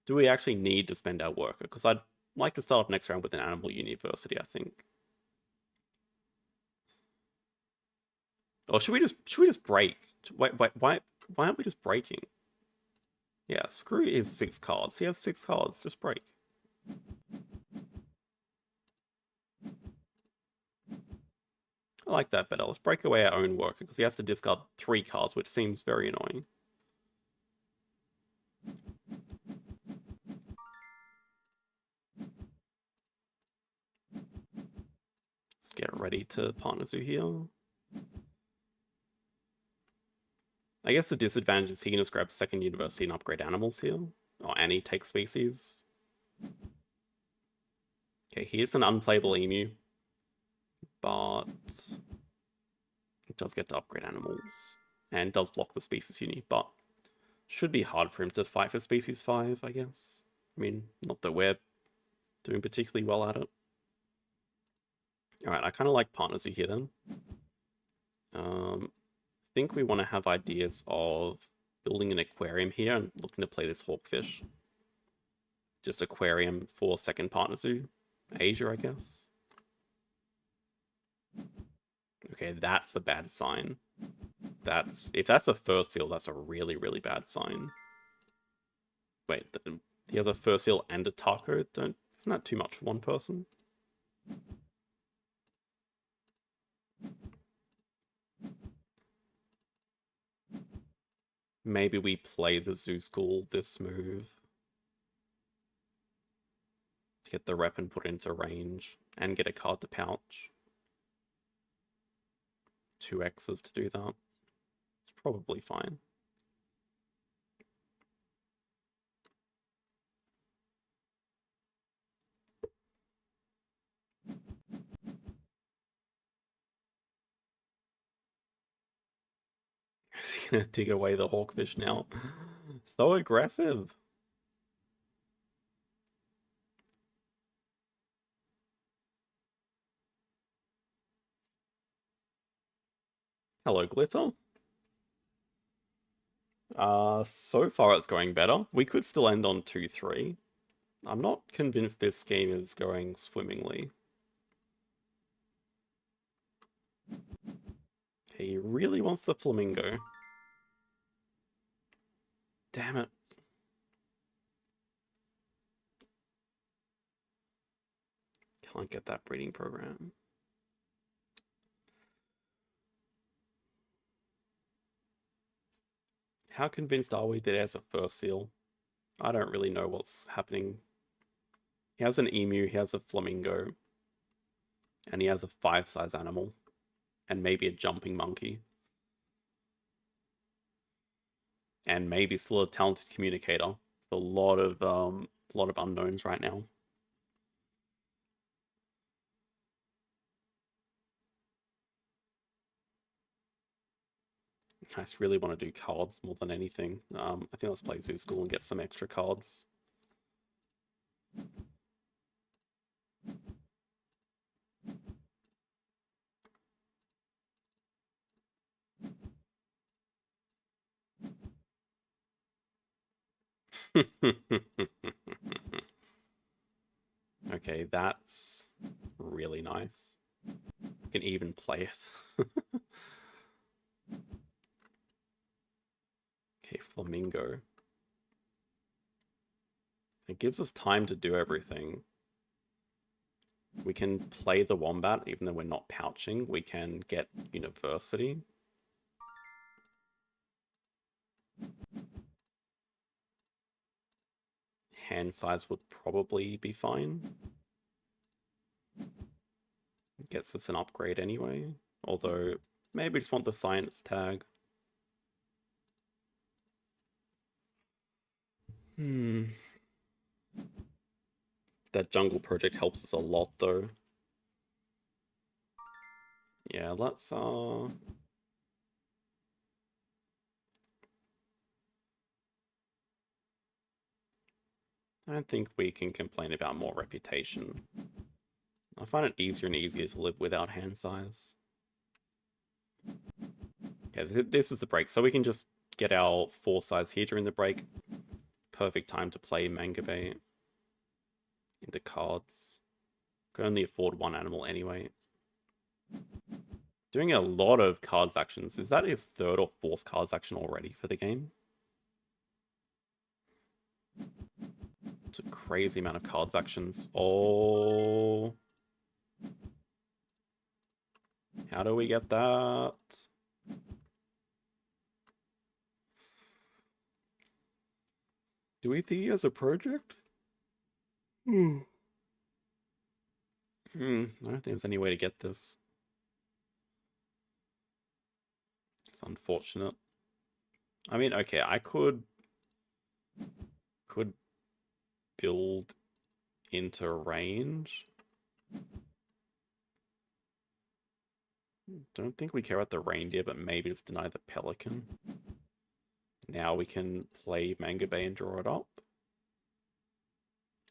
Speaker 1: Do we actually need to spend our worker? Because I'd like to start off next round with an animal university, I think. Or should we just break? Wait, why aren't we just breaking? Yeah, screw his 6 cards. He has 6 cards. Just break. I like that better. Let's break away our own worker because he has to discard 3 cards, which seems very annoying. Let's get ready to partner zoo here. I guess the disadvantage is he can just grab second university and upgrade animals here. Or any take species. Okay, here's an unplayable emu. But it does get to upgrade animals. And does block the species uni, but should be hard for him to fight for species 5, I guess. I mean, not that we're doing particularly well at it. Alright, I kind of like partner zoo here then. I think we want to have ideas of building an aquarium here and looking to play this hawkfish. Just aquarium for second partner zoo. Asia, I guess. Okay, that's a bad sign. If that's a first seal, that's a really, really bad sign. Wait, he has a first seal and a taco? Isn't that too much for one person? Maybe we play the Zoo School this move. To get the rep and put it into range. And get a card to pouch. 2 X's to do that. It's probably fine. Is he gonna dig away the hawkfish now? So aggressive. Hello, Glitter. So far it's going better. We could still end on 2-3. I'm not convinced this game is going swimmingly. He really wants the flamingo. Damn it. Can't get that breeding program. How convinced are we that he has a first seal? I don't really know what's happening. He has an emu, he has a flamingo, and he has a 5-size animal, and maybe a jumping monkey. And maybe still a talented communicator. There's a lot of unknowns right now. I just really want to do cards more than anything. I think let's play Zoo School and get some extra cards. Okay, that's really nice. We can even play it. Okay, flamingo. It gives us time to do everything. We can play the wombat, even though we're not pouching. We can get university. Hand size would probably be fine. Gets us an upgrade anyway. Although Maybe we just want the science tag. That jungle project helps us a lot, though. Yeah, let's, I think we can complain about more reputation. I find it easier and easier to live without hand size. Okay, this is the break, so we can just get our 4 size here during the break. Perfect time to play Mangabe into cards. Can only afford 1 animal anyway. Doing a lot of cards actions. Is that his 3rd or 4th cards action already for the game? It's a crazy amount of cards actions. Oh. How do we get that? Do we think he has a project? I don't think there's any way to get this. It's unfortunate. I mean, okay, I could build into range. Don't think we care about the reindeer, but maybe let's deny the pelican. Now we can play Mangabe and draw it up.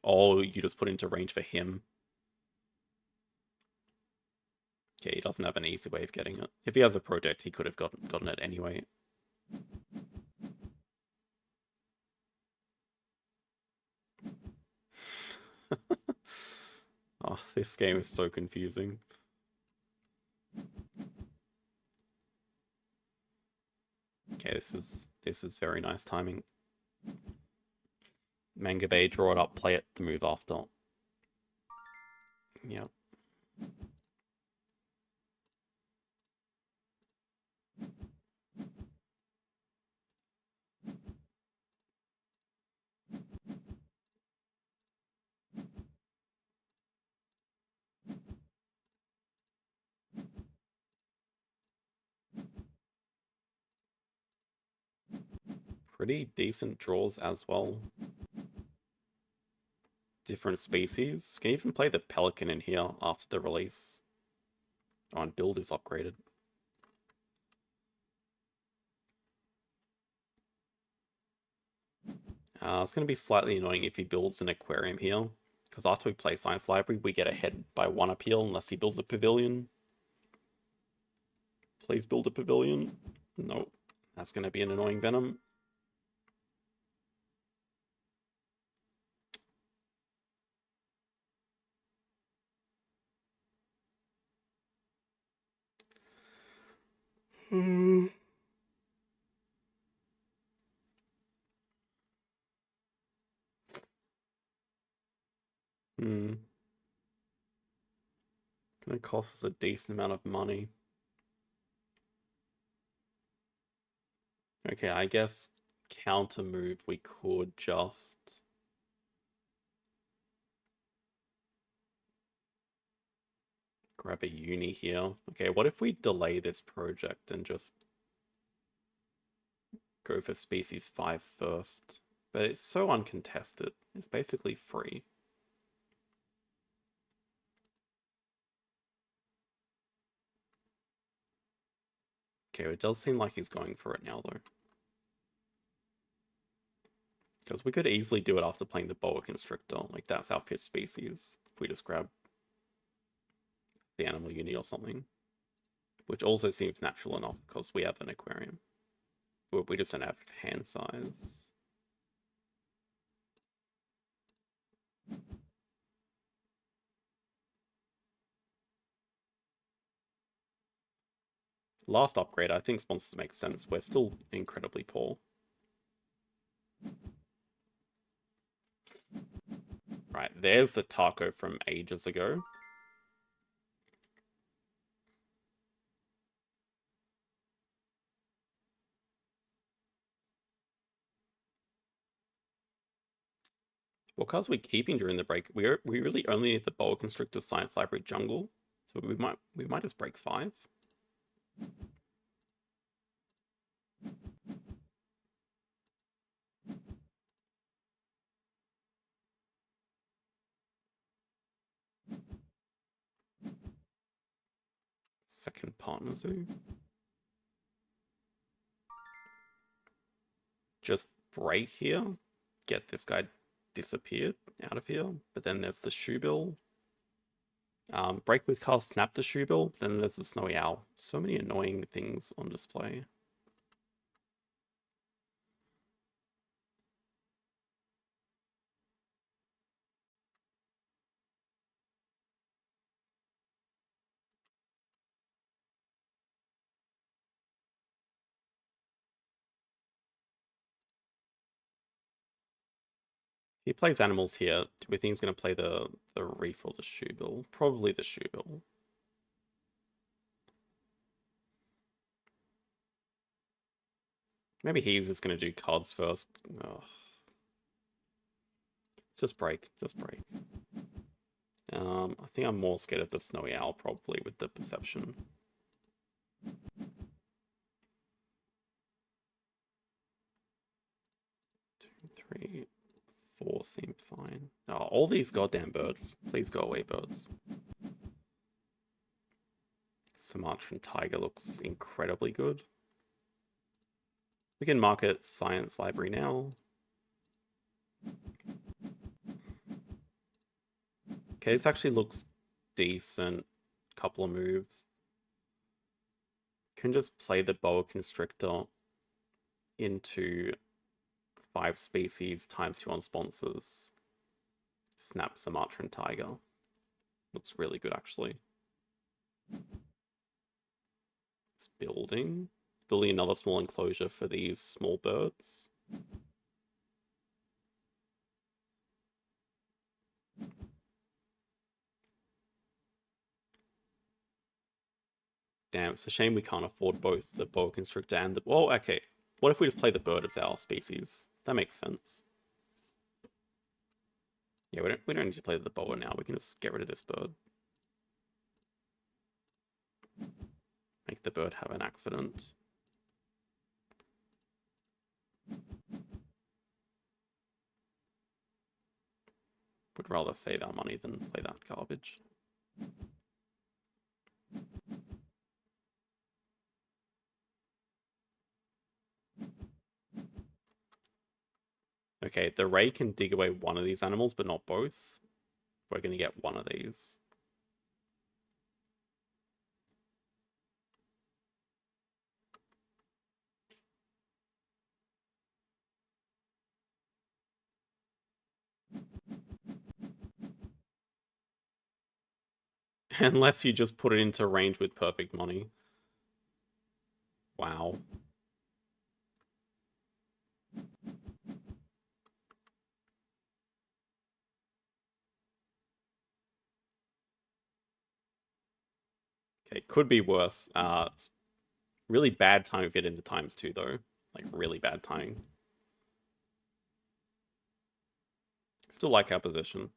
Speaker 1: Oh, you just put into range for him. Okay, he doesn't have an easy way of getting it. If he has a project, he could have gotten it anyway. Oh, this game is so confusing. Okay, this is very nice timing. Mangabe, draw it up, play it the move after. Yep. Pretty decent draws as well. Different species. Can even play the pelican in here after the release. Oh, and build is upgraded. It's going to be slightly annoying if he builds an aquarium here, because after we play Science Library, we get ahead by 1 appeal unless he builds a pavilion. Please build a pavilion. Nope. That's going to be an annoying Venom. Gonna cost us a decent amount of money. Okay, I guess counter move we could just grab a uni here. Okay, what if we delay this project and just go for species 5 first? But it's so uncontested. It's basically free. Okay, it does seem like he's going for it now, though. Because we could easily do it after playing the boa constrictor. Like, that's our 5th species. If we just grab the animal uni or something. Which also seems natural enough, because we have an aquarium. We just don't have hand size. Last upgrade, I think sponsors make sense. We're still incredibly poor. Right, there's the taco from ages ago. Because we're keeping during the break, we really only need the boa constrictor science library jungle. So we might just break 5. Second partner zoo. Just break here. Get this guy disappeared out of here. But then there's the shoe bill. Break with cast, snap the shoe bill. Then there's the snowy owl. So many annoying things on display. If he plays animals here, do we think he's going to play the reef or the shoe bill? Probably the shoe bill. Maybe he's just going to do cards first. Ugh. Just break. Just break. I think I'm more scared of the snowy owl probably with the perception. 2, 3, 4 seem fine. Oh, all these goddamn birds. Please go away, birds. Sumatran tiger looks incredibly good. We can market science library now. Okay, this actually looks decent. Couple of moves. Can just play the boa constrictor into 5 species times 2 on sponsors. Snap Sumatran tiger. Looks really good actually. It's building another small enclosure for these small birds. Damn, it's a shame we can't afford both the boa constrictor and the... Well, okay. What if we just play the bird as our species? That makes sense. Yeah, we don't need to play the boa now. We can just get rid of this bird. Make the bird have an accident. Would rather save our money than play that garbage. Okay, the ray can dig away one of these animals, but not both. We're going to get one of these. Unless you just put it into range with perfect money. Wow. Okay, could be worse. It's really bad time if it into ×2 though. Like really bad timing. Still like our position.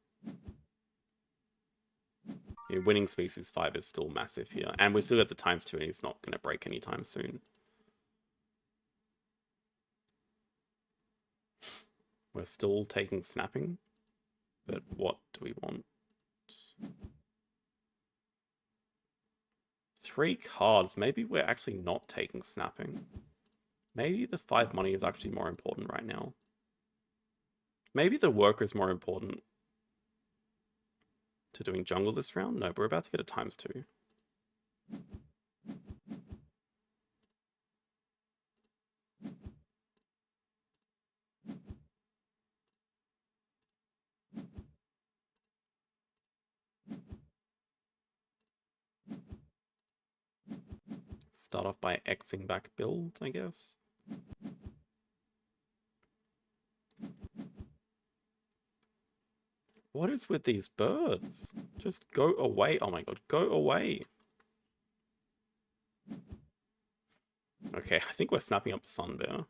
Speaker 1: Yeah, winning species 5 is still massive here. And we still got the ×2 and he's not going to break anytime soon. We're still taking snapping. But what do we want? 3 cards. Maybe we're actually not taking snapping. Maybe the 5 money is actually more important right now. Maybe the worker is more important to doing jungle this round. No, but we're about to get a ×2. Start off by Xing back build, I guess. What is with these birds? Just go away. Oh my god, go away. Okay, I think we're snapping up Sun Bear.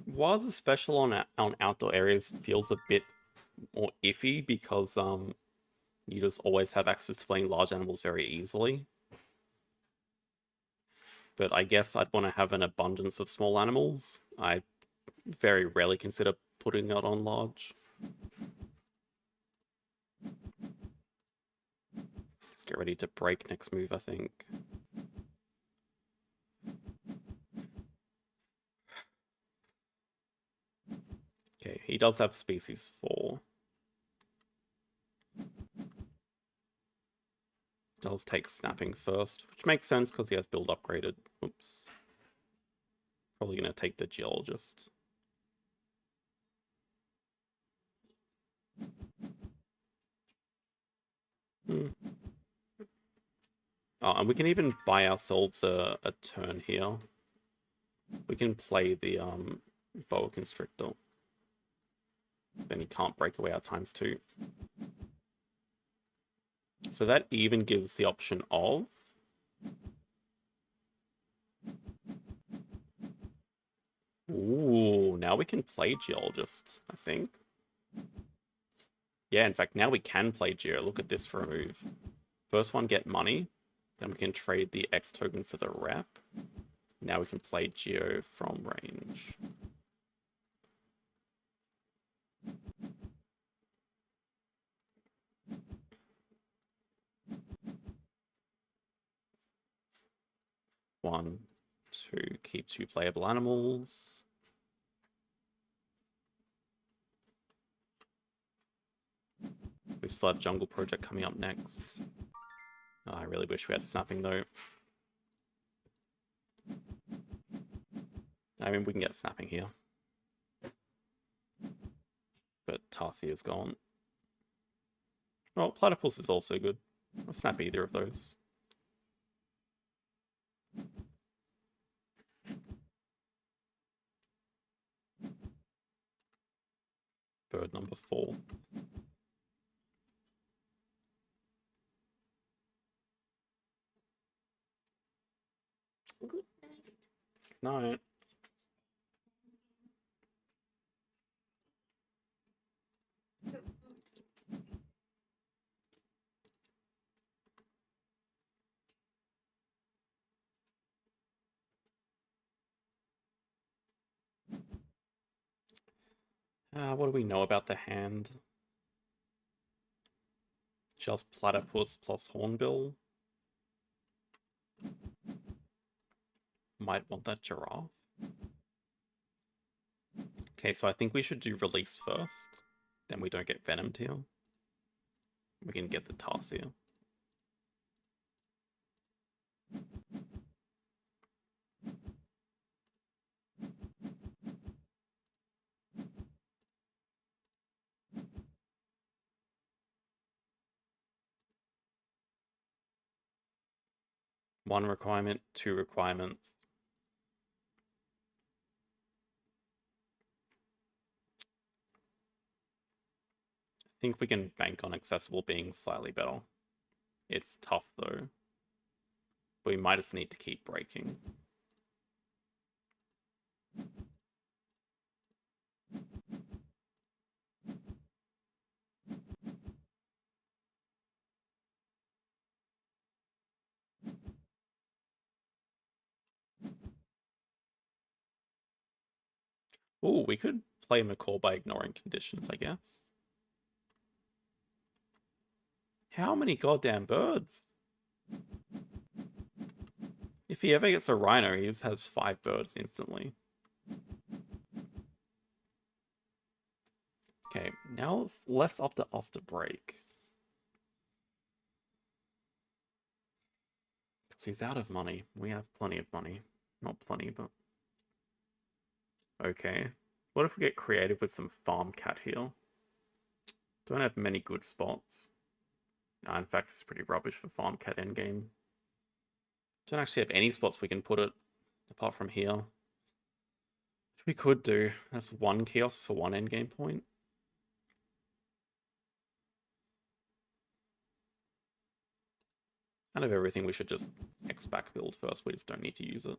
Speaker 1: While the special on outdoor areas feels a bit more iffy because You just always have access to playing large animals very easily. But I guess I'd want to have an abundance of small animals. I very rarely consider putting it on large. Let's get ready to break next move, I think. Okay, he does have species 4. Does take snapping first, which makes sense because he has build upgraded. Oops. Probably going to take the geologist. Oh, and we can even buy ourselves a turn here. We can play the boa constrictor. Then he can't break away our ×2. So that even gives the option of ooh, now we can play Geologist, I think. Yeah, in fact, now we can play Geo. Look at this for a move. First one, get money. Then we can trade the X token for the rep. Now we can play Geo from range. One, two, keep 2 playable animals. We still have Jungle Project coming up next. Oh, I really wish we had snapping though. I mean, we can get snapping here. But Tarsi is gone. Well, Platypus is also good. I'll snap either of those. Bird number 4.
Speaker 2: Good night.
Speaker 1: Night. What do we know about the hand? Just Platypus plus Hornbill. Might want that giraffe. Okay, so I think we should do release first. Then we don't get venomed here. We can get the Tarsier. One requirement, 2 requirements. I think we can bank on accessible being slightly better. It's tough though. But we might just need to keep breaking. Oh, we could play McCall by ignoring conditions, I guess. How many goddamn birds? If he ever gets a rhino, he has 5 birds instantly. Okay, now it's less up to us to break. Because he's out of money. We have plenty of money. Not plenty, but... Okay. What if we get creative with some farm cat here? Don't have many good spots. In fact, it's pretty rubbish for farm cat endgame. Don't actually have any spots we can put it, apart from here. Which we could do. That's 1 kiosk for 1 endgame point. Kind of everything we should just X-back build first. We just don't need to use it.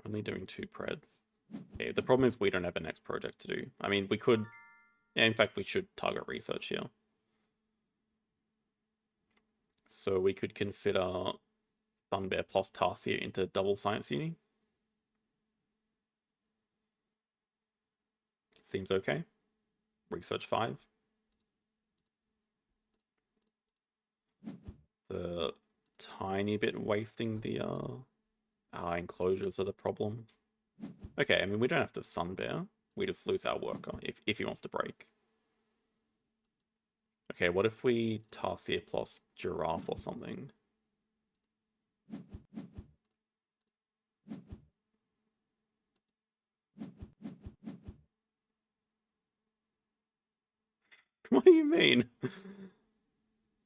Speaker 1: Only doing 2 preds. Okay, the problem is we don't have a next project to do. I mean, we could... Yeah, in fact, we should target research here. So we could consider Sunbear plus Tarsier into double science uni. Seems okay. Research 5. The tiny bit wasting the enclosures are the problem. Okay, I mean, we don't have to Sunbear. We just lose our worker if he wants to break. Okay, what if we Tarsier plus Giraffe or something? What do you mean?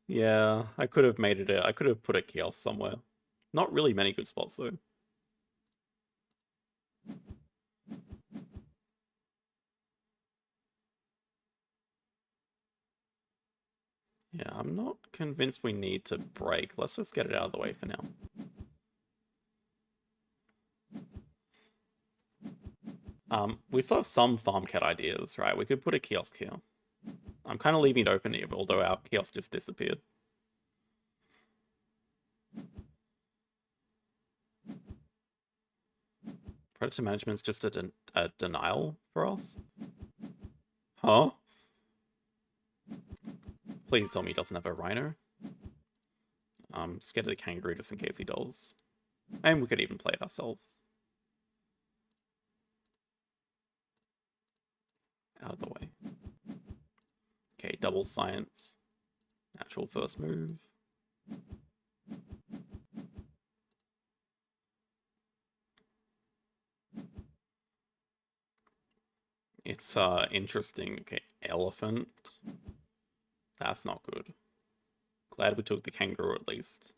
Speaker 1: Yeah, I could have made it I could have put a kiosk somewhere. Not really many good spots though. Yeah, I'm not convinced we need to break. Let's just get it out of the way for now. We still have some farm cat ideas, right? We could put a kiosk here. I'm kind of leaving it open here, although our kiosk just disappeared. Predator management's just a denial for us? Huh? Please tell me he doesn't have a rhino. I'm scared of the kangaroo just in case he does. And we could even play it ourselves. Out of the way. Okay, double science. Natural first move. It's interesting. Okay, elephant. That's not good. Glad we took the kangaroo at least.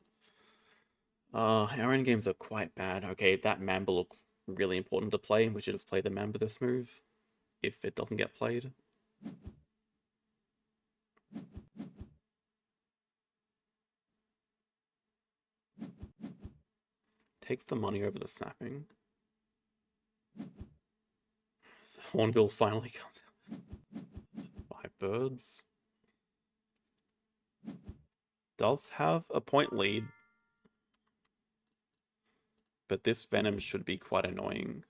Speaker 1: Our end games are quite bad. Okay, that Mamba looks really important to play. We should just play the Mamba this move. If it doesn't get played. Takes the money over the snapping. The Hornbill finally comes out. 5 birds. Does have a point lead. But this Venom should be quite annoying.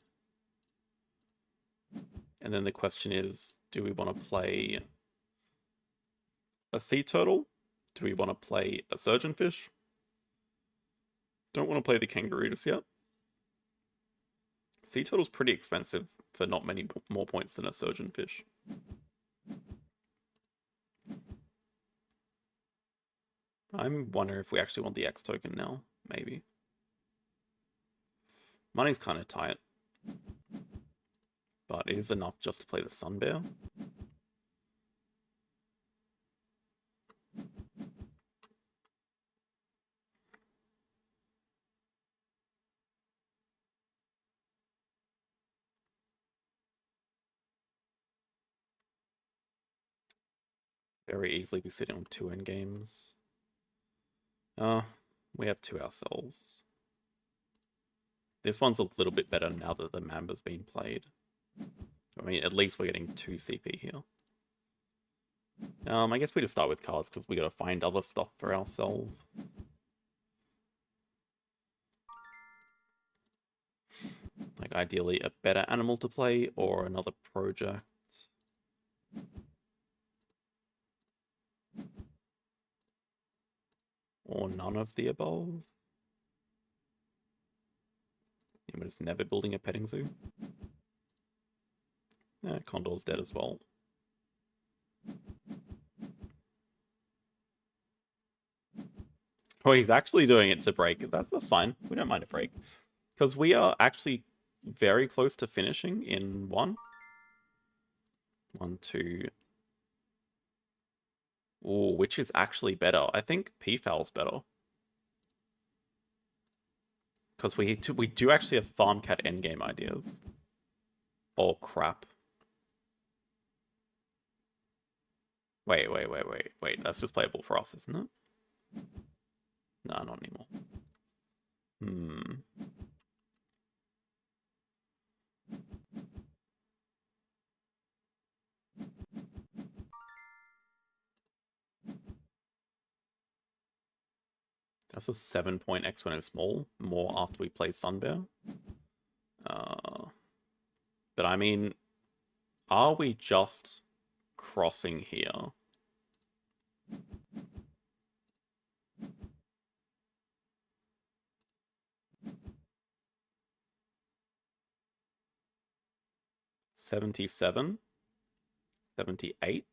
Speaker 1: And then the question is, do we want to play a sea turtle? Do we want to play a surgeonfish? Don't want to play the kangaroo just yet. Sea turtle's pretty expensive for not many more points than a surgeonfish. I'm wondering if we actually want the X token now. Maybe. Money's kind of tight. But it is enough just to play the Sunbear. Very easily be sitting on 2 endgames. We have 2 ourselves. This one's a little bit better now that the Mamba's been played. I mean, at least we're getting 2 CP here. I guess we just start with cards because we gotta find other stuff for ourselves. Like, ideally, a better animal to play or another project. Or none of the above. And we're just never building a petting zoo. Yeah, Condor's dead as well. Oh, he's actually doing it to break. That's fine. We don't mind a break. Because we are actually very close to finishing in 1. 1, 2. Ooh, which is actually better? I think Peafowl's better. Because we do actually have farm cat endgame ideas. Oh, crap. Wait. That's just playable for us, isn't it? No, not anymore. That's a 7-point exponent small. More after we play Sunbear. But I mean, are we just crossing here? $77, $78,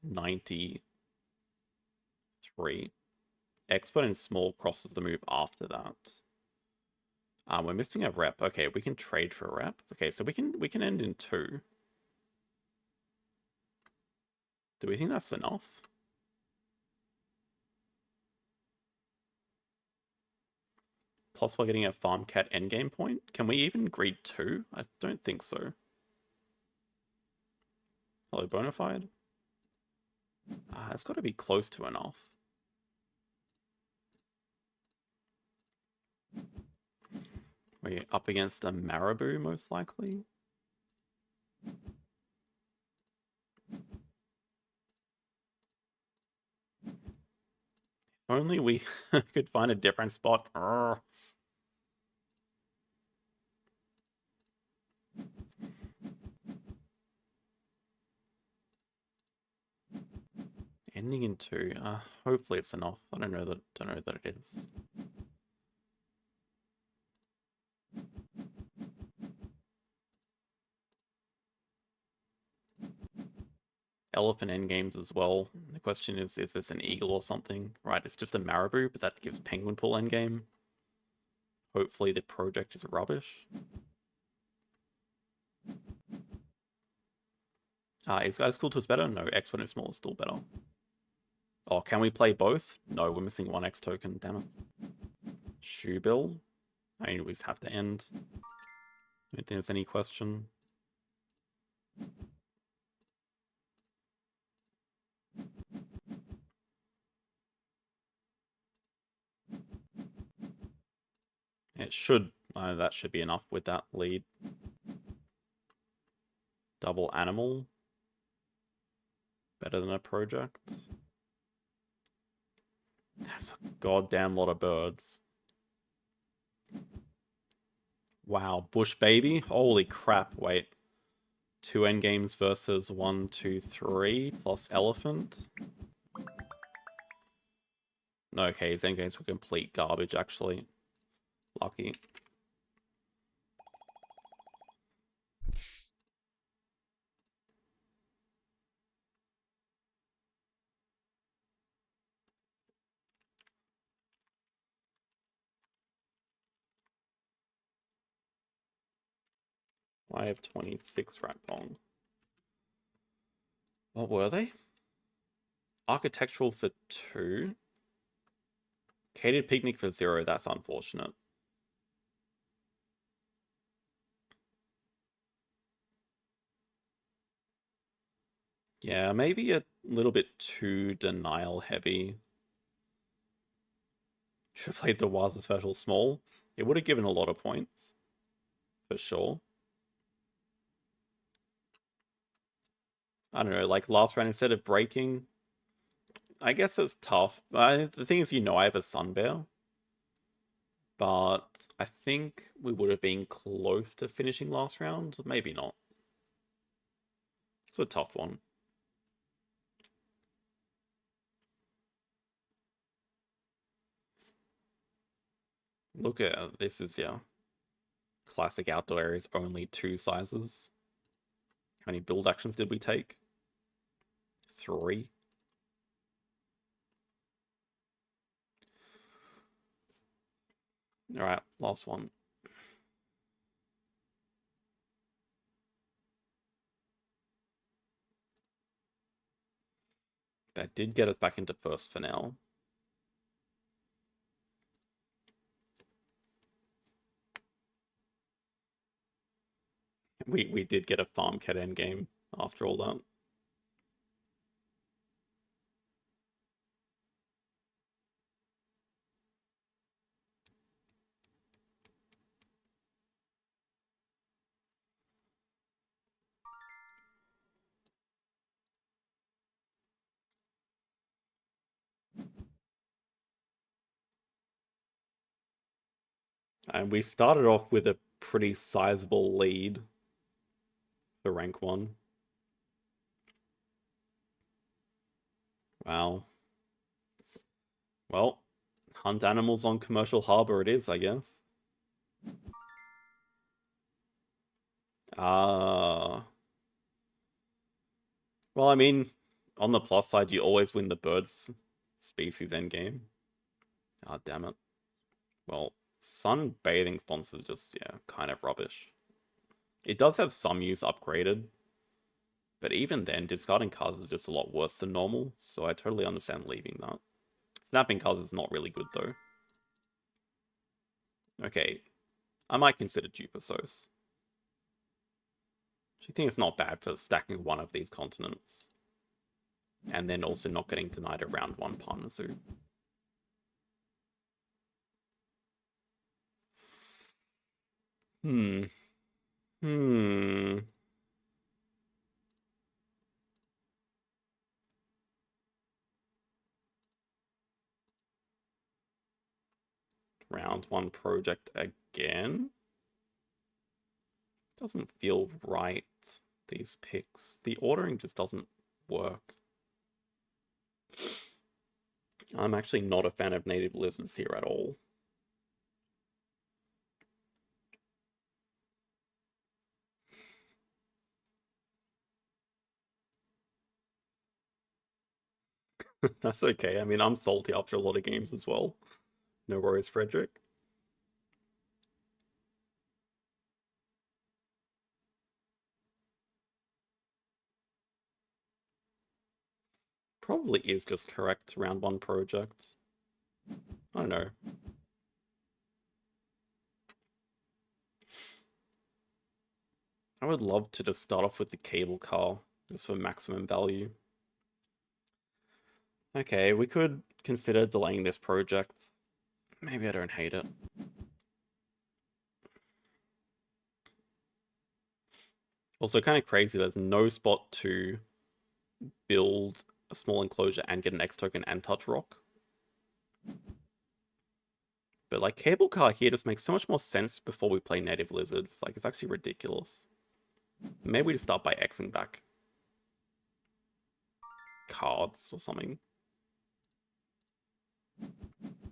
Speaker 1: $93. Exponent small crosses the move after that. We're missing a rep. Okay, we can trade for a rep. Okay, so we can end in 2. Do we think that's enough? Plus we're getting a farm cat endgame point. Can we even greed 2? I don't think so. Hello, Bonafide? It's got to be close to enough. We're up against a Marabou, most likely. If only we could find a different spot. Urgh. Ending in 2. Hopefully it's enough. I don't know that it is. Elephant endgames as well. The question is this an eagle or something? Right, it's just a Marabou, but that gives penguin pull endgame. Hopefully the project is rubbish. Is Guys Cool Tools better? No, Exponent Small is still better. Oh, can we play both? No, we're missing 1 X token, damn it. Shoe Bill. I mean, we just have to end. I don't think there's any question. It should, that should be enough with that lead. Double animal. Better than a project. That's a goddamn lot of birds. Wow, Bush Baby? Holy crap, wait. 2 endgames versus 1, 2, 3 plus elephant. No, okay, his endgames were complete garbage, actually. Lucky. I have 26 rat pong. What were they? Architectural for 2. Catered picnic for 0. That's unfortunate. Yeah, maybe a little bit too denial heavy. Should have played the Waza Special small. It would have given a lot of points. For sure. I don't know, like last round, instead of breaking, I guess it's tough. The thing is, I have a Sun Bear. But I think we would have been close to finishing last round. Maybe not. It's a tough one. Look at this is, yeah. Classic outdoor areas, only 2 sizes. How many build actions did we take? 3. Alright, last one. That did get us back into first for now. We did get a farm cat endgame after all that. And we started off with a pretty sizable lead for rank 1. Wow. Well, hunt animals on Commercial Harbor it is, I guess. Well, I mean, on the plus side, you always win the birds species endgame. Ah, damn it. Well, sunbathing sponsors just, yeah, kind of rubbish. It does have some use upgraded, but even then, discarding cards is just a lot worse than normal, so I totally understand leaving that. Snapping cards is not really good, though. Okay, I might consider Dupasos. I think it's not bad for stacking one of these continents. And then also not getting denied a round 1 partner suit. Hmm. Round 1 project again? Doesn't feel right, these picks. The ordering just doesn't work. I'm actually not a fan of native lizards here at all. That's okay. I mean, I'm salty after a lot of games as well. No worries, Frederick. Probably is just correct round 1 project. I don't know. I would love to just start off with the cable car, just for maximum value. Okay, we could consider delaying this project. Maybe I don't hate it. Also, kind of crazy, there's no spot to build a small enclosure and get an X token and touch rock. But like, cable car here just makes so much more sense before we play native lizards. Like, it's actually ridiculous. Maybe we just start by Xing back cards or something.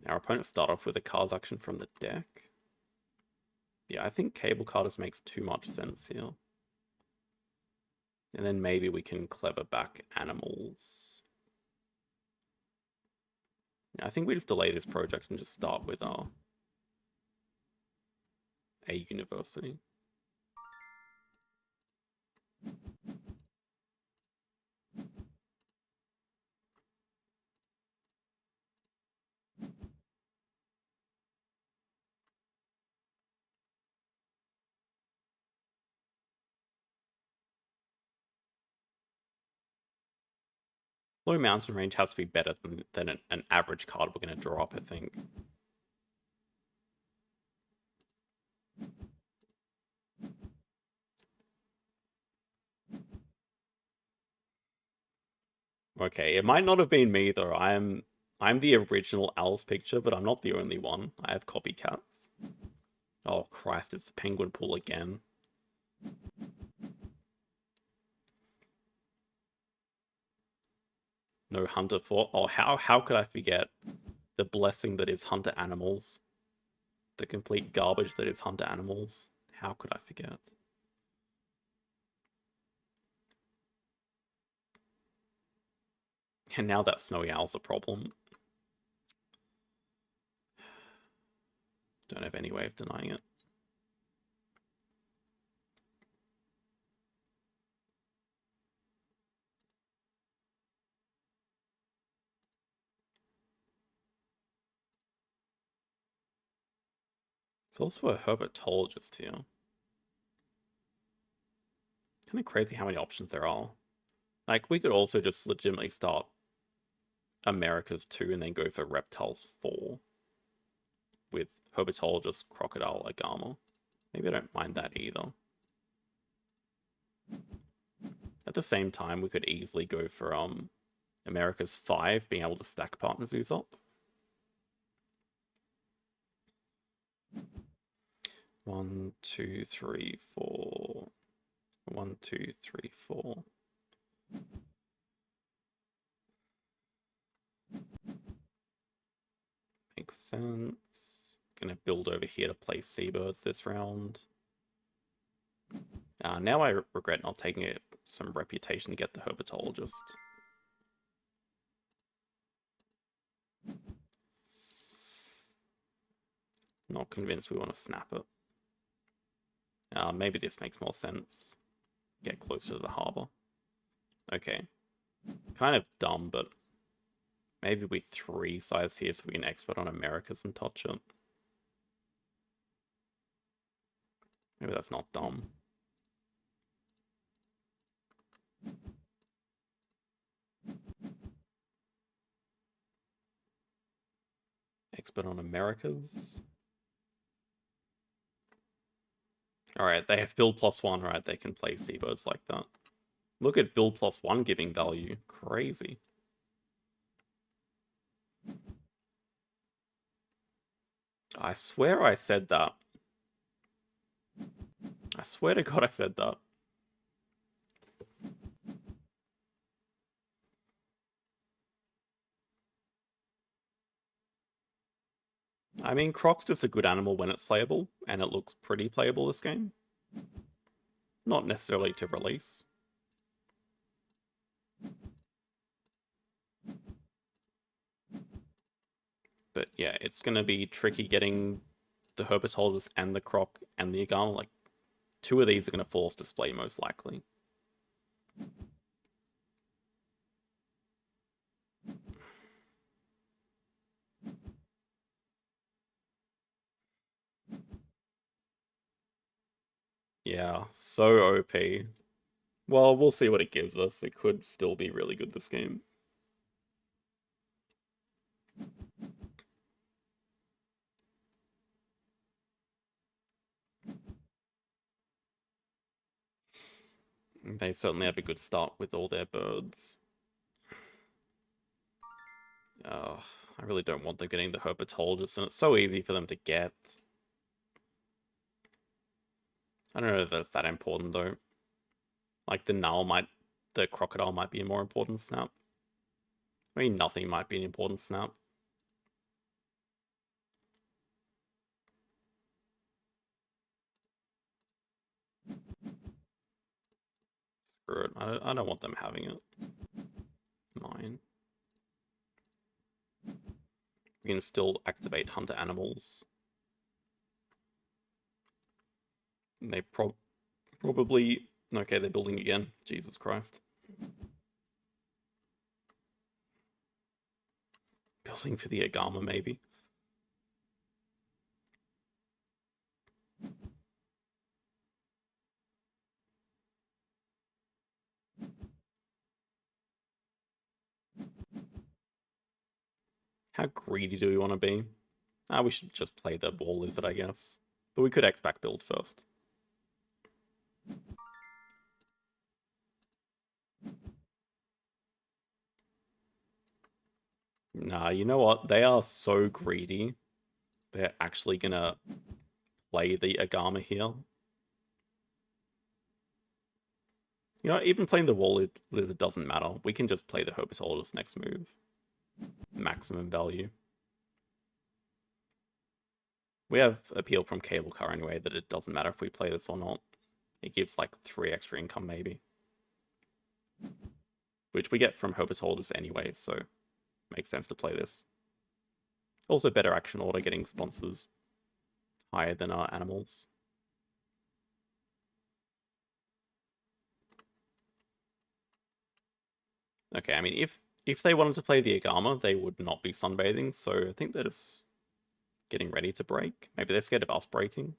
Speaker 1: Our opponents start off with a cards action from the deck. Yeah, I think cable car just makes too much sense here. And then maybe we can clever back animals. Yeah, I think we just delay this project and just start with a university. Low mountain range has to be better than an average card we're going to draw up, I think. Okay, it might not have been me though. I'm the original Owl's picture, but I'm not the only one. I have copycats. Oh Christ, it's the penguin pool again. No hunter for. Oh, how could I forget the blessing that is hunter animals? The complete garbage that is hunter animals. How could I forget? And now that snowy owl's a problem. Don't have any way of denying it. It's also a herpetologist here. Kind of crazy how many options there are. Like, we could also just legitimately start Americas 2 and then go for Reptiles 4 with Herpetologist, Crocodile, Agama. Maybe I don't mind that either. At the same time, we could easily go for Americas 5, being able to stack Partner Zoos up. 1, 2, 3, 4. 1, 2, 3, 4. Makes sense. Gonna build over here to play Seabirds this round. Now I regret not taking some reputation to get the Herpetologist. Not convinced we want to snap it. Maybe this makes more sense. Get closer to the harbor. Okay. Kind of dumb, but maybe we 3-size here so we can expert on Americas and touch it. Maybe that's not dumb. Expert on Americas. Alright, they have build +1, right? They can play Seabirds like that. Look at build +1 giving value. Crazy. I swear I said that. I swear to God I said that. I mean, Croc's just a good animal when it's playable, and it looks pretty playable this game. Not necessarily to release. But yeah, it's going to be tricky getting the Herpetologist and the Croc and the Agama. Like, 2 of these are going to fall off display most likely. Yeah, so OP. Well, we'll see what it gives us. It could still be really good this game. They certainly have a good start with all their birds. I really don't want them getting the Herpetologist, and it's so easy for them to get. I don't know if that's that important, though. Like, the crocodile might be a more important snap. I mean, nothing might be an important snap. Screw it. I don't want them having it. Mine. We can still activate hunter animals. They probably... Okay, they're building again. Jesus Christ. Building for the Agama, maybe. How greedy do we want to be? We should just play the Wall Lizard, I guess. But we could X-Back build first. Nah, you know what? They are so greedy. They're actually gonna play the Agama here. You know, even playing the Wall Lizard doesn't matter. We can just play the Herpetologist next move. Maximum value. We have appeal from Cable Car anyway, that it doesn't matter if we play this or not. It gives like 3 extra income maybe. Which we get from Herpetologist anyway, so makes sense to play this. Also better action order, getting sponsors higher than our animals. Okay, I mean, if they wanted to play the Agama, they would not be sunbathing, so I think they're just getting ready to break. Maybe they're scared of us breaking.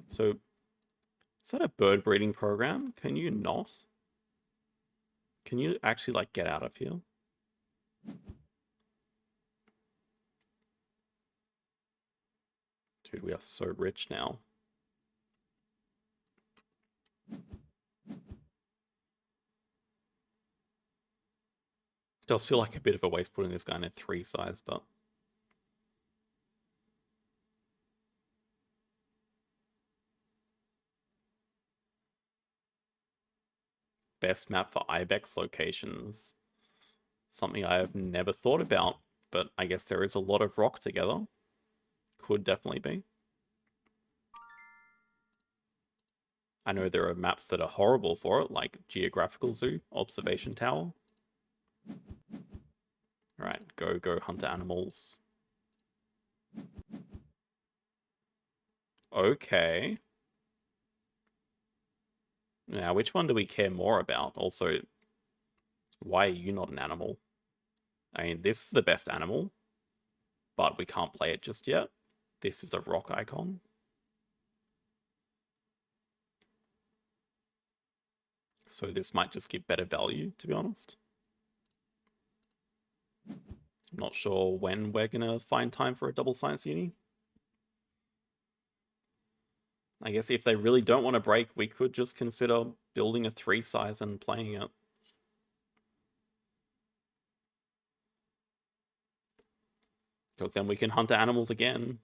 Speaker 1: So, is that a bird breeding program? Can you not? Can you actually, like, get out of here? Dude, we are so rich now. Does feel like a bit of a waste putting this guy in a 3 size, but best map for Ibex locations. Something I have never thought about, but I guess there is a lot of rock together. Could definitely be. I know there are maps that are horrible for it, like Geographical Zoo, Observation Tower. Alright, go hunt animals. Okay. Now, which one do we care more about? Also, why are you not an animal? I mean, this is the best animal, but we can't play it just yet. This is a rock icon. So this might just give better value, to be honest. I'm not sure when we're going to find time for a double science uni. I guess if they really don't want to break, we could just consider building a 3 size and playing it. Because then we can hunt animals again.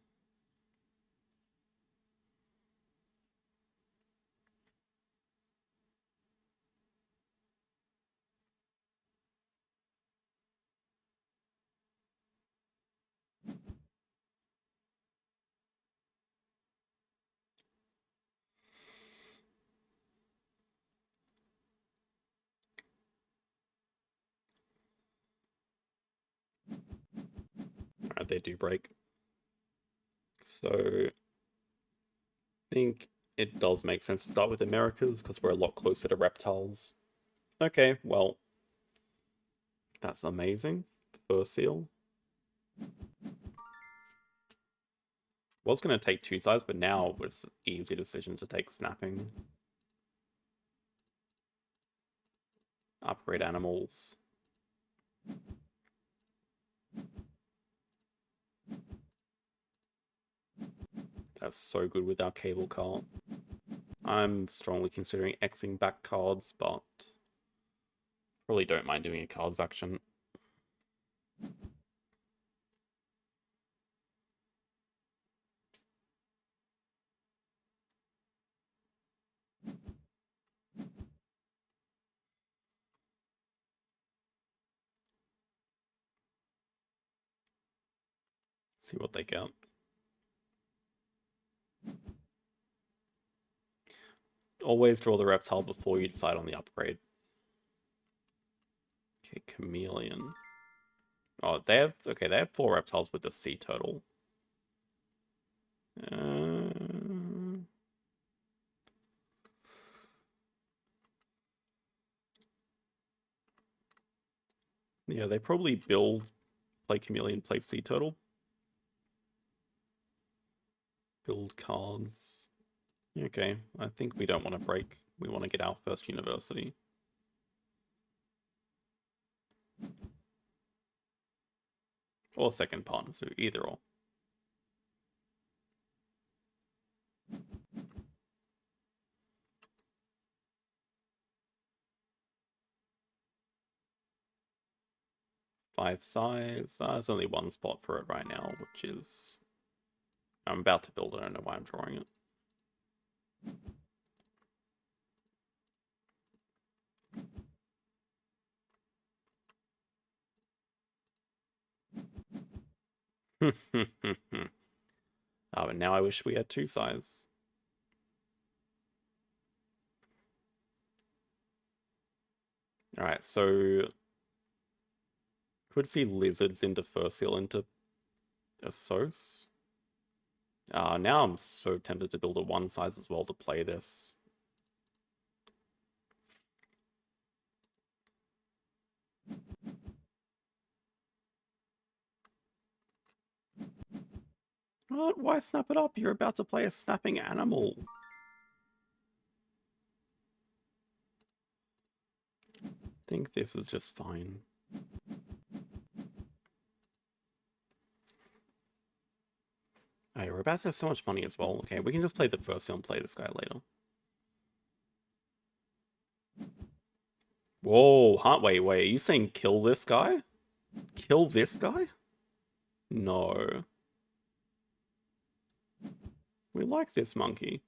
Speaker 1: Alright, they do break. So, I think it does make sense to start with Americas because we're a lot closer to reptiles. Okay, well, that's amazing. Fur seal. Was going to take 2 sides, but now it was an easy decision to take snapping. Upgrade animals. That's so good with our cable car. I'm strongly considering Xing back cards, but probably don't mind doing a cards action. See what they get. Always draw the reptile before you decide on the upgrade. Okay, chameleon. Oh, they have 4 reptiles with the sea turtle. Yeah, they probably play chameleon, play sea turtle. Build cards. Okay, I think we don't want to break. We want to get our first university. Or second partner, so either or. Five size. There's only one spot for it right now, which is... I'm about to build it, I don't know why I'm drawing it. Oh, and now I wish we had 2 size. Alright, so... Could see lizards into Furseal into Essos. Now I'm so tempted to build a 1 size as well to play this. What? Why snap it up? You're about to play a snapping animal. I think this is just fine. Oh, we're about to have so much money as well. Okay, we can just play the first and play this guy later. Whoa, wait, are you saying kill this guy? Kill this guy? No. We like this monkey.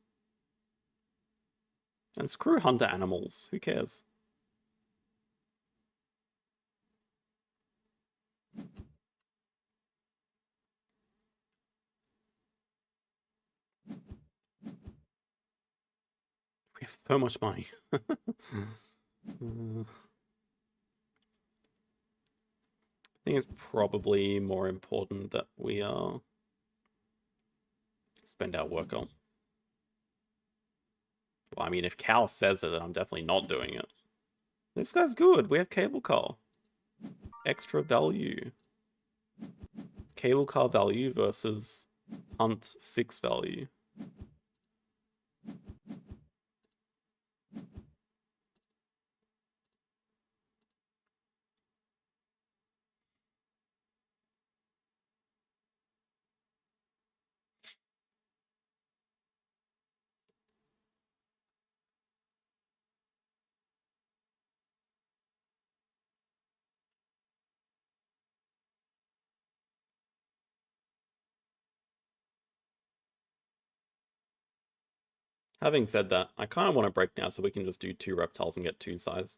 Speaker 1: And screw hunter animals. Who cares? We have so much money. I think it's probably more important that we spend our work on. Well, I mean, if Cal says it, then I'm definitely not doing it. This guy's good. We have cable car. Extra value. Cable car value versus hunt 6 value. Having said that, I kind of want to break now so we can just do 2 reptiles and get 2 size.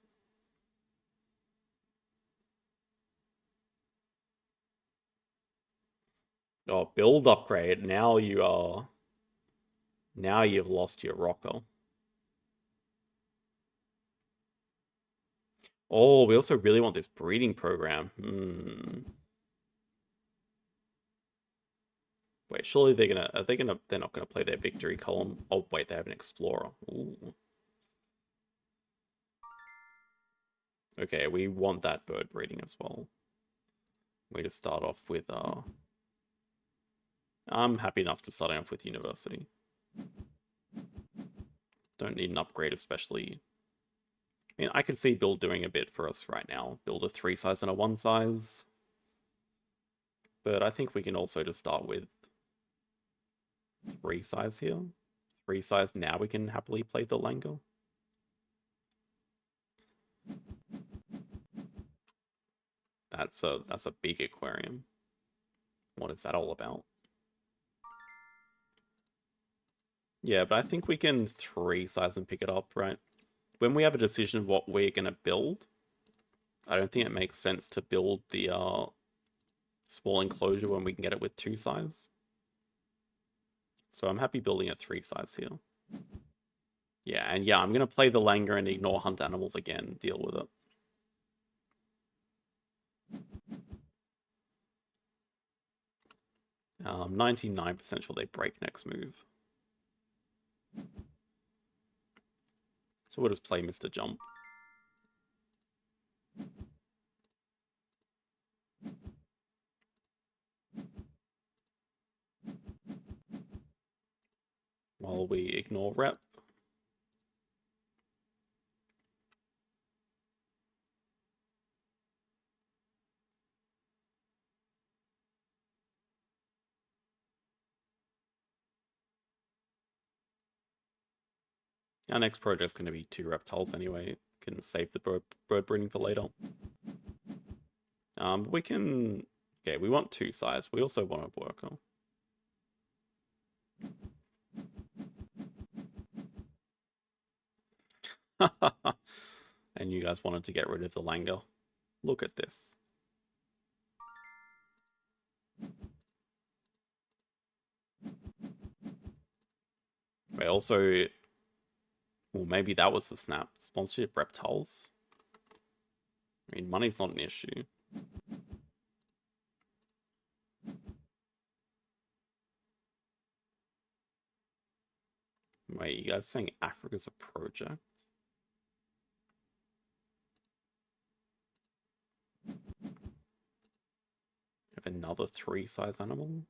Speaker 1: Oh, build upgrade. Now you are... Now you've lost your rocker. Oh, we also really want this breeding program. Wait, surely they're gonna... They're not gonna play their victory column. Oh, wait, they have an explorer. Ooh. Okay, we want that bird breeding as well. We just start off with, I'm happy enough to start off with university. Don't need an upgrade, especially... I mean, I could see Build doing a bit for us right now. Build a 3 size and a 1 size. But I think we can also just start with 3 size here. 3 size, now we can happily play the Lango. That's a big aquarium. What is that all about? Yeah, but I think we can 3 size and pick it up, right? When we have a decision of what we're going to build, I don't think it makes sense to build the small enclosure when we can get it with 2 size. So I'm happy building a 3 size here. Yeah, and yeah, I'm going to play the Langer and ignore hunt animals again, deal with it. 99% sure they break next move. So we'll just play Mr. Jump. While we ignore rep. Our next project's going to be 2 reptiles anyway. Can save the bird breeding for later. We can... Okay, we want 2 size. We also want a worker. And you guys wanted to get rid of the Langer. Look at this. Wait, also... Well, maybe that was the snap. Sponsorship reptiles. I mean, money's not an issue. Wait, you guys saying Africa's a project? Have another 3 size animal?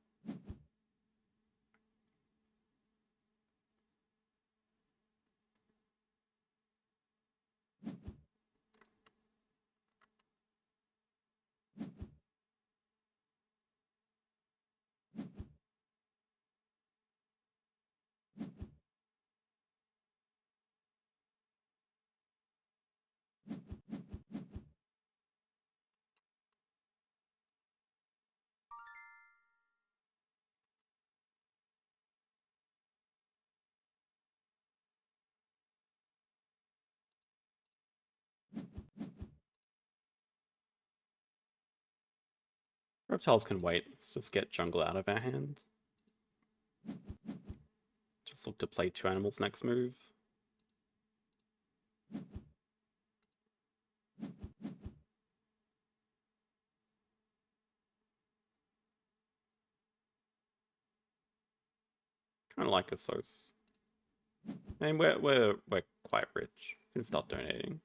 Speaker 1: Reptiles can wait. Let's just get jungle out of our hands. Just look to play 2 animals next move. Kind of like a Sos. I mean, we're quite rich. We can start donating.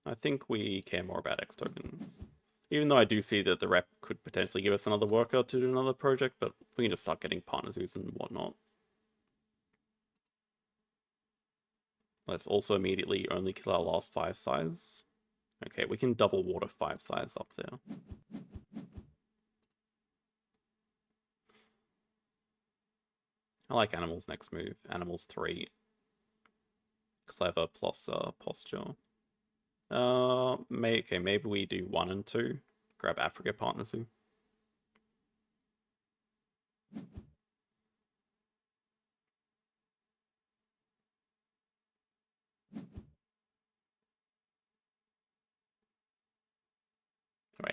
Speaker 1: I think we care more about X tokens. Even though I do see that the rep could potentially give us another worker to do another project, but we can just start getting partners and whatnot. Let's also immediately only kill our last 5 size. Okay, we can double water 5 size up there. I like animals next move. Animals 3. Clever plus posture. Okay, maybe we do 1 and 2. Grab Africa partners. Wait,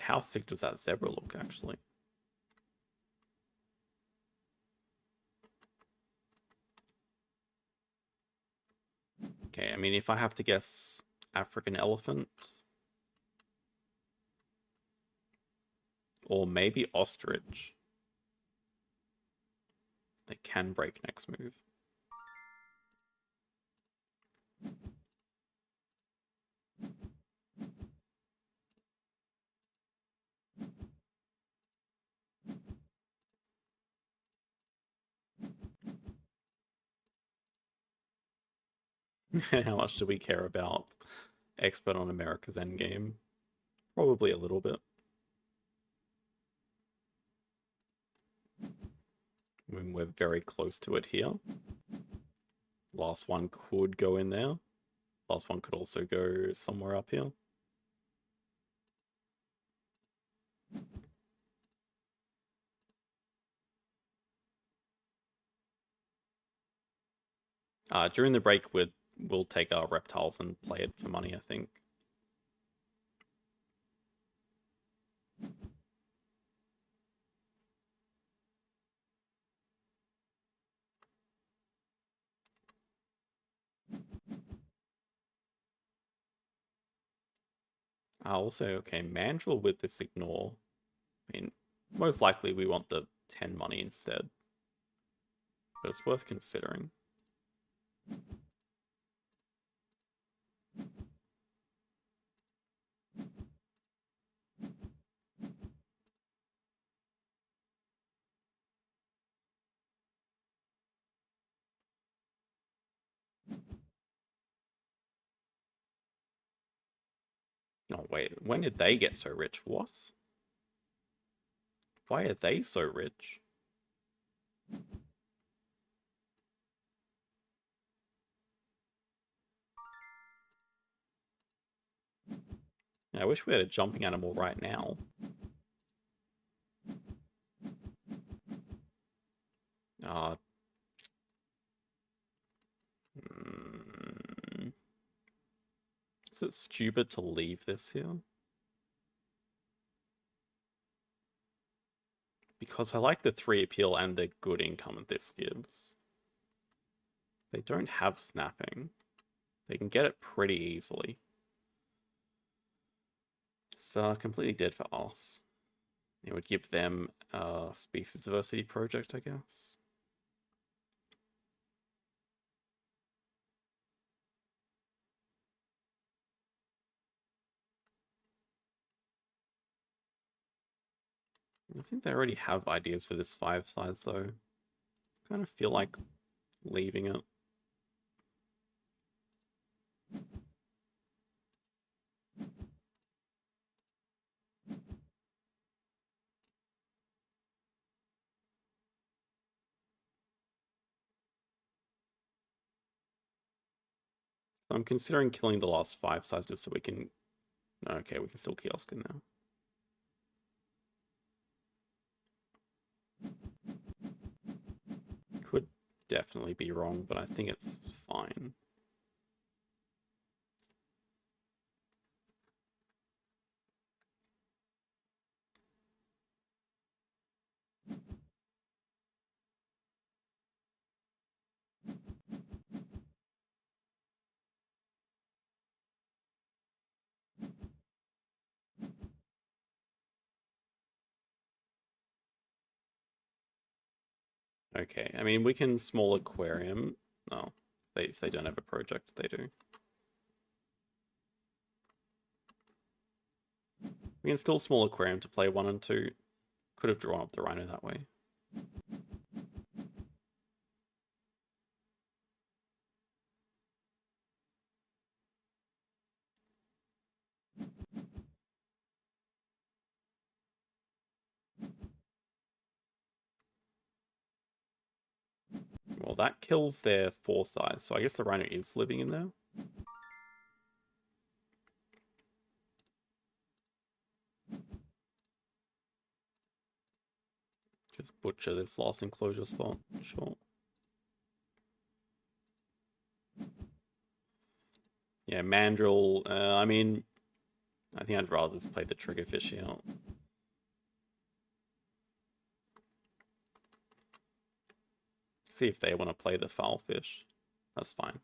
Speaker 1: how sick does that zebra look, actually? Okay, I mean, if I have to guess African elephant. Or maybe ostrich. They can break next move. How much do we care about Expert on America's Endgame? Probably a little bit. When we're very close to it here. Last one could go in there. Last one could also go somewhere up here. During the break, we'll take our reptiles and play it for money, I think. Also, okay, Mandrill with this ignore. I mean, most likely we want the 10 money instead. But it's worth considering. Oh, wait, when did they get so rich? What? Why are they so rich? I wish we had a jumping animal right now. Is it stupid to leave this here? Because I like the 3 appeal and the good income that this gives. They don't have snapping. They can get it pretty easily. It's completely dead for us. It would give them a species diversity project, I guess. I think they already have ideas for this 5 size though. I kind of feel like leaving it. I'm considering killing the last 5 size just so we can... Okay, we can still kiosk it now. Could definitely be wrong, but I think it's fine. Okay, I mean, we can small aquarium. No, if they don't have a project, they do. We can still small aquarium to play 1 and 2. Could have drawn up the Rhino that way. Well, that kills their 4 size, so I guess the Rhino is living in there. Just butcher this last enclosure spot, sure. Yeah, Mandrill, I mean, I think I'd rather just play the Triggerfish out. See if they want to play the Foulfish. That's fine.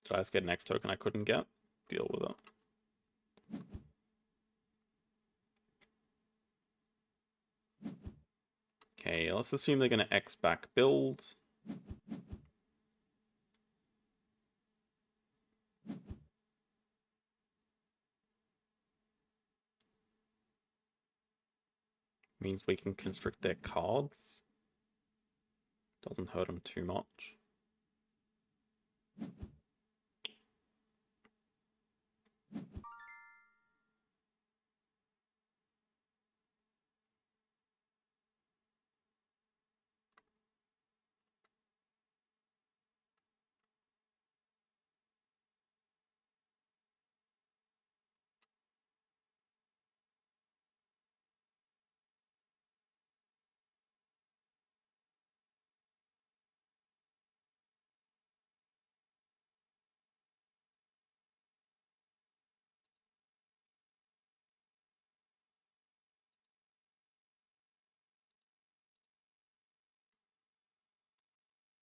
Speaker 1: Did I just get an X token I couldn't get? Deal with it. Okay, let's assume they're going to X back build. Means we can constrict their cards. Doesn't hurt them too much.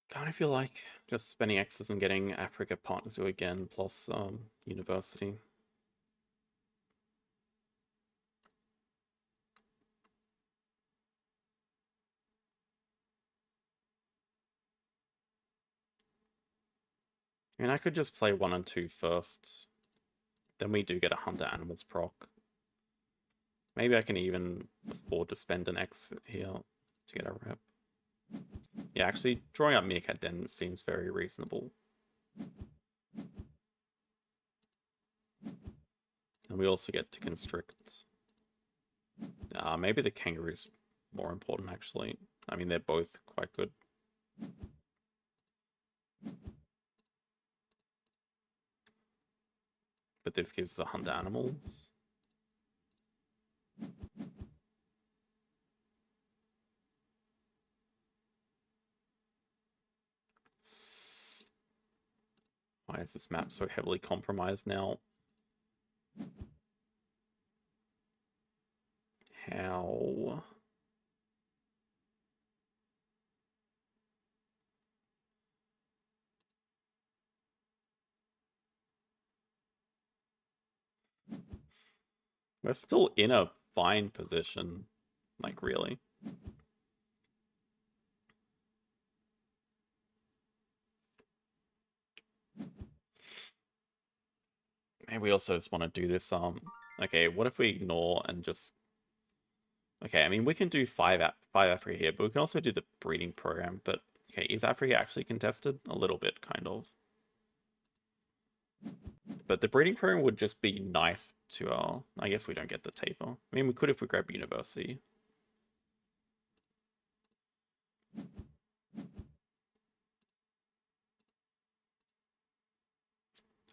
Speaker 1: Kind of feel like just spending X's and getting Africa Partner Zoo again, plus University. I mean, I could just play 1 and 2 first. Then we do get a Hunter Animals proc. Maybe I can even afford to spend an X here to get a rep. Yeah, actually, drawing up Meerkat Den seems very reasonable. And we also get to constrict. Maybe the Kangaroo's more important, actually. I mean, they're both quite good. But this gives the Hunt Animals. Why is this map so heavily compromised now? How? We're still in a fine position. Like, really. Maybe we also just want to do this, okay, what if we ignore and just... Okay, I mean, we can do 5 Africa here, but we can also do the breeding program, but... Okay, is Africa actually contested? A little bit, kind of. But the breeding program would just be nice to, I guess we don't get the taper. I mean, we could if we grab University.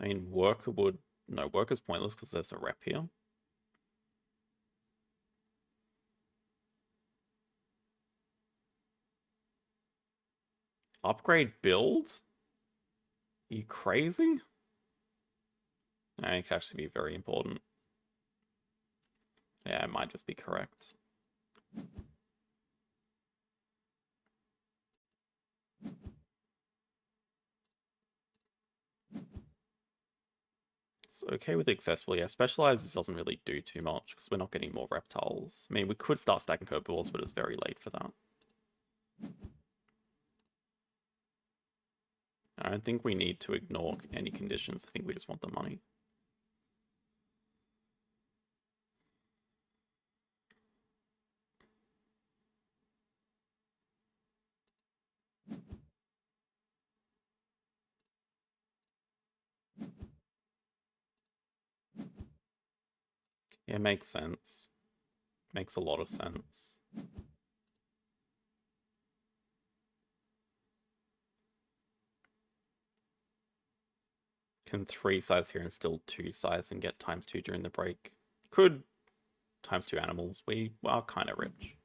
Speaker 1: I mean, Worker would... No, Worker's pointless because there's a rep here. Upgrade build? Are you crazy? It could actually be very important. Yeah, it might just be correct. So okay with accessible, yeah. Specializes doesn't really do too much because we're not getting more reptiles. I mean, we could start stacking herbivores, but it's very late for that. I don't think we need to ignore any conditions. I think we just want the money. Yeah, it makes sense. Makes a lot of sense. Can 3 size here and still 2 size and get ×2 during the break. Could ×2 animals. We are kind of rich.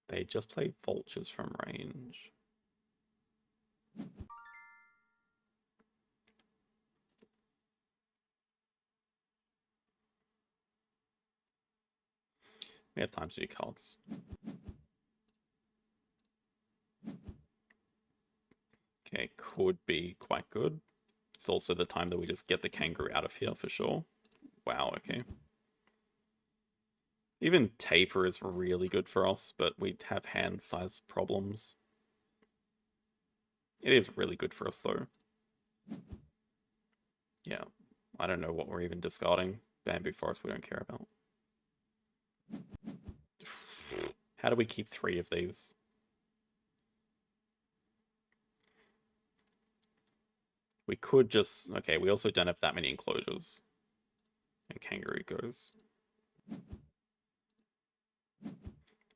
Speaker 1: They just play vultures from range. We have ×2 cards. Okay, could be quite good. It's also the time that we just get the kangaroo out of here for sure. Wow, okay. Even taper is really good for us, but we have hand size problems. It is really good for us though. Yeah, I don't know what we're even discarding. Bamboo forest we don't care about. How do we keep 3 of these? We could just... Okay, we also don't have that many enclosures. And kangaroo goes.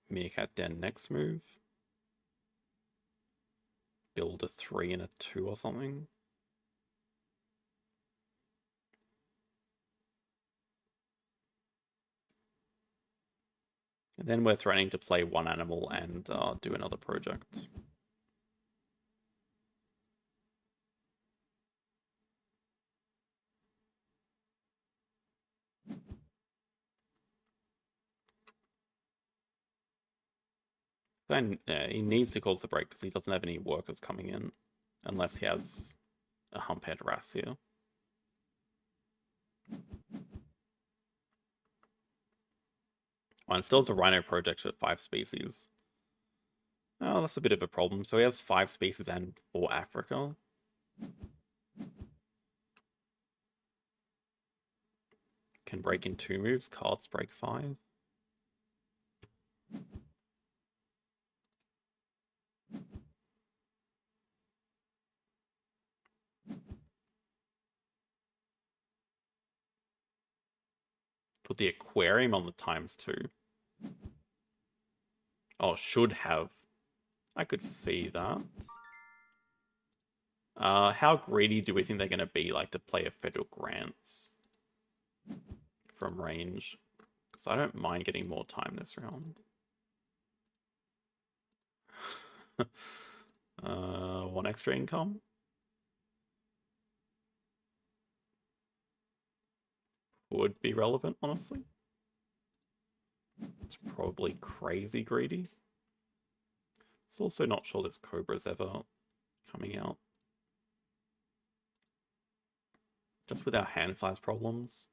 Speaker 1: Meerkat den next move. Build a 3 and a 2 or something. And then we're threatening to play 1 animal and do another project. Then he needs to cause the break because he doesn't have any workers coming in. Unless he has a humphead wrasse here. Oh, and still has a rhino project with 5 species. Oh, that's a bit of a problem. So he has 5 species and 4 Africa. Can break in 2 moves. Cards break 5. Put the aquarium on the ×2. Oh, should have. I could see that. How greedy do we think they're going to be, like, to play a federal grants from range? Because I don't mind getting more time this round. 1 extra income. Would be relevant, honestly. It's probably crazy greedy. It's also not sure this Cobra's ever coming out. Just with our hand size problems.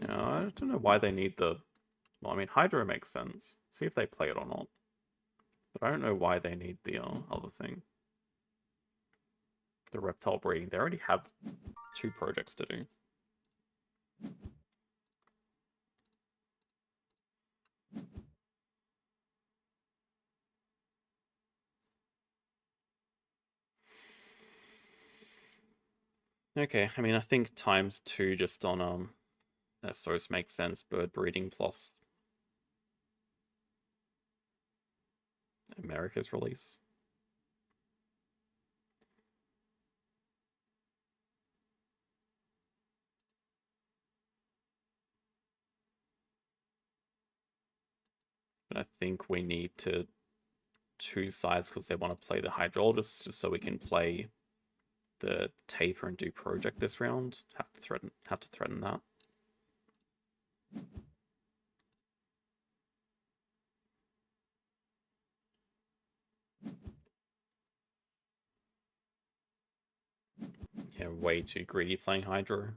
Speaker 1: No, I don't know why they need the... Well, I mean, Hydro makes sense. See if they play it or not. But I don't know why they need the other thing. The reptile breeding. They already have 2 projects to do. Okay, I mean, I think ×2 just on that source makes sense. Bird breeding plus America's release. But I think we need to choose sides because they want to play the Hydrologist just so we can play the Taper and do Project this round. Have to threaten that. Yeah, way too greedy playing Hydro.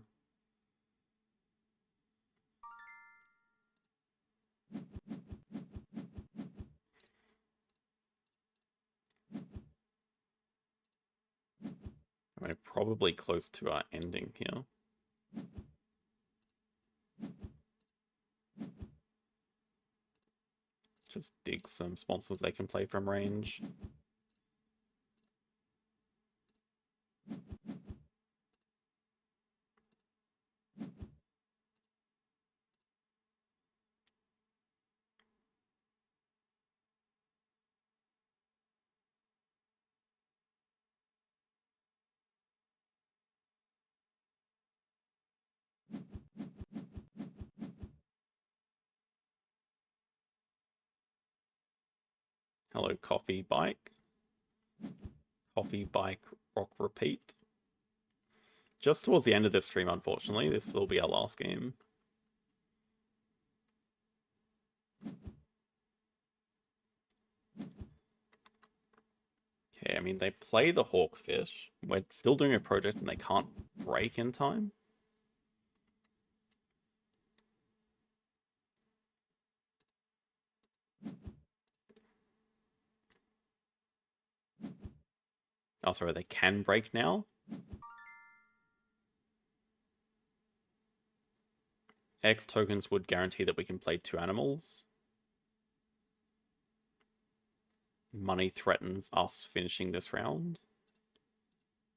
Speaker 1: We're probably close to our ending here. Just dig some sponsors they can play from range. Hello, Coffee Bike. Coffee Bike Rock Repeat. Just towards the end of this stream, unfortunately. This will be our last game. Okay, I mean, they play the Hawkfish. We're still doing a project and they can't break in time. Oh, sorry, they can break now? X tokens would guarantee that we can play 2 animals. Money threatens us finishing this round.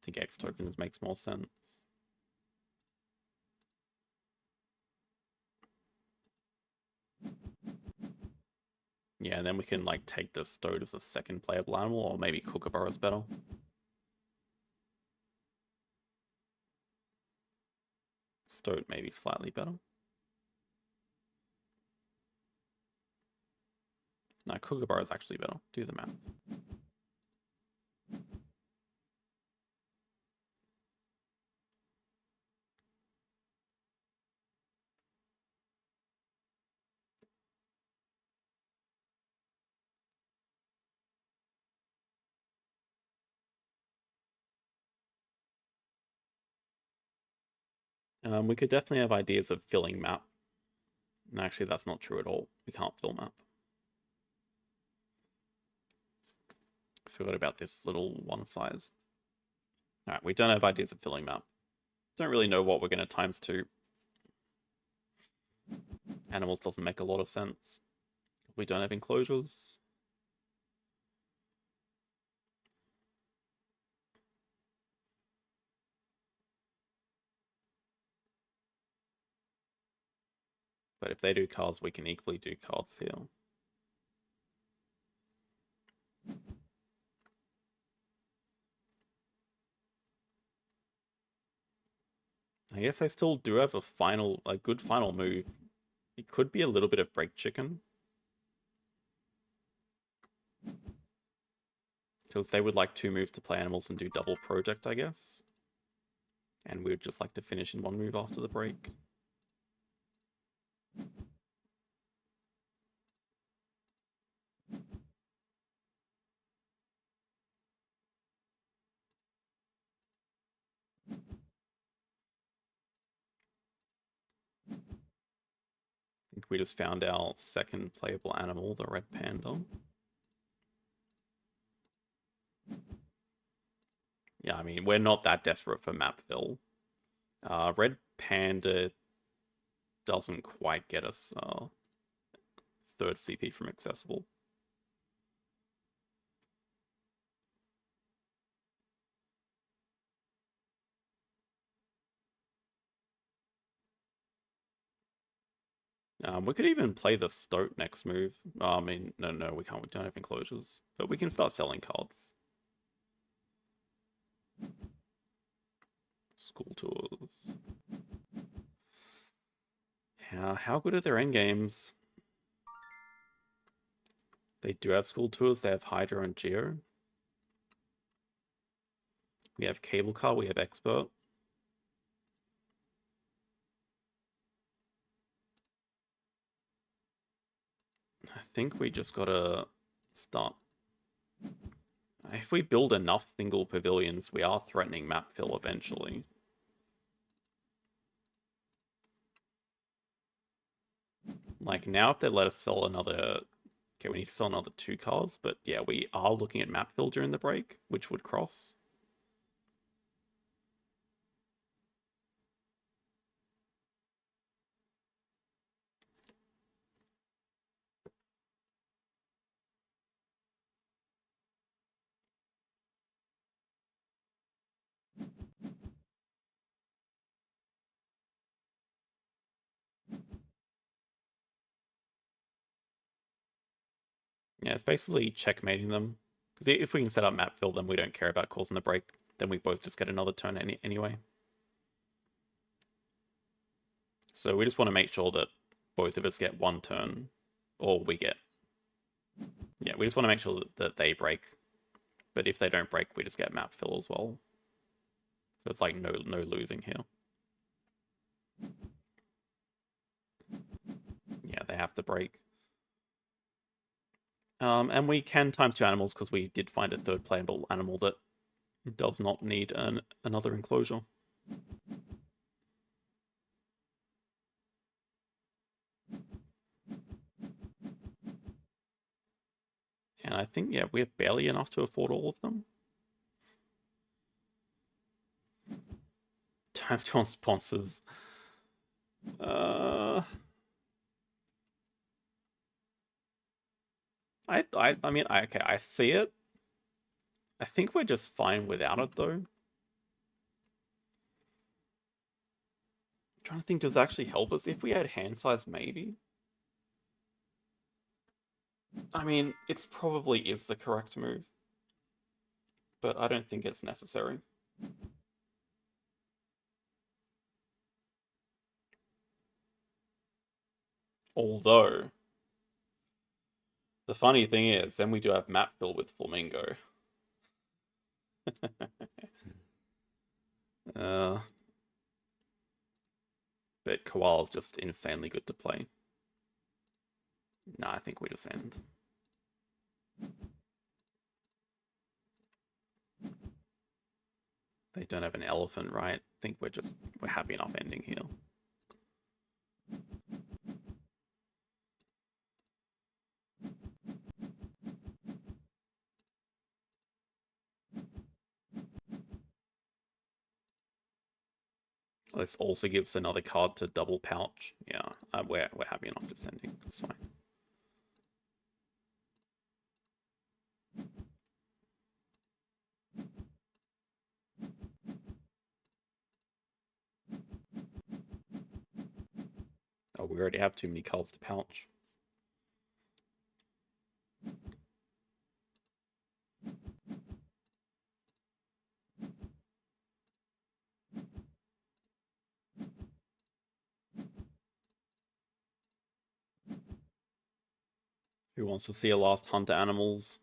Speaker 1: I think X tokens makes more sense. Yeah, and then we can like take the Stoat as a second playable animal, or maybe Kookaburra is better. Stoat maybe slightly better. No, Kookaburra is actually better. Do the math. We could definitely have ideas of filling map. Actually, that's not true at all. We can't fill map. Forgot about this little one size. Alright, we don't have ideas of filling map. Don't really know what we're going to times 2. Animals doesn't make a lot of sense. We don't have enclosures. But if they do cards, we can equally do cards here. I guess I still do have a good final move. It could be a little bit of break chicken. Because they would like 2 moves to play animals and do double project, I guess. And we would just like to finish in 1 move after the break. I think we just found our second playable animal, the red panda. Yeah, I mean, we're not that desperate for Mapville. Red Panda doesn't quite get us 3rd CP from accessible. We could even play the Stoat next move. I mean, no, we can't. We don't have enclosures. But we can start selling cards. School tours. How good are their endgames? They do have school tours. They have Hydro and Geo. We have Cable Car. We have Expert. I think we just gotta start. If we build enough single pavilions, we are threatening map fill eventually. Like now, if they let us sell another... Okay, we need to sell another 2 cars, but yeah, we are looking at map fill during the break, which would cross. Yeah, it's basically checkmating them. Because if we can set up map fill, then we don't care about causing the break. Then we both just get another turn anyway. So we just want to make sure that both of us get 1 turn, or we get... Yeah, we just want to make sure that they break. But if they don't break, we just get map fill as well. So it's like no losing here. Yeah, they have to break. And we can times 2 animals because we did find a 3rd playable animal that does not need another enclosure. And I think, yeah, we have barely enough to afford all of them. Times 2 on sponsors. I mean, okay, I see it. I think we're just fine without it, though. I'm trying to think, does it actually help us? If we had hand size, maybe? I mean, it probably is the correct move. But I don't think it's necessary. Although, the funny thing is, then we do have map fill with Flamingo. But Koala's just insanely good to play. Nah, I think we just end. They don't have an elephant, right? I think we're happy enough ending here. This also gives another card to double pouch. Yeah, we're happy enough just ending. It's fine. Oh, we already have too many cards to pouch. Who wants to see a last hunter animals?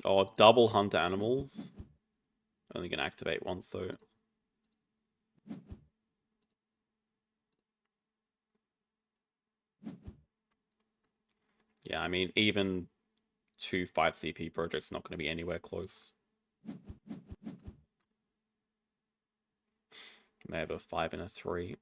Speaker 1: Oh, double hunter animals. Only gonna activate once though. Yeah, I mean, even 2 5 CP projects not going to be anywhere close. They have a 5 and a 3.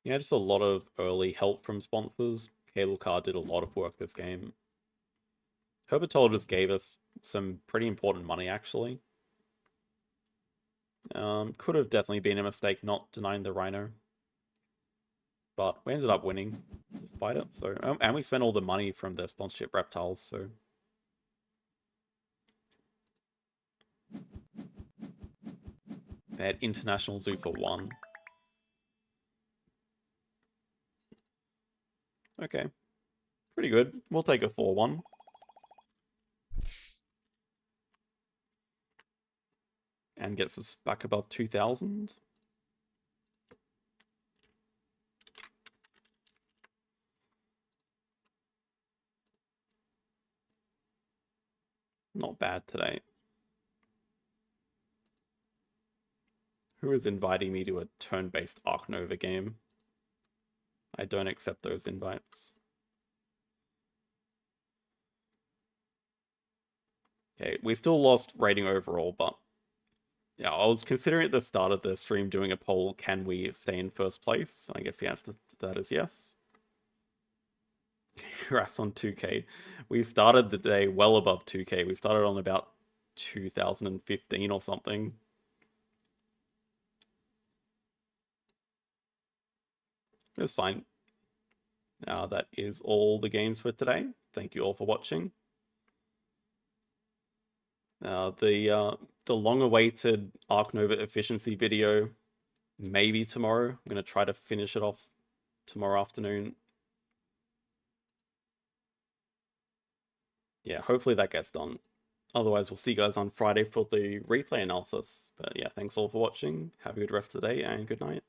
Speaker 1: Yeah, just a lot of early help from sponsors. Cable Car did a lot of work this game. Herbertol just gave us some pretty important money, actually. Could have definitely been a mistake not denying the Rhino. But we ended up winning, just fight it. So and we spent all the money from the sponsorship reptiles, so they had International Zoo for 1. Okay. Pretty good. We'll take a 4-1. And gets us back above 2,000. Not bad today. Who is inviting me to a turn-based Ark Nova game? I don't accept those invites. Okay, we still lost rating overall, but yeah, I was considering at the start of the stream doing a poll, can we stay in first place? I guess the answer to that is yes. Congrats on 2k. We started the day well above 2k. We started on about 2015 or something. It was fine. Now that is all the games for today. Thank you all for watching. The long-awaited Ark Nova efficiency video, maybe tomorrow. I'm going to try to finish it off tomorrow afternoon. Yeah, hopefully that gets done. Otherwise, we'll see you guys on Friday for the replay analysis. But yeah, thanks all for watching. Have a good rest of the day and good night.